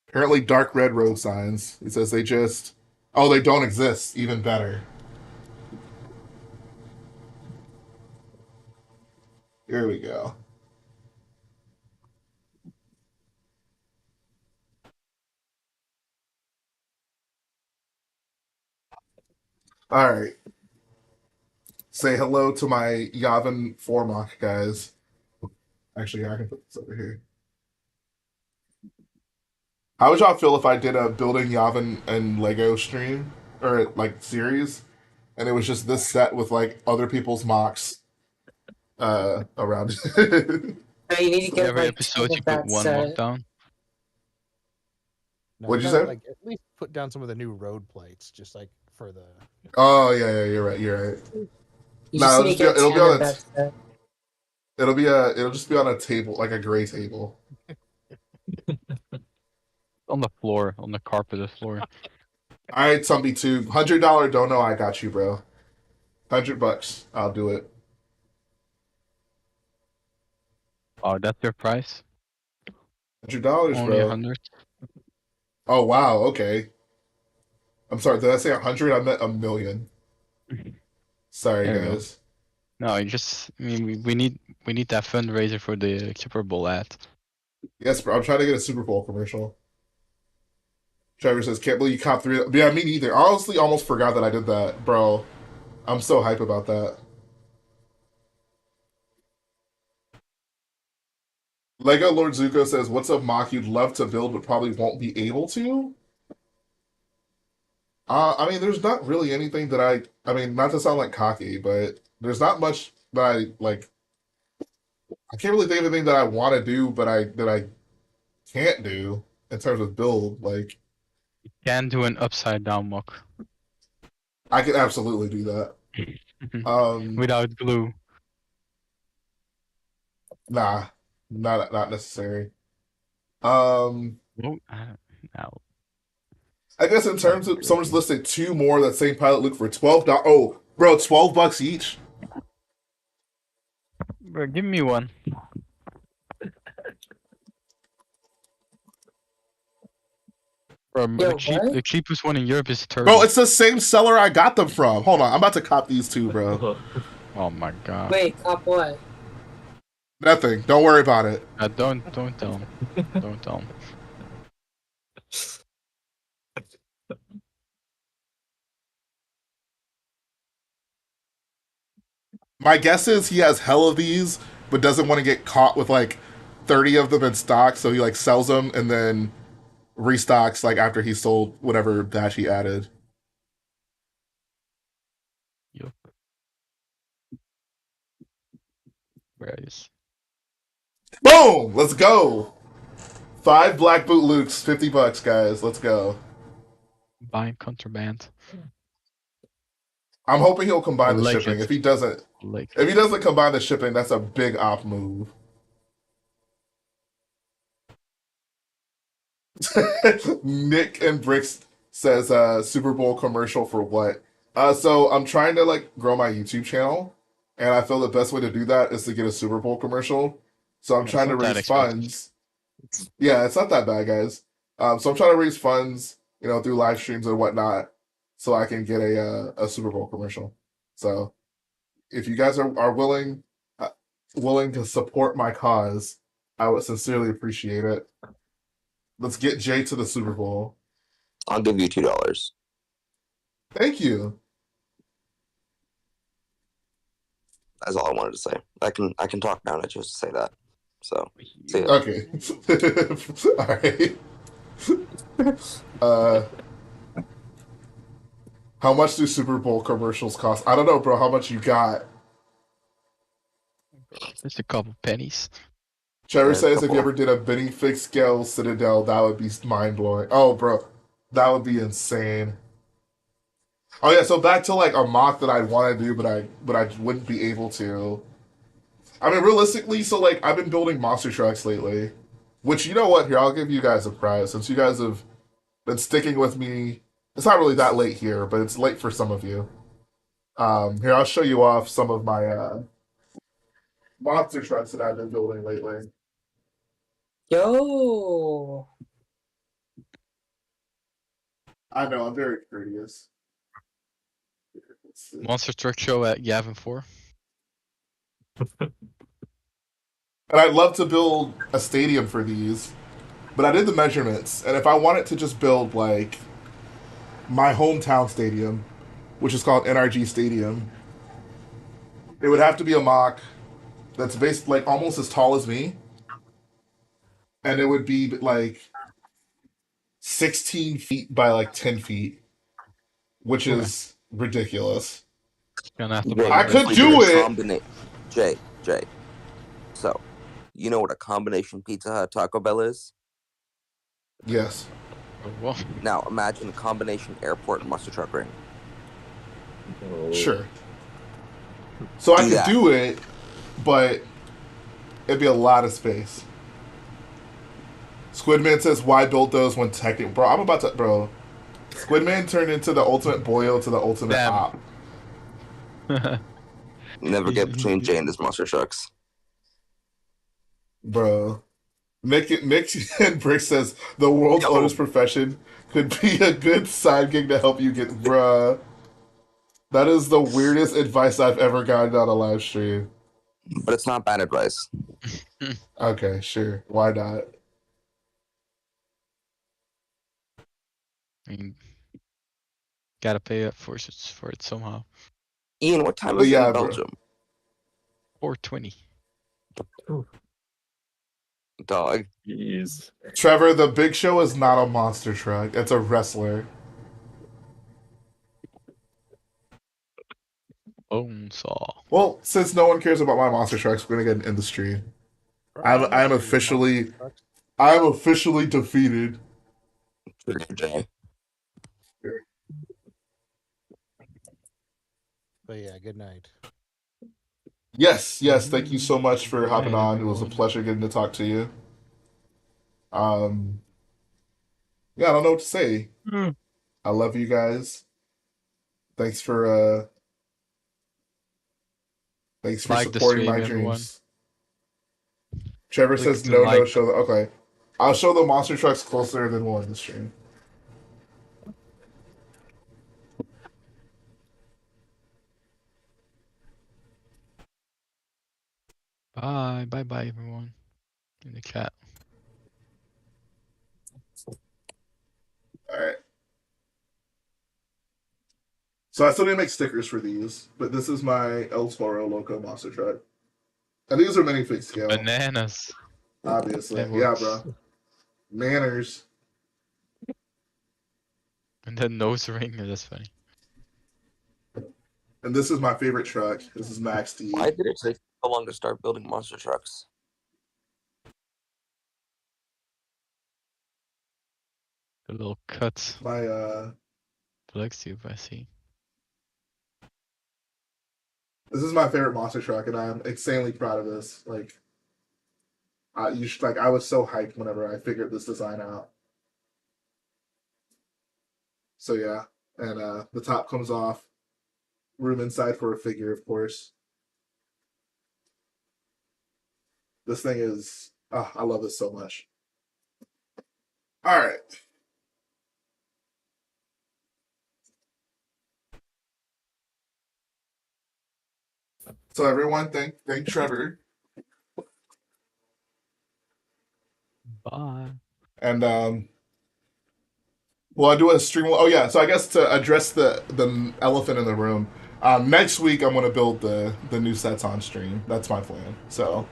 Apparently dark red road signs. It says they just they don't exist. Even better. Here we go. All right. Say hello to my Yavin Formock guys. Actually, I can put this over here. How would y'all feel if I did a building Yavin and Lego stream or like series, and it was just this set with like other people's mocks around? No, you need to get every like episode 10 you of put that one set. mock down. No, What'd you gotta, say? like at least put down some of the new road plates, just like for the. Oh yeah, you're right. You're right. You No, just need to get it'll 10 be on of a that set. it'll just be on a table, like a gray table. On the floor, on the carpeted floor. All right, Tumpy two, $100 dono. I got you, bro. $100. I'll do it. Oh, that's your price? $100, Only bro. 100? Oh wow. Okay. I'm sorry. Did I say 100? I meant a million. Sorry, There you go. guys. No, I mean, we need that fundraiser for the Super Bowl ad. Yes, bro. I'm trying to get a Super Bowl commercial. Trevor says, "Can't believe you caught 3." Yeah, me neither. I honestly almost forgot that I did that, bro. I'm so hype about that. Lego Lord Zuko says, "What's a mock you'd love to build but probably won't be able to?" I mean, there's not really anything that I mean, not to sound like cocky, but there's not much that I like. I can't really think of anything that I want to do, but I can't do in terms of build. Like, Can do an upside down mock. I could absolutely do that. Without glue. Nah, not necessary. Oh, no. I guess in terms of someone's listed two more that same pilot look for $12. Oh, bro, $12 each. Bro, give me one. Bro, Yo, the cheapest one in Europe is 30. Bro, it's the same seller I got them from. Hold on, I'm about to cop these two, bro. Oh my god. Wait, cop what? Nothing. Don't worry about it. Don't tell him. Don't tell him. My guess is he has hell of these, but doesn't want to get caught with like 30 of them in stock, so he like sells them and then restocks like after he sold whatever batch he added. Yup. Where is? Boom! Let's go. 5 Black Boot Lukes, $50, guys. Let's go. Buying contraband. I'm hoping he'll combine the Like shipping. it. If he doesn't combine the shipping, that's a big op move. Nick and Bricks says Super Bowl commercial for what? So I'm trying to like grow my YouTube channel, and I feel the best way to do that is to get a Super Bowl commercial. So I'm trying to raise funds. Yeah, it's not that bad, guys. So I'm trying to raise funds, through live streams and whatnot, so I can get a Super Bowl commercial. So if you guys are willing to support my cause, I would sincerely appreciate it. Let's get Jay to the Super Bowl. I'll give you $2. Thank you. That's all I wanted to say. I can talk now. I chose to say that. So see ya. Okay. All right. How much do Super Bowl commercials cost? I don't know, bro. How much you got? Just a couple pennies. Trevor says if you ever did a Benny Fix scale Citadel, that would be mind blowing. Oh, bro, that would be insane. Oh yeah, so back to like a mock that I'd want to do, but I wouldn't be able to. I mean, realistically, so like I've been building monster trucks lately, which you know what? Here, I'll give you guys a prize since you guys have been sticking with me. It's not really that late here, but it's late for some of you. Here, I'll show you off some of my monster trucks that I've been building lately. Yo. I know, I'm very courteous. Monster Truck Show at Yavin 4. And I'd love to build a stadium for these, but I did the measurements, and if I wanted to just build like my hometown stadium, which is called NRG Stadium, it would have to be a mock that's based like almost as tall as me, and it would be like 16 feet by like 10 feet, which is ridiculous. Gonna have to Jay, buy I could we do did a it. Jay. So, you know what a combination Pizza Hut Taco Bell is? Yes. Well, Now imagine a combination airport monster truck ring. Sure. So I could that. do it, but it'd be a lot of space. Squidman says, "Why build those when technically, bro? I'm about to, bro. Squidman turned into the ultimate boyo to the ultimate op. Never get between Jay and his monster trucks, bro." Nick and Brick says the world's oldest profession could be a good side gig to help you get, bruh. That is the weirdest advice I've ever gotten on a live stream. But it's not bad advice. Okay, sure. Why not? I mean, gotta pay up for it somehow. Ian, what time is it in Belgium? 4:20. Dog. Jeez. Trevor, the Big Show is not a monster truck. It's a wrestler. Bone saw. Well, since no one cares about my monster trucks, we're gonna get in the stream. I'm officially defeated. Jay. But yeah, good night. Yes. Thank you so much for hopping on. It was a pleasure getting to talk to you. Yeah, I don't know what to say. I love you guys. Thanks for supporting my dreams. Trevor says no show. Okay, I'll show the monster trucks closer than one in the stream. Bye. Bye. Bye, everyone. In the chat. All right. So I still need to make stickers for these, but this is my El Toro Loco monster truck. And these are minifig scale, Bananas. obviously. That Yeah, works. bro. Manners. And then nose ring. That's funny. And this is my favorite truck. This is Max D. Why did it take so long to start building monster trucks? The little cuts. My Flex tube, I see. this is my favorite monster truck, and I'm insanely proud of this. Like, I was so hyped whenever I figured this design out. So yeah, and the top comes off. Room inside for a figure, of course. This thing is, I love this so much. All right. So everyone, thank Trevor. Bye. And will I do a stream? Oh yeah. So I guess to address the elephant in the room, next week I'm gonna build the new sets on stream. That's my plan. So,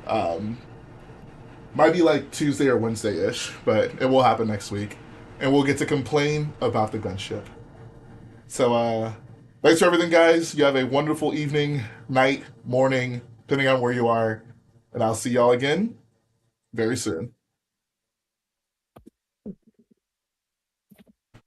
might be like Tuesday or Wednesday ish, but it will happen next week, and we'll get to complain about the gunship. So thanks for everything, guys. You have a wonderful evening, night, morning, depending on where you are, and I'll see y'all again very soon.